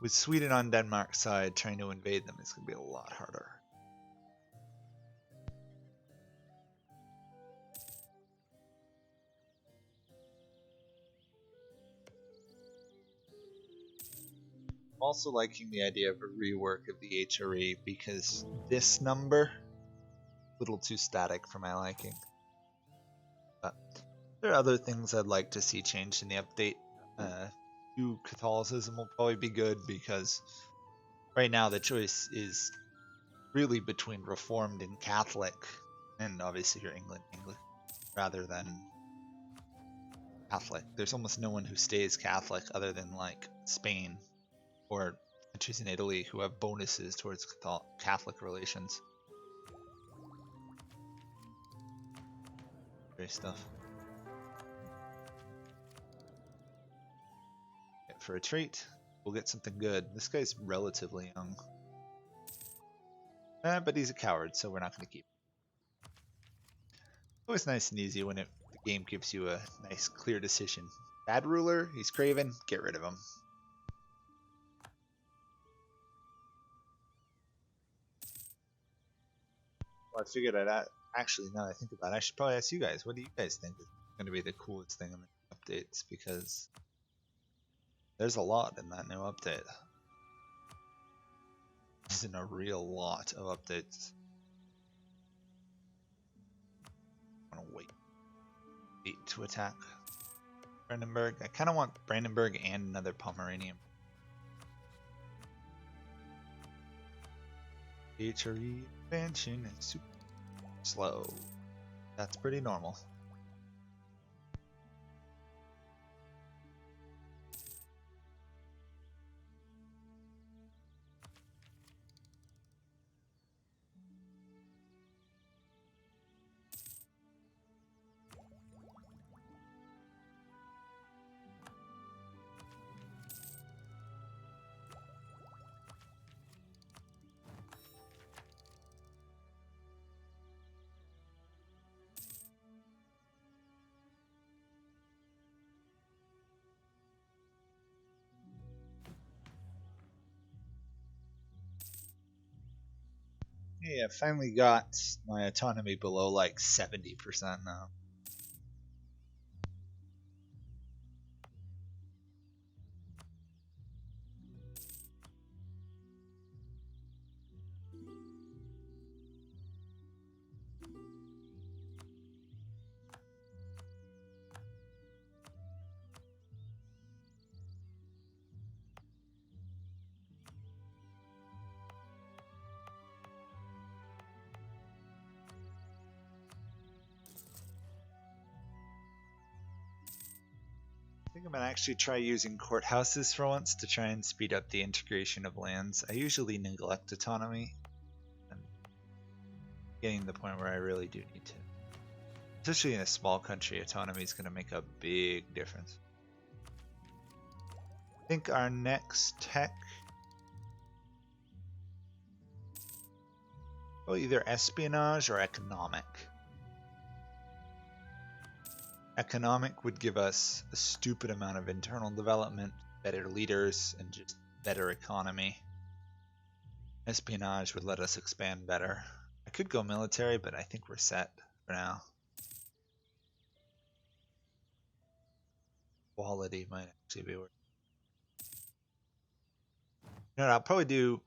A: with Sweden on Denmark's side trying to invade them, it's going to be a lot harder. I'm also liking the idea of a rework of the HRE because this number a little too static for my liking. But there are other things I'd like to see changed in the update. New Catholicism will probably be good because right now the choice is really between Reformed and Catholic, and obviously you're English rather than Catholic. There's almost no one who stays Catholic other than like Spain or countries in Italy who have bonuses towards Catholic relations. Great stuff. For a trait, we'll get something good. This guy's relatively young. But he's a coward, so we're not going to keep him. Always nice and easy when the game gives you a nice, clear decision. Bad ruler, he's craven, get rid of him. Well, I figured actually, now that I think about it, I should probably ask you guys, what do you guys think is going to be the coolest thing in the updates? Because there's a lot in that new update. There's a real lot of updates. I want to wait to attack Brandenburg. I kind of want Brandenburg and another Pomeranian. HRE expansion is super slow. That's pretty normal. Yeah, I finally got my autonomy below like 70% now. think I'm gonna actually try using courthouses for once to try and speed up the integration of lands. I usually neglect autonomy. I'm getting to the point where I really do need to. Especially in a small country, autonomy is gonna make a big difference. I think our next tech, well, either espionage or economic. Economic would give us a stupid amount of internal development, better leaders, and just better economy. Espionage would let us expand better. I could go military, but I think we're set for now. Quality might actually be worth it. You know what, I'll probably do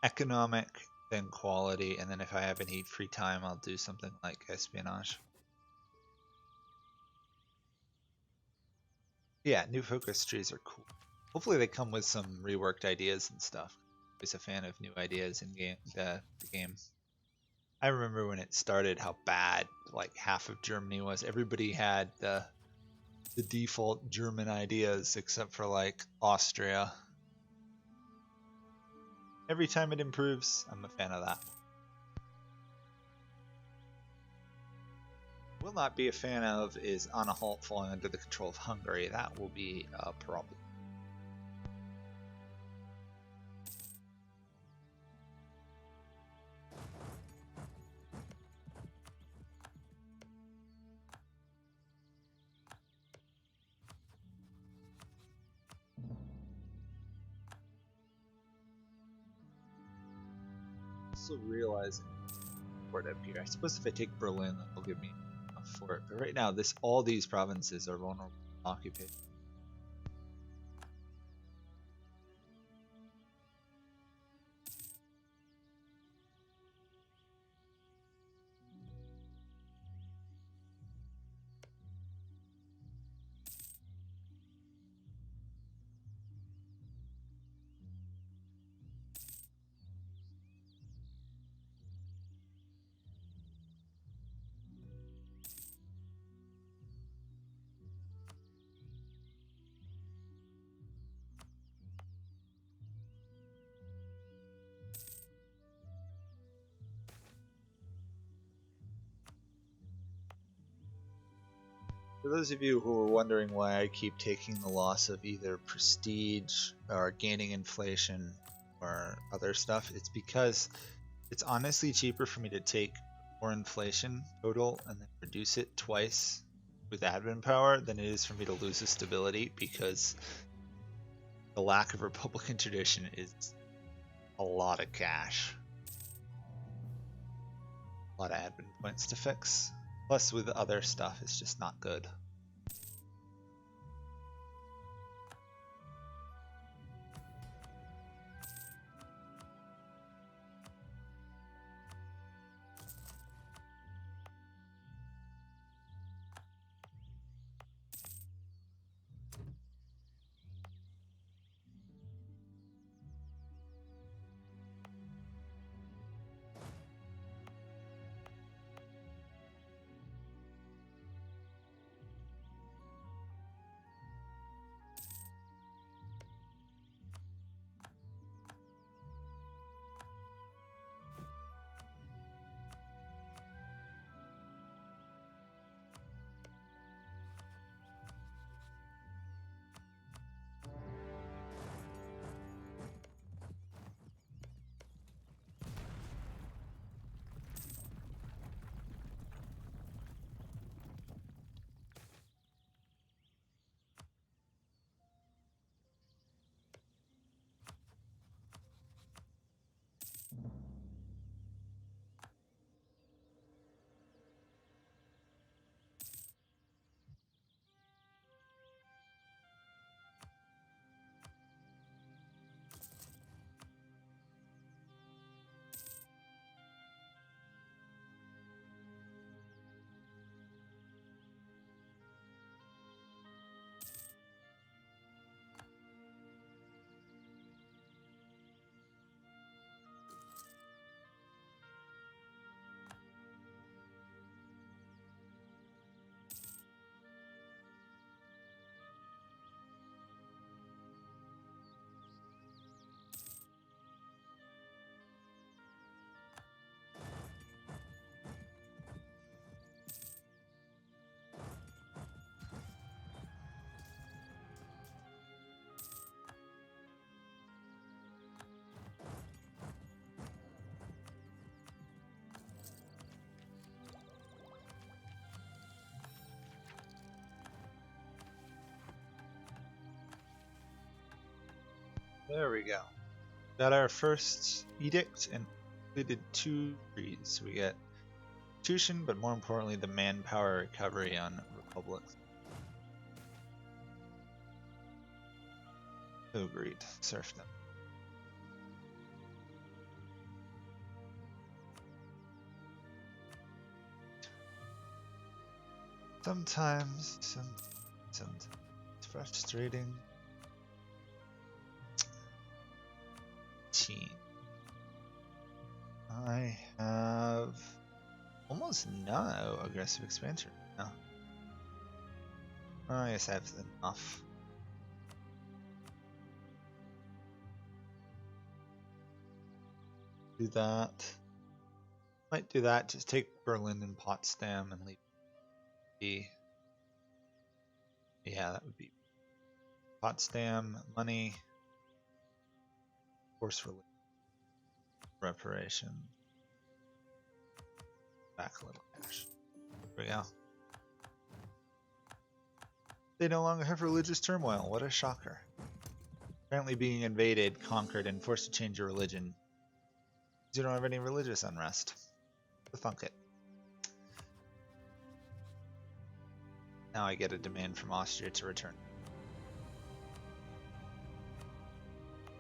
A: economic, then quality, and then if I have any free time, I'll do something like espionage. Yeah, new focus trees are cool. Hopefully they come with some reworked ideas and stuff. I'm always a fan of new ideas in the game. I remember when it started how bad like half of Germany was. Everybody had the default German ideas except for like Austria. Every time it improves, I'm a fan of that. Will not be a fan of is Anhalt falling under the control of Hungary. That will be a problem. Also realizing port up here. I suppose if I take Berlin, that'll give me a fort. But right now, all these provinces are vulnerable to occupation. For those of you who are wondering why I keep taking the loss of either prestige or gaining inflation or other stuff, it's because it's honestly cheaper for me to take more inflation total and then reduce it twice with admin power than it is for me to lose the stability, because the lack of Republican tradition is a lot of cash. A lot of admin points to fix. Plus with other stuff, it's just not good. There we go. Got our first edict and completed 2 decrees. So we get Constitution, but more importantly, the manpower recovery on republics. Agreed. Serfdom. Sometimes it's frustrating. I have almost no aggressive expansion now. I guess I have enough. Do that. Might do that. Just take Berlin and Potsdam and leave B. Yeah, that would be Potsdam, money, force relief, reparation, back a little cash. There we go. They no longer have religious turmoil. What a shocker. Apparently being invaded, conquered, and forced to change your religion. You don't have any religious unrest. Thunk it. Now I get a demand from Austria to return.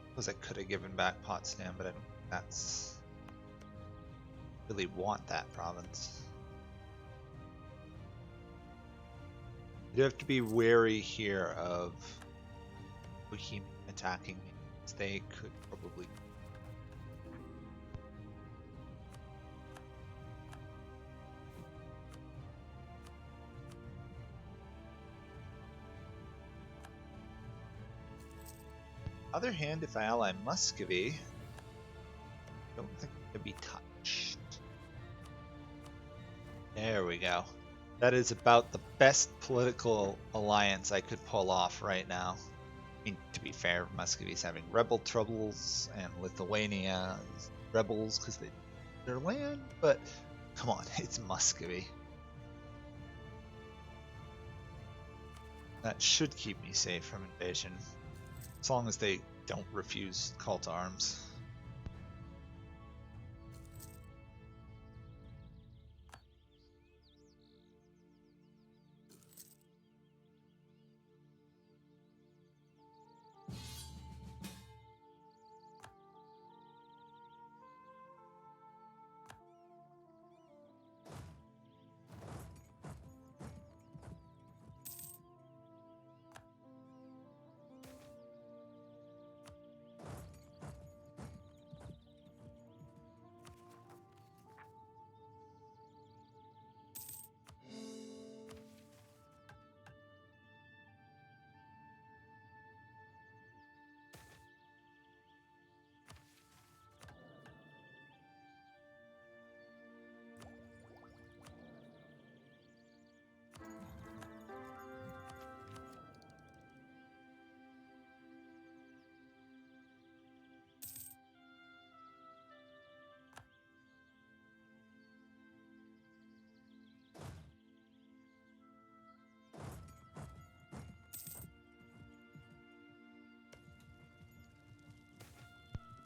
A: Suppose I could have given back Potsdam, but I don't think that's really want that province. You have to be wary here of Bohemia attacking me, because they could probably. Other hand, if I ally Muscovy, I don't think it could be touched. There we go. That is about the best political alliance I could pull off right now. I mean, to be fair, Muscovy's having rebel troubles, and Lithuania is rebels because they their land, but come on, it's Muscovy. That should keep me safe from invasion. As long as they don't refuse call to arms.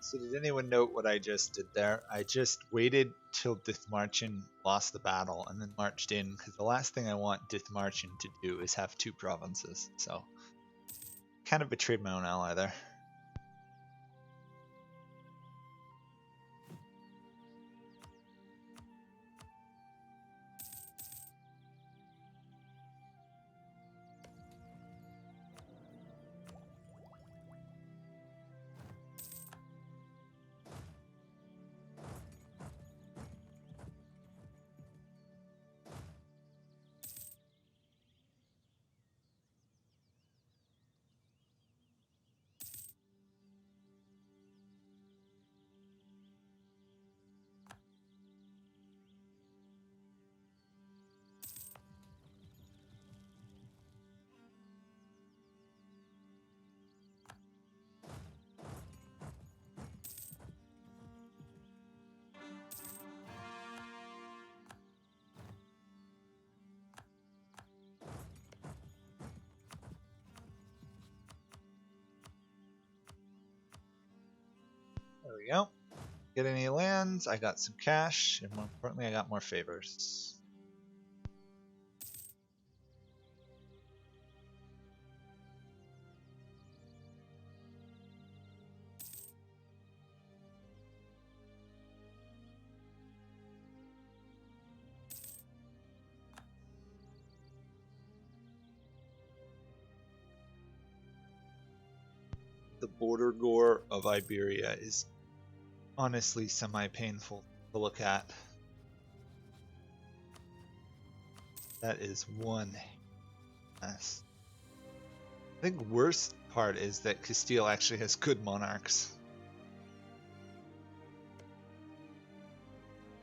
A: So did anyone note what I just did there? I just waited till Dithmarschen lost the battle and then marched in, because the last thing I want Dithmarschen to do is have 2 provinces. So kind of betrayed my own ally there. we go. Get any lands, I got some cash, and more importantly, I got more favors. The border gore of Iberia is honestly semi-painful to look at. That is one mess. I think worst part is that Castile actually has good monarchs.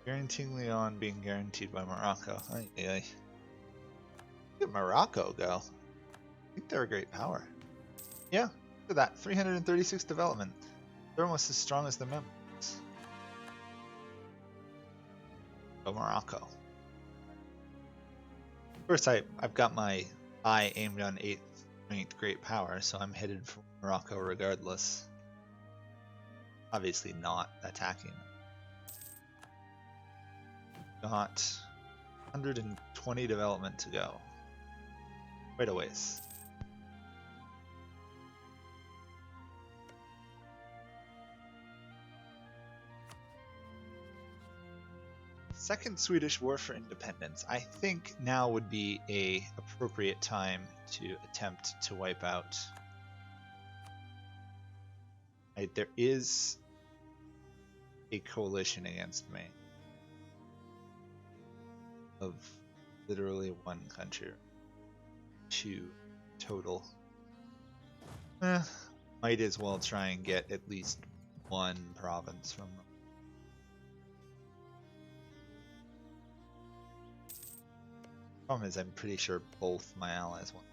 A: Guaranteeing Leon being guaranteed by Morocco. Look at Morocco go. I think they're a great power. Yeah, look at that. 336 development. They're almost as strong as the members. But Morocco. Of course, I've got my eye aimed on 8th ranked great power, so I'm headed for Morocco regardless. Obviously not attacking. Got 120 development to go. Quite a ways. Second Swedish War for Independence. I think now would be a appropriate time to attempt to wipe out. Right, there is a coalition against me of literally one country, 2 total. Might as well try and get at least 1 province from them. Problem is, I'm pretty sure both my allies want.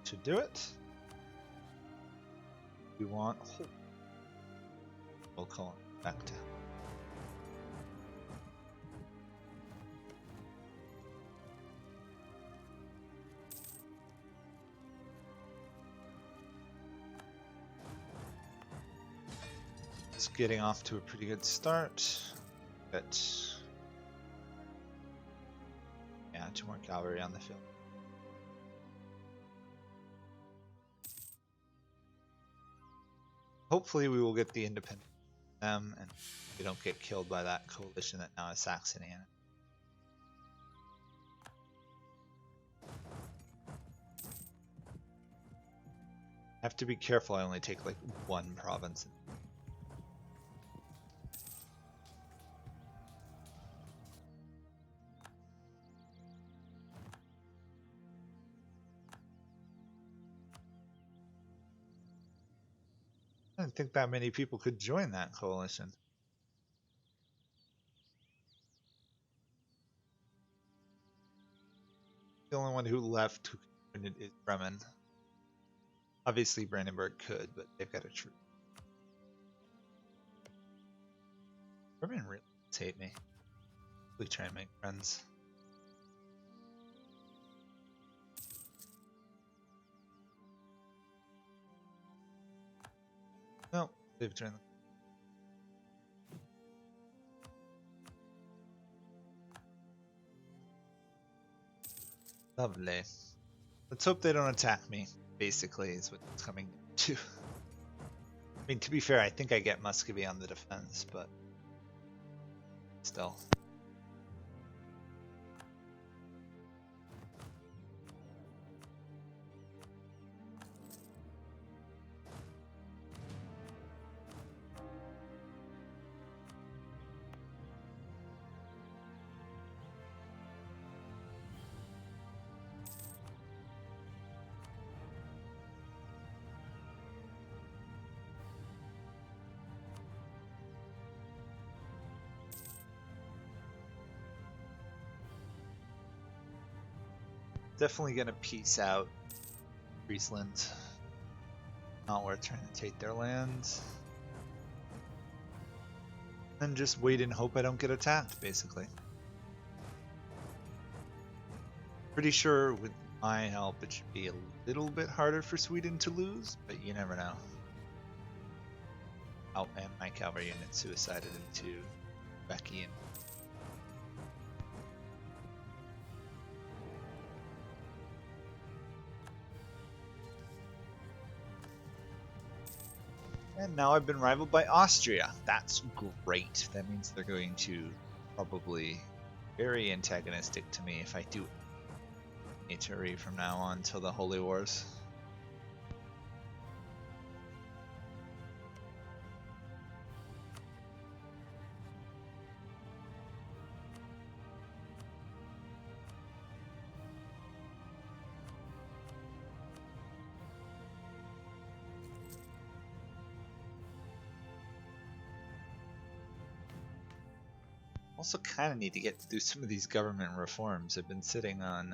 A: To do it, we want. We'll call it back to. It's getting off to a pretty good start. But yeah, 2 more cavalry on the field. Hopefully we will get the independence from them and we don't get killed by that coalition that now has Saxony in it. I have to be careful, I only take like 1 province. I didn't think that many people could join that coalition. The only one who left who could join it is Bremen. Obviously Brandenburg could, but they've got a troop. Bremen really hate me. We try and make friends. No, they've joined. Lovely. Let's hope they don't attack me, basically, is what's coming to. I mean, to be fair, I think I get Muscovy on the defense, but still. Definitely gonna peace out Friesland. Not worth trying to take their lands. And just wait and hope I don't get attacked, basically. Pretty sure with my help, it should be a little bit harder for Sweden to lose, but you never know. Oh, and my cavalry unit suicided into Becky. And now I've been rivaled by Austria. That's great. That means they're going to probably very antagonistic to me if I do HRE from now on till the Holy Wars. Also kind of need to get through some of these government reforms. I've been sitting on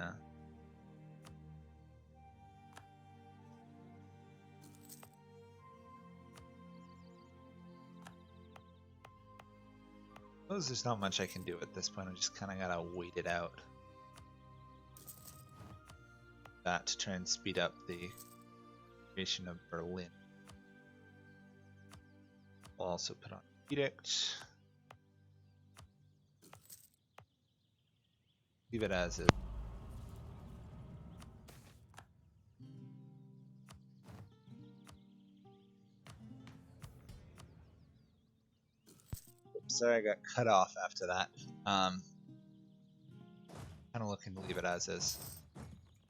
A: suppose there's not much I can do at this point. I just kind of gotta wait it out. That to try and speed up the creation of Berlin. I'll also put on edict. Leave it as is. Sorry, I got cut off after that. Kind of looking to leave it as is.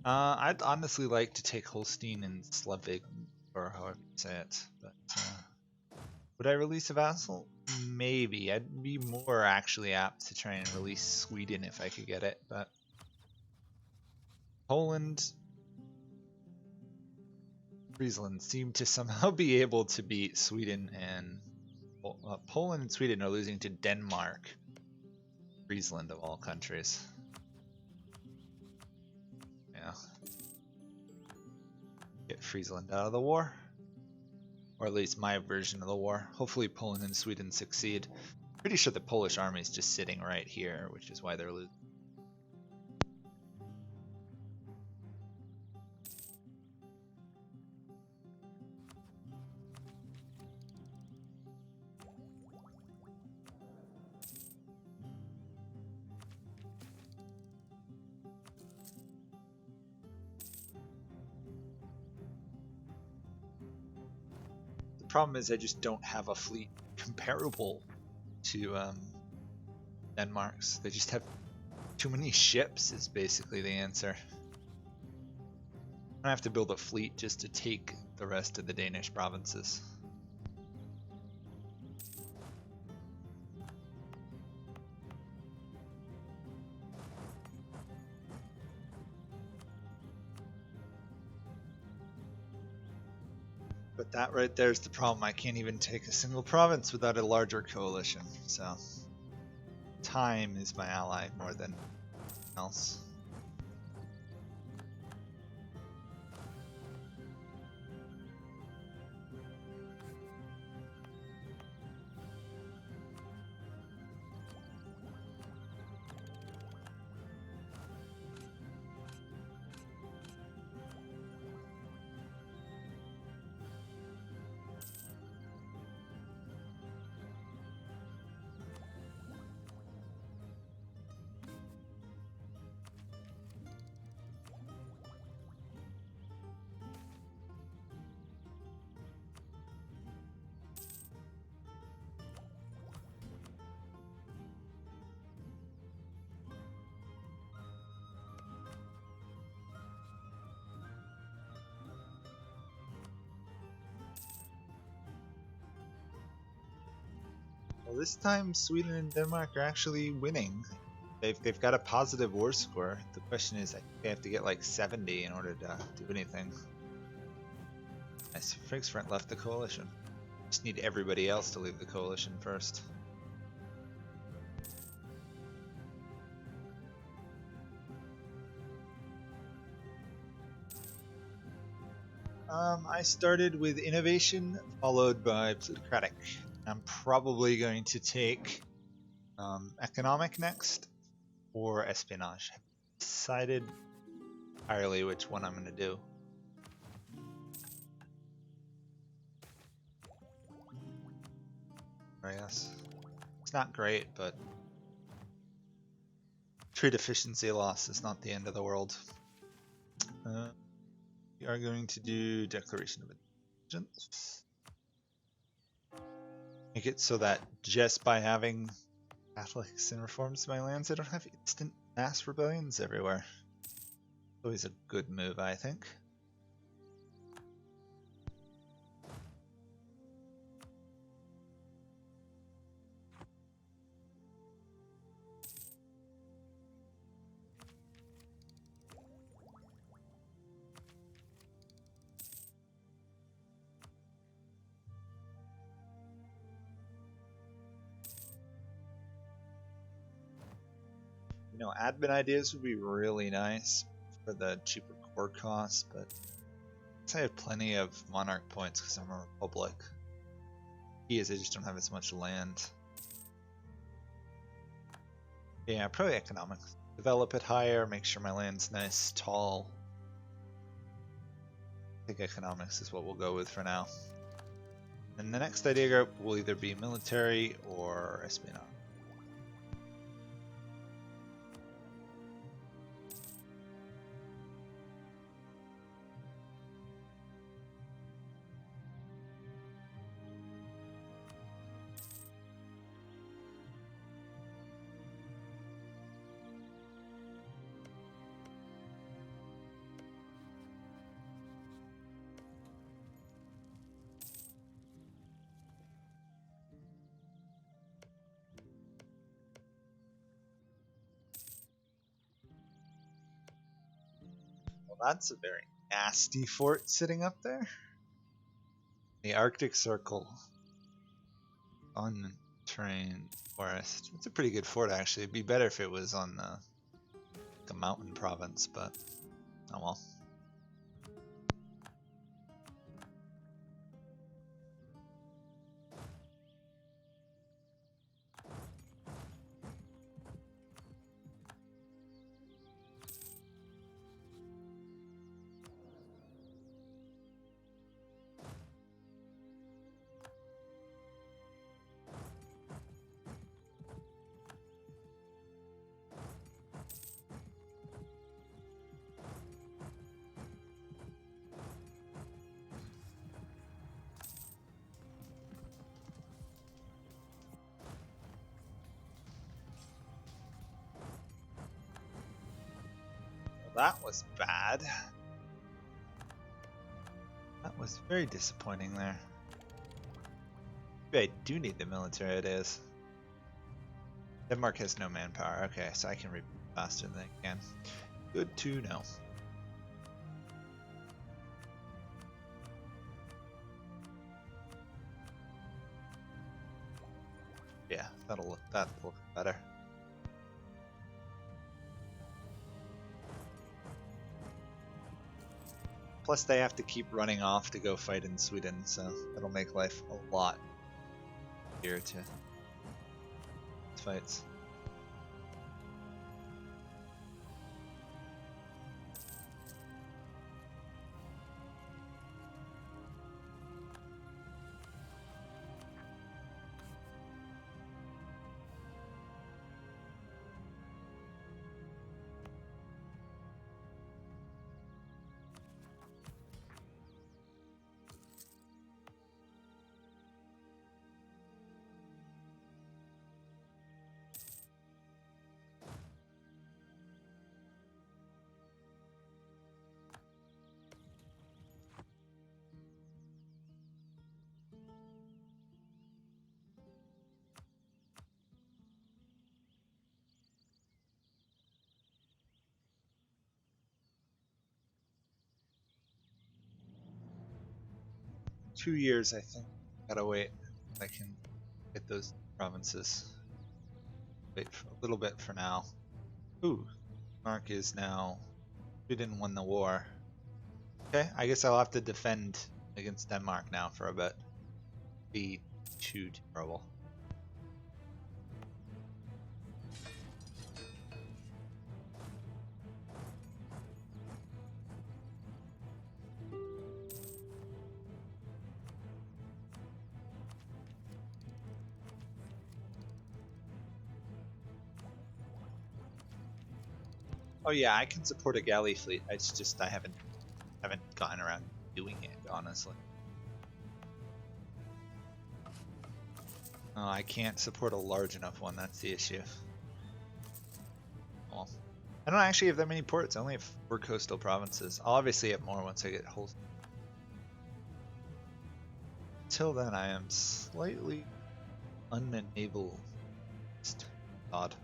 A: I'd honestly like to take Holstein and Slesvig, or however you say it. But would I release a vassal? Maybe. I'd be more actually apt to try and release Sweden if I could get it, but Poland, Friesland seem to somehow be able to beat Sweden, and Poland and Sweden are losing to Denmark. Friesland of all countries. Yeah. Get Friesland out of the war. Or at least my version of the war. Hopefully Poland and Sweden succeed. Pretty sure the Polish army is just sitting right here, which is why they're losing. The problem is I just don't have a fleet comparable to Denmark's. They just have too many ships is basically the answer. I have to build a fleet just to take the rest of the Danish provinces. But that right there is the problem. I can't even take a single province without a larger coalition. So time is my ally more than else. Well, this time Sweden and Denmark are actually winning. They've got a positive war score. The question is, I think they have to get like 70 in order to do anything. Nice. Frigsfront left the coalition. Just need everybody else to leave the coalition first. I started with innovation, followed by plutocratic. I'm probably going to take economic next, or espionage. I've decided entirely which one I'm going to do. I guess it's not great, but trade efficiency loss is not the end of the world. We are going to do Declaration of Independence. Make it so that just by having Catholics and reforms in my lands, I don't have instant mass rebellions everywhere. Always a good move, I think. You know, admin ideas would be really nice for the cheaper core costs, but I have plenty of monarch points because I'm a republic. Key is I just don't have as much land. Yeah, probably economics. Develop it higher, make sure my land's nice, tall. I think economics is what we'll go with for now. And the next idea group will either be military or espionage. Well, that's a very nasty fort sitting up there. The Arctic Circle. Untrained forest. It's a pretty good fort, actually. It'd be better if it was on the mountain province, but oh well. That was bad. That was very disappointing there. Maybe I do need the military, it is. Denmark has no manpower. Okay, so I can rebuild faster than I can. Good to know. Yeah, that'll look better. Plus, they have to keep running off to go fight in Sweden, so that'll make life a lot easier to fights. Two years, I think. Gotta wait. I can get those provinces. Wait for a little bit for now. Ooh, Denmark is now. Sweden won the war. Okay, I guess I'll have to defend against Denmark now for a bit. Be too terrible. Oh yeah, I can support a galley fleet. It's just I haven't gotten around doing it, honestly. Oh, I can't support a large enough one. That's the issue. Well, I don't actually have that many ports. I only have 4 coastal provinces. I'll obviously have more once I get whole. Till then, I am slightly unenabled. It's odd.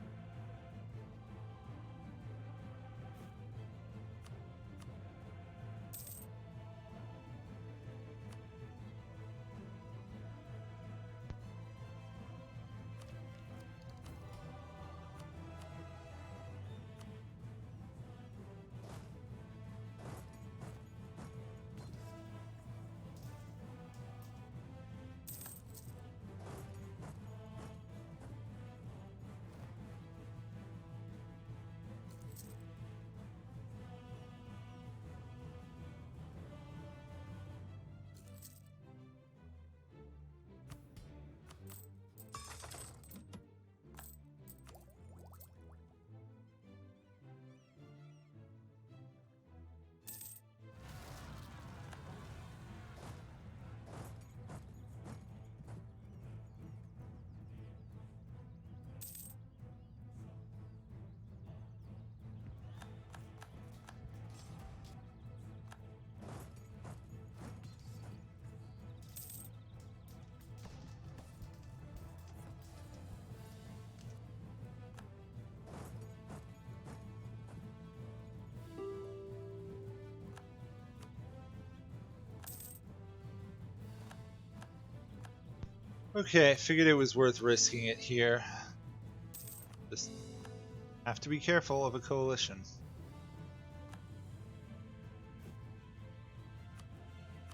A: Okay, I figured it was worth risking it here. Just have to be careful of a coalition.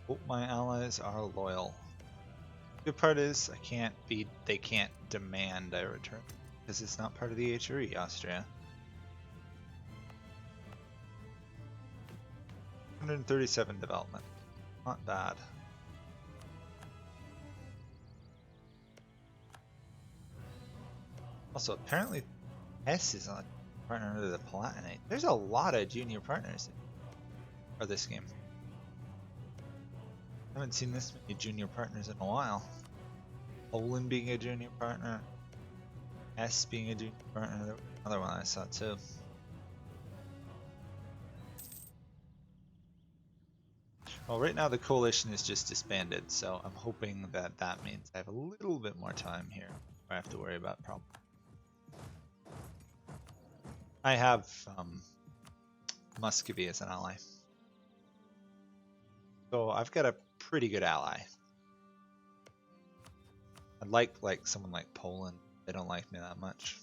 A: Hope my allies are loyal. Good part is they can't demand I return because it's not part of the HRE, Austria. 137 development. Not bad. Also, apparently S is a partner of the Palatinate. There's a lot of junior partners for this game. I haven't seen this many junior partners in a while. Poland being a junior partner, S being a junior partner. There was another one I saw too. Well, right now the coalition is just disbanded, so I'm hoping that that means I have a little bit more time here where I have to worry about problems. I have Muscovy as an ally. So I've got a pretty good ally. I'd like someone like Poland. They don't like me that much.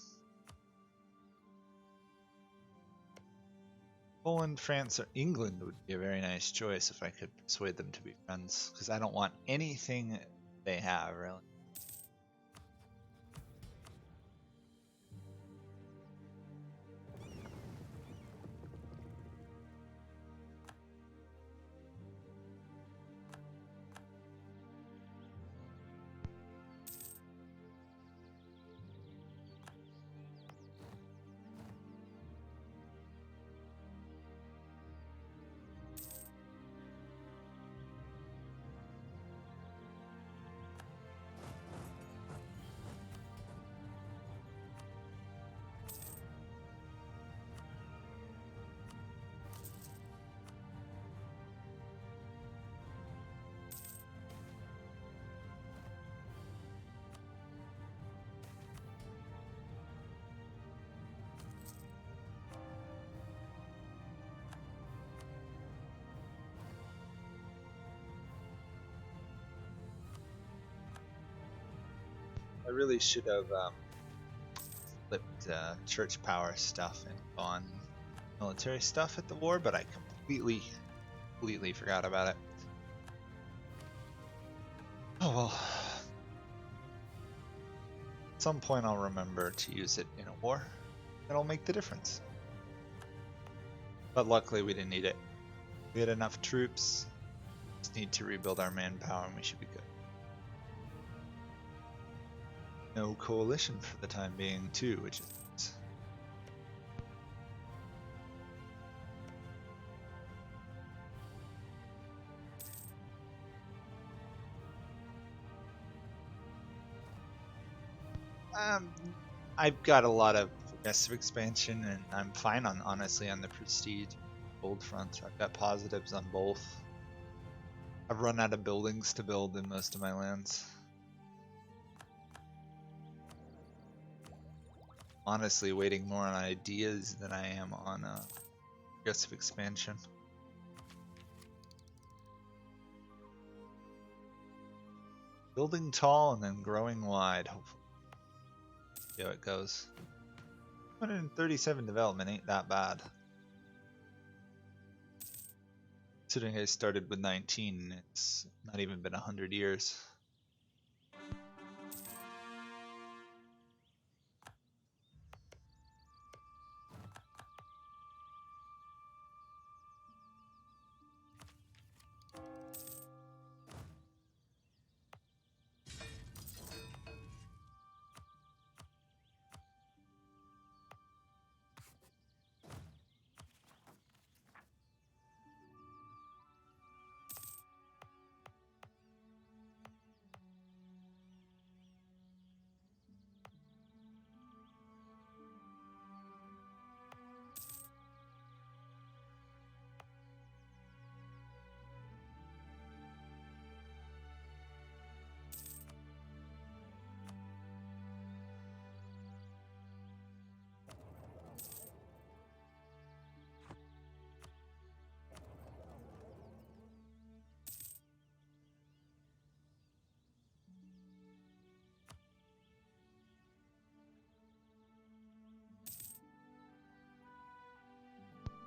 A: Poland, France, or England would be a very nice choice if I could persuade them to be friends, because I don't want anything they have, really. I really should have flipped church power stuff and gone military stuff at the war, but I completely forgot about it. Oh well. At some point I'll remember to use it in a war. That'll make the difference. But luckily we didn't need it. We had enough troops. Just need to rebuild our manpower and we should be good. No coalition for the time being too, which is Um, I've got a lot of progressive expansion, and I'm fine on honestly on the prestige gold front. I've got positives on both. I've run out of buildings to build in most of my lands. Honestly, waiting more on ideas than I am on progressive expansion. Building tall and then growing wide, hopefully. See how it goes. 237 development ain't that bad. Considering I started with 19, it's not even been 100 years.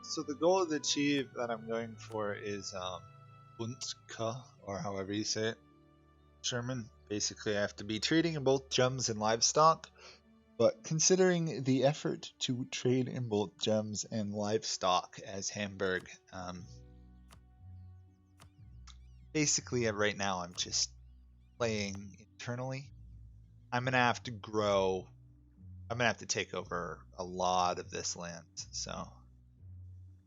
A: So the goal to achieve that I'm going for is Buntka, or however you say it, German. Basically, I have to be trading in both gems and livestock. But considering the effort to trade in both gems and livestock as Hamburg, basically right now I'm just playing internally. I'm gonna have to grow. I'm gonna have to take over a lot of this land. So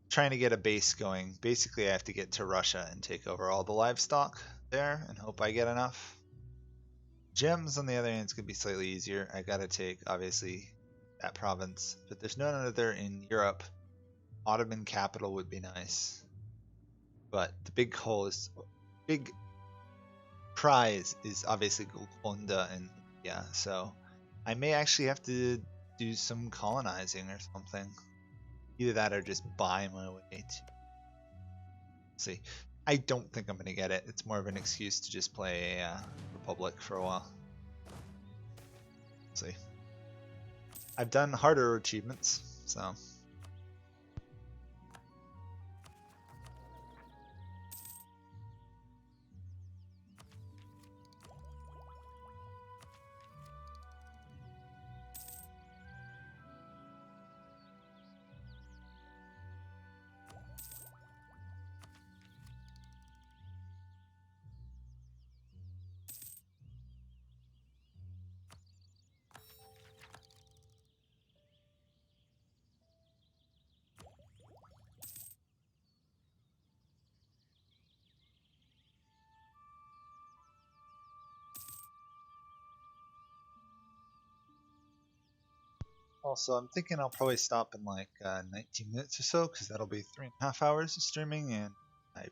A: trying to get a base going. Basically, I have to get to Russia and take over all the livestock there and hope I get enough. Gems, on the other hand, is going to be slightly easier. I got to take, obviously, that province. But there's none other in Europe. Ottoman capital would be nice. But the big prize is obviously Golconda and yeah. So I may actually have to do some colonizing or something. Either that or just buy my way to. See, I don't think I'm going to get it. It's more of an excuse to just play a Republic for a while. See, I've done harder achievements, so. Also, I'm thinking I'll probably stop in like 19 minutes or so, because that'll be 3.5 hours of streaming, and I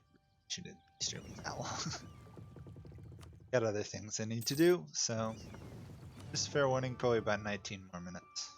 A: shouldn't be streaming that long. Got other things I need to do, so just fair warning, probably about 19 more minutes.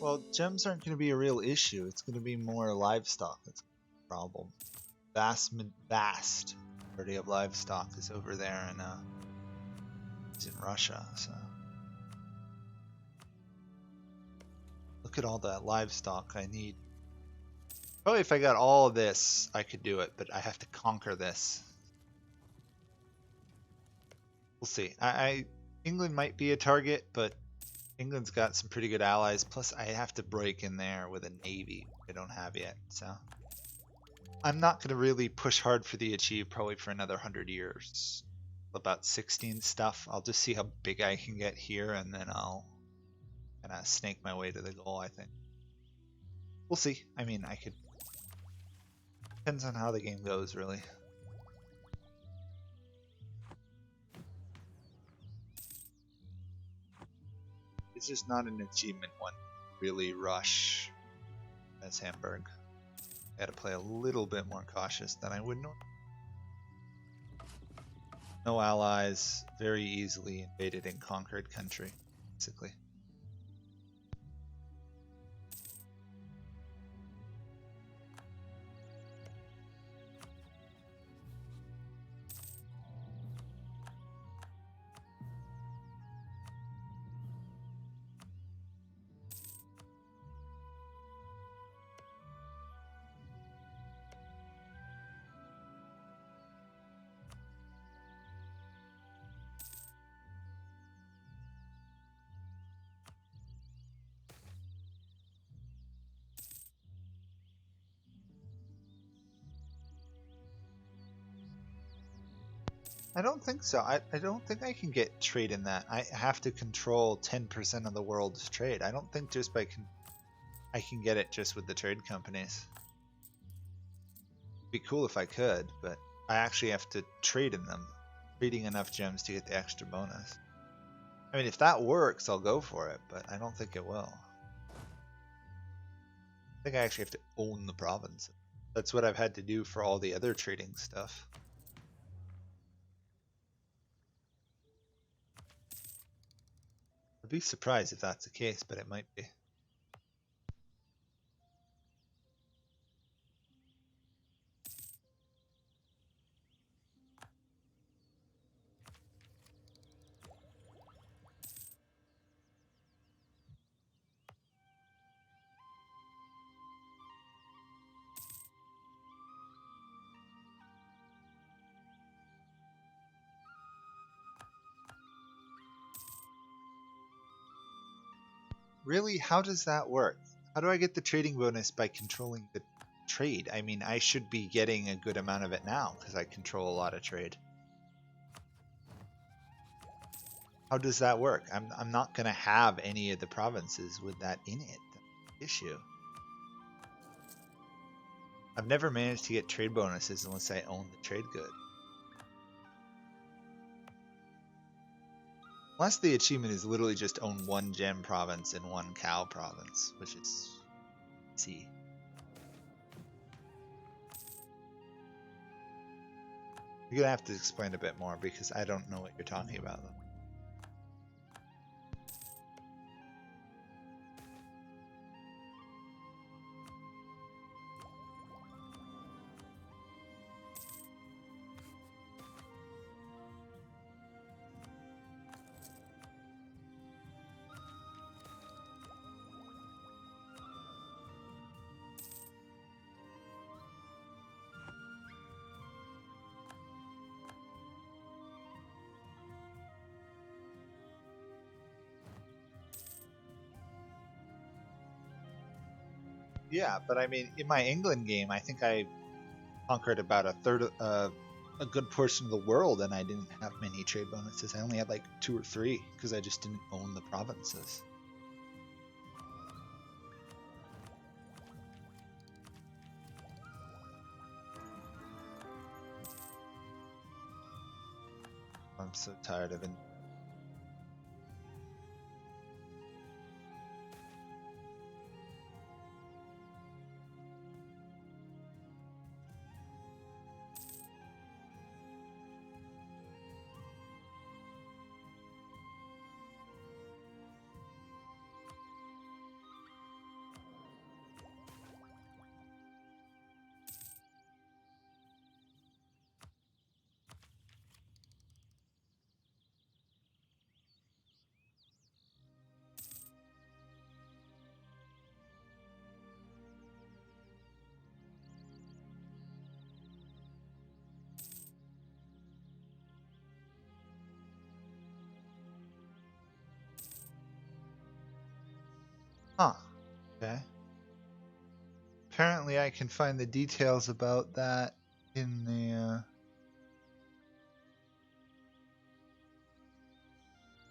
A: Well, gems aren't going to be a real issue. It's going to be more livestock that's the problem. Vast majority of livestock is over there and is in Russia. So look at all that livestock I need. Probably if I got all of this, I could do it, but I have to conquer this. We'll see. England might be a target, but England's got some pretty good allies. Plus, I have to break in there with a navy I don't have yet. So I'm not going to really push hard for the achieve probably for another 100 years. About 16 stuff. I'll just see how big I can get here, and then I'll kind of snake my way to the goal, I think. We'll see. I mean, I could... Depends on how the game goes, really. It's just not an achievement one. Really rush as Hamburg. Got to play a little bit more cautious than I would normally. No allies, very easily invaded and conquered country, basically. I don't think so. I don't think I can get trade in that. I have to control 10% of the world's trade. I don't think just by I can get it just with the trade companies. It'd be cool if I could, but I actually have to trade in them, trading enough gems to get the extra bonus. I mean, if that works, I'll go for it, but I don't think it will. I think I actually have to own the province. That's what I've had to do for all the other trading stuff. I'd be surprised if that's the case, but it might be. Really? How does that work? How do I get the trading bonus by controlling the trade? I mean, I should be getting a good amount of it now because I control a lot of trade. How does that work? I'm not going to have any of the provinces with that in it. That's the issue. I've never managed to get trade bonuses unless I own the trade good. Unless the achievement is literally just own one gem province and one cow province, which is easy. You're gonna have to explain a bit more because I don't know what you're talking about. Yeah, but I mean, in my England game, I think I conquered about a third, a good portion of the world, and I didn't have many trade bonuses. I only had like 2 or 3 because I just didn't own the provinces. I'm so tired of it. Okay. Apparently I can find the details about that in the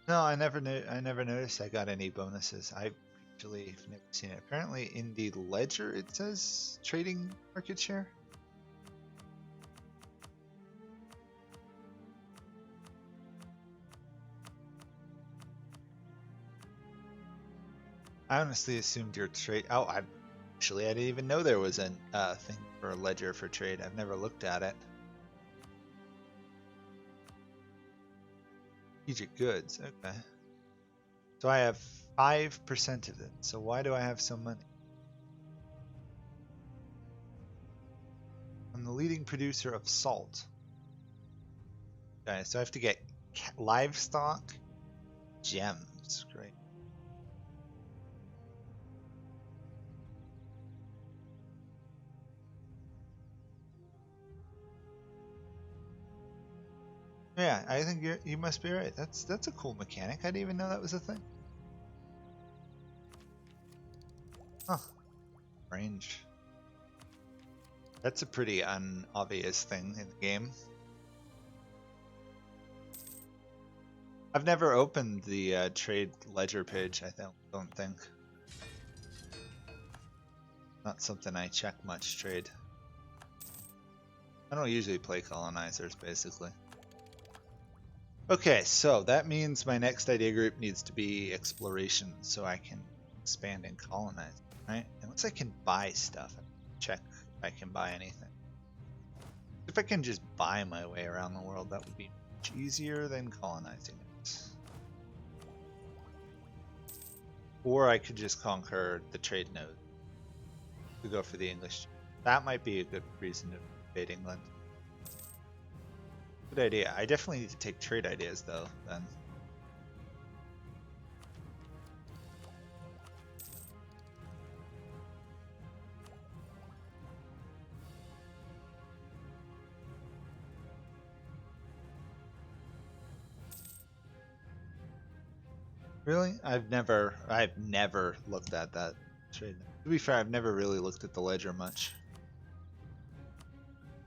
A: No, I never noticed I got any bonuses. I actually have never seen it. Apparently in the ledger it says trading market share. I honestly assumed your trade. Oh, I didn't even know there was a thing for a ledger for trade. I've never looked at it. Strategic goods. Okay. So I have 5% of it. So why do I have so money? I'm the leading producer of salt. Okay, so I have to get livestock, gems. Great. Yeah, I think you must be right. That's a cool mechanic. I didn't even know that was a thing. Huh. Range. That's a pretty unobvious thing in the game. I've never opened the trade ledger page, I don't think. Not something I check much, trade. I don't usually play colonizers, basically. Okay, so that means my next idea group needs to be exploration, so I can expand and colonize, right? Unless I can buy stuff, check if I can buy anything. If I can just buy my way around the world, that would be much easier than colonizing it. Or I could just conquer the trade node to go for the English. That might be a good reason to invade England. Good idea. I definitely need to take trade ideas though, then. Really? I've never looked at that trade. To be fair, I've never really looked at the ledger much.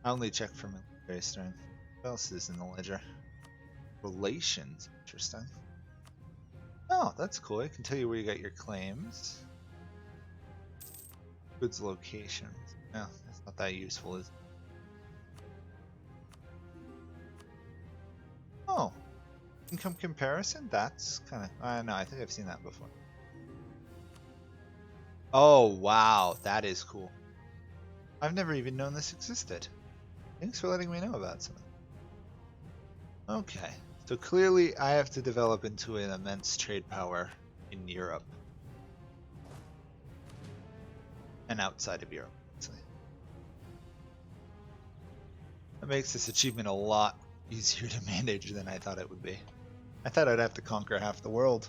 A: I only check for military strength. What else is in the ledger? Relations. Interesting. Oh, that's cool. I can tell you where you got your claims. Goods locations. No, that's not that useful, is it? Oh, income comparison? That's kind of... I don't know, I think I've seen that before. Oh, wow. That is cool. I've never even known this existed. Thanks for letting me know about something. Okay. So clearly I have to develop into an immense trade power in Europe. And outside of Europe, actually. That makes this achievement a lot easier to manage than I thought it would be. I thought I'd have to conquer half the world.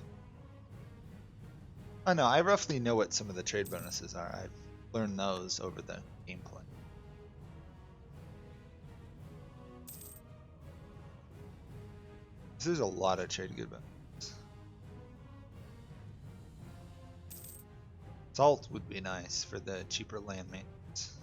A: Oh no, I roughly know what some of the trade bonuses are. I've learned those over the gameplay. There's a lot of trade good bonuses. Salt would be nice for the cheaper land maintenance.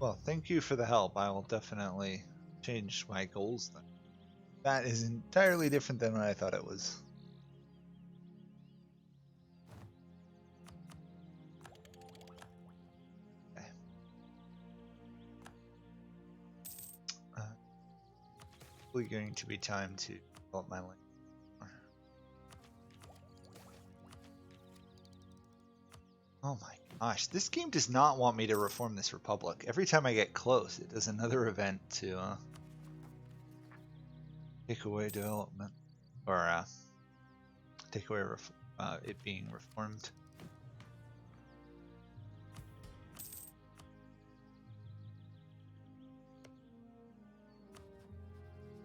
A: Well, thank you for the help. I will definitely change my goals then. That is entirely different than what I thought it was. Okay. Probably going to be time to develop my link. Oh my gosh, this game does not want me to reform this republic. Every time I get close, it does another event to take away development, or take away it being reformed.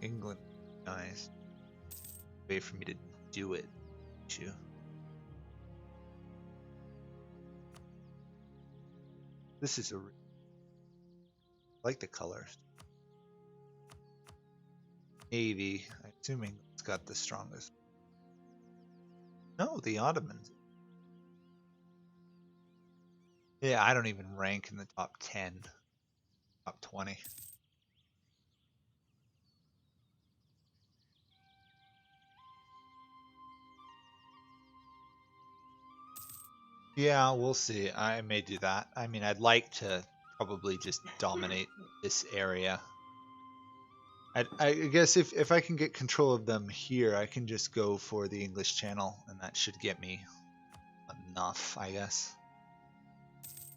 A: England, nice. Way for me to do it, too. This is a. I like the colors. Navy. I'm assuming it's got the strongest. No, the Ottomans. Yeah, I don't even rank in the top 10, top 20. Yeah, we'll see. I may do that. I mean, I'd like to probably just dominate this area. I guess if I can get control of them here, I can just go for the English Channel, and that should get me enough, I guess.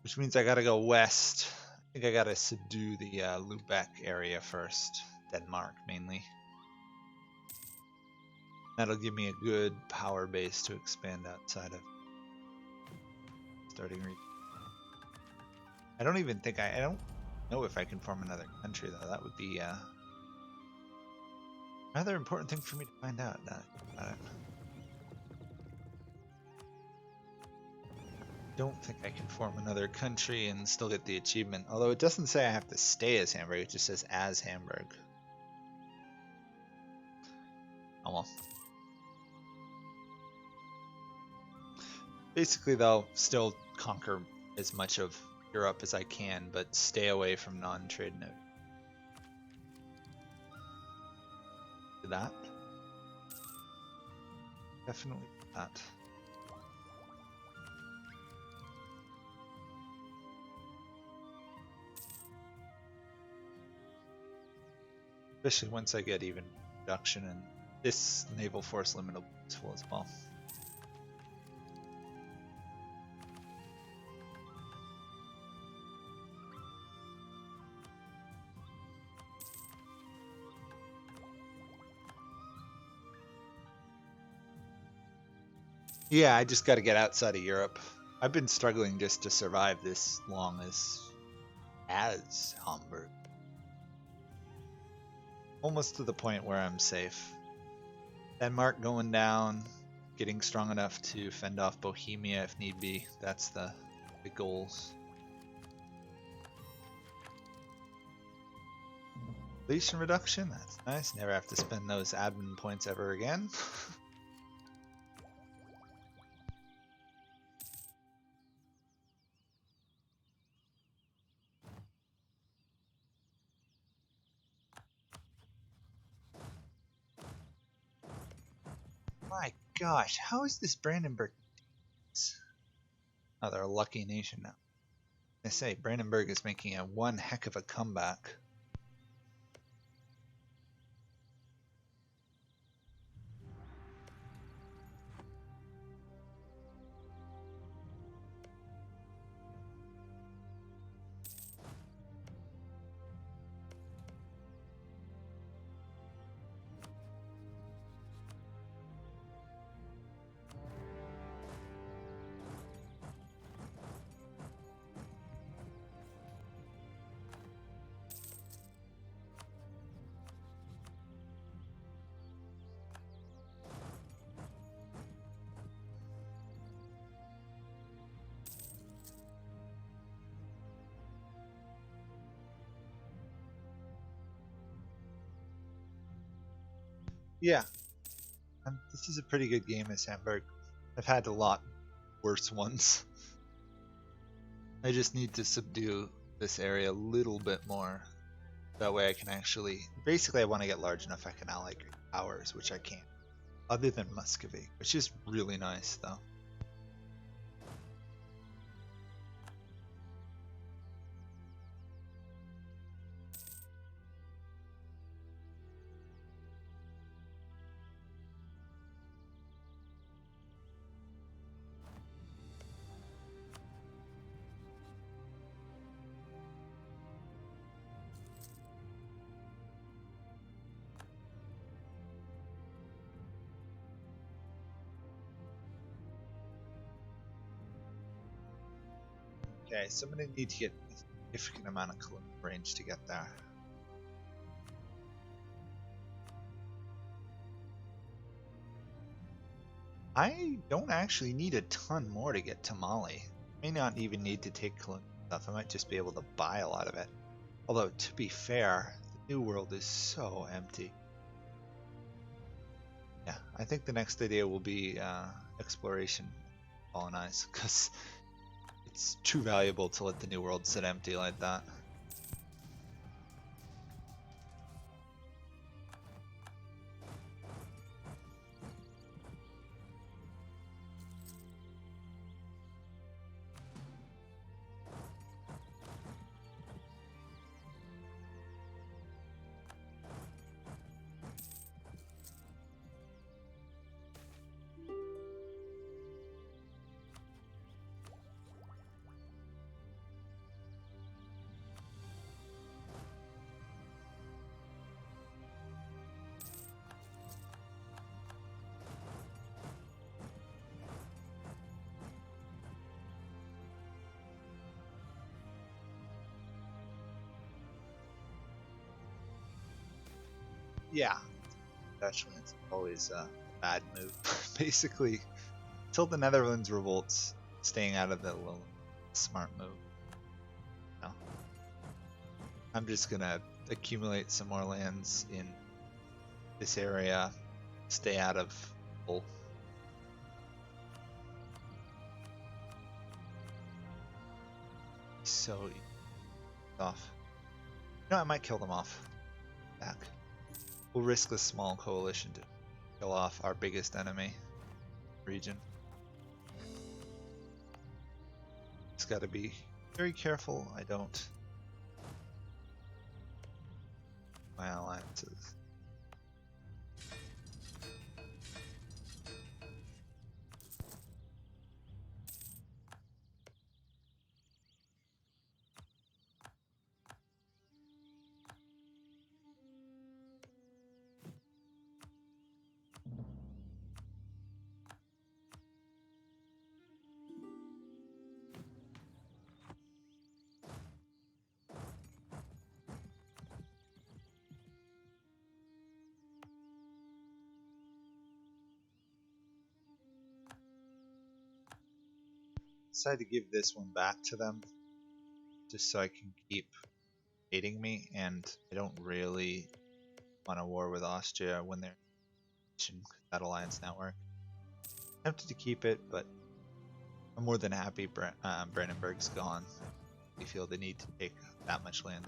A: Which means I gotta go west. I think I gotta subdue the Lubeck area first. Denmark, mainly. That'll give me a good power base to expand outside of starting region. I don't even think I don't know if I can form another country, though. That would be rather important thing for me to find out. Don't think I can form another country and still get the achievement. Although it doesn't say I have to stay as Hamburg, it just says as Hamburg. Oh well. Basically, though, still conquer as much of Europe as I can, but stay away from non-trade node. Do that. Definitely that. Especially once I get even production, and this naval force limit will be useful as well. Yeah, I just got to get outside of Europe. I've been struggling just to survive this long as Hamburg. Almost to the point where I'm safe. Denmark going down, getting strong enough to fend off Bohemia if need be. That's the goals. Population reduction, that's nice. Never have to spend those admin points ever again. My gosh, how is this Brandenburg? Oh, they're a lucky nation now. I say, Brandenburg is making a one heck of a comeback. Yeah, this is a pretty good game as Hamburg. I've had a lot worse ones. I just need to subdue this area a little bit more. That way I can actually... Basically, I want to get large enough I can ally powers, which I can't. Other than Muscovy, which is really nice, though. Okay, so I'm going to need to get a significant amount of colonial range to get there. I don't actually need a ton more to get to Mali. May not even need to take colonial stuff. I might just be able to buy a lot of it. Although, to be fair, the New World is so empty. Yeah, I think the next idea will be exploration, colonize, because it's too valuable to let the New World sit empty like that. Yeah, Dutchland's always a bad move. Basically, till the Netherlands revolts, staying out of the little smart move. No. I'm just gonna accumulate some more lands in this area, stay out of full. So off. No, I might kill them off. Back. We'll risk a small coalition to kill off our biggest enemy region. Just gotta be very careful I don't my alliances. Decided to give this one back to them just so I can keep hating me, and I don't really want a war with Austria when they're in that alliance network. Tempted to keep it, but I'm more than happy Brandenburg's gone. We feel the need to take that much land.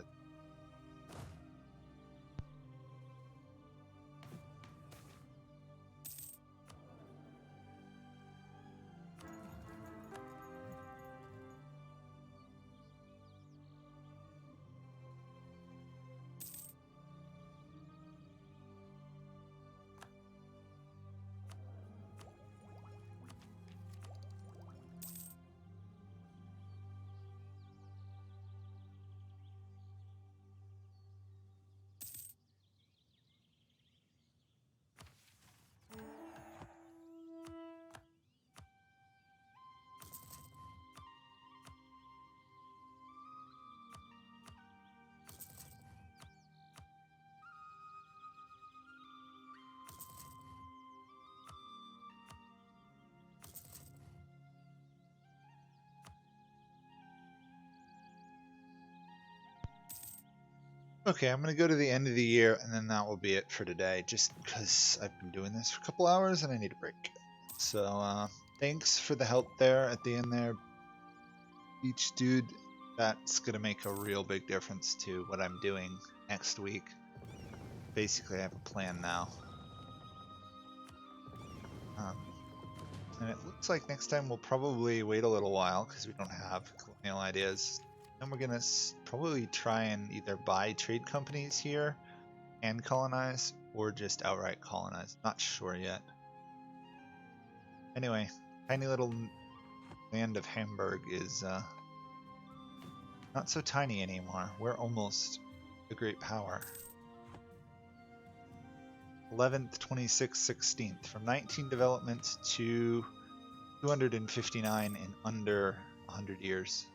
A: Okay, I'm gonna go to the end of the year, and then that will be it for today, just because I've been doing this for a couple hours and I need a break. So, thanks for the help there at the end there, Beach Dude. That's gonna make a real big difference to what I'm doing next week. Basically, I have a plan now. And it looks like next time we'll probably wait a little while, because we don't have colonial ideas. And we're gonna probably try and either buy trade companies here and colonize, or just outright colonize. Not sure yet. Anyway, tiny little land of Hamburg is not so tiny anymore. We're almost a great power. 11th, 26th, 16th. From 19 development to 259 in under 100 years.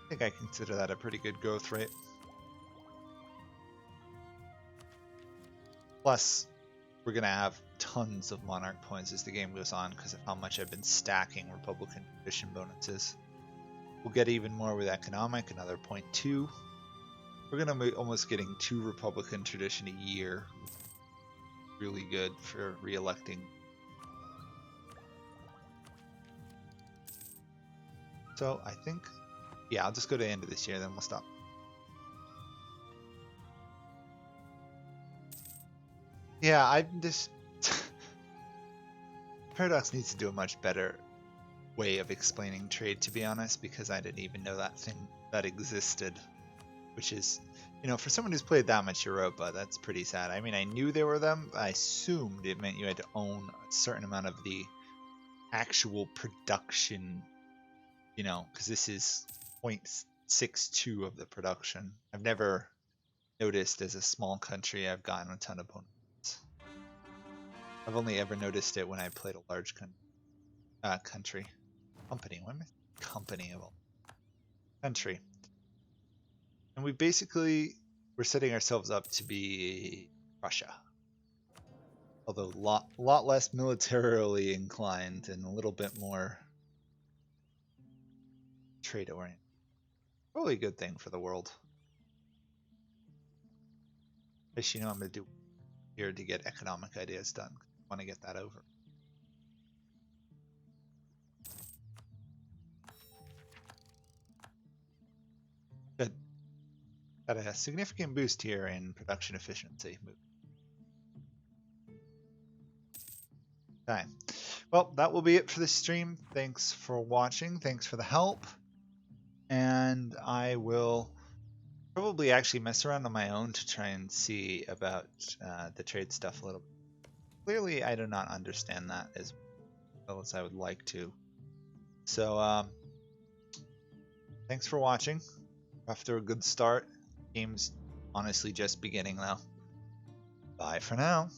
A: I think I consider that a pretty good growth rate. Plus, we're going to have tons of monarch points as the game goes on because of how much I've been stacking Republican tradition bonuses. We'll get even more with economic, another 0.2. We're gonna be almost getting 2 Republican tradition a year. Really good for re-electing. So I think, yeah, I'll just go to the end of this year, then we'll stop. Yeah, I'm just Paradox needs to do a much better way of explaining trade, to be honest, because I didn't even know that thing that existed, which is, you know, for someone who's played that much Europa, that's pretty sad. I mean, I knew there were them. I assumed it meant you had to own a certain amount of the actual production, you know, because this is 0.62 of the production. I've never noticed as a small country I've gotten a ton of bonus. I've only ever noticed it when I played a large country. Company. What am I? Company of a country. And we basically, we're setting ourselves up to be Russia. Although a lot less militarily inclined and a little bit more trade oriented. Probably a good thing for the world. As you know, I'm going to do here to get economic ideas done. I want to get that over. Good. Got a significant boost here in production efficiency. Okay. Well, that will be it for this stream. Thanks for watching. Thanks for the help. And I will probably actually mess around on my own to try and see about the trade stuff a little bit. Clearly, I do not understand that as well as I would like to. So, thanks for watching. After a good start, game's honestly just beginning though. Bye for now.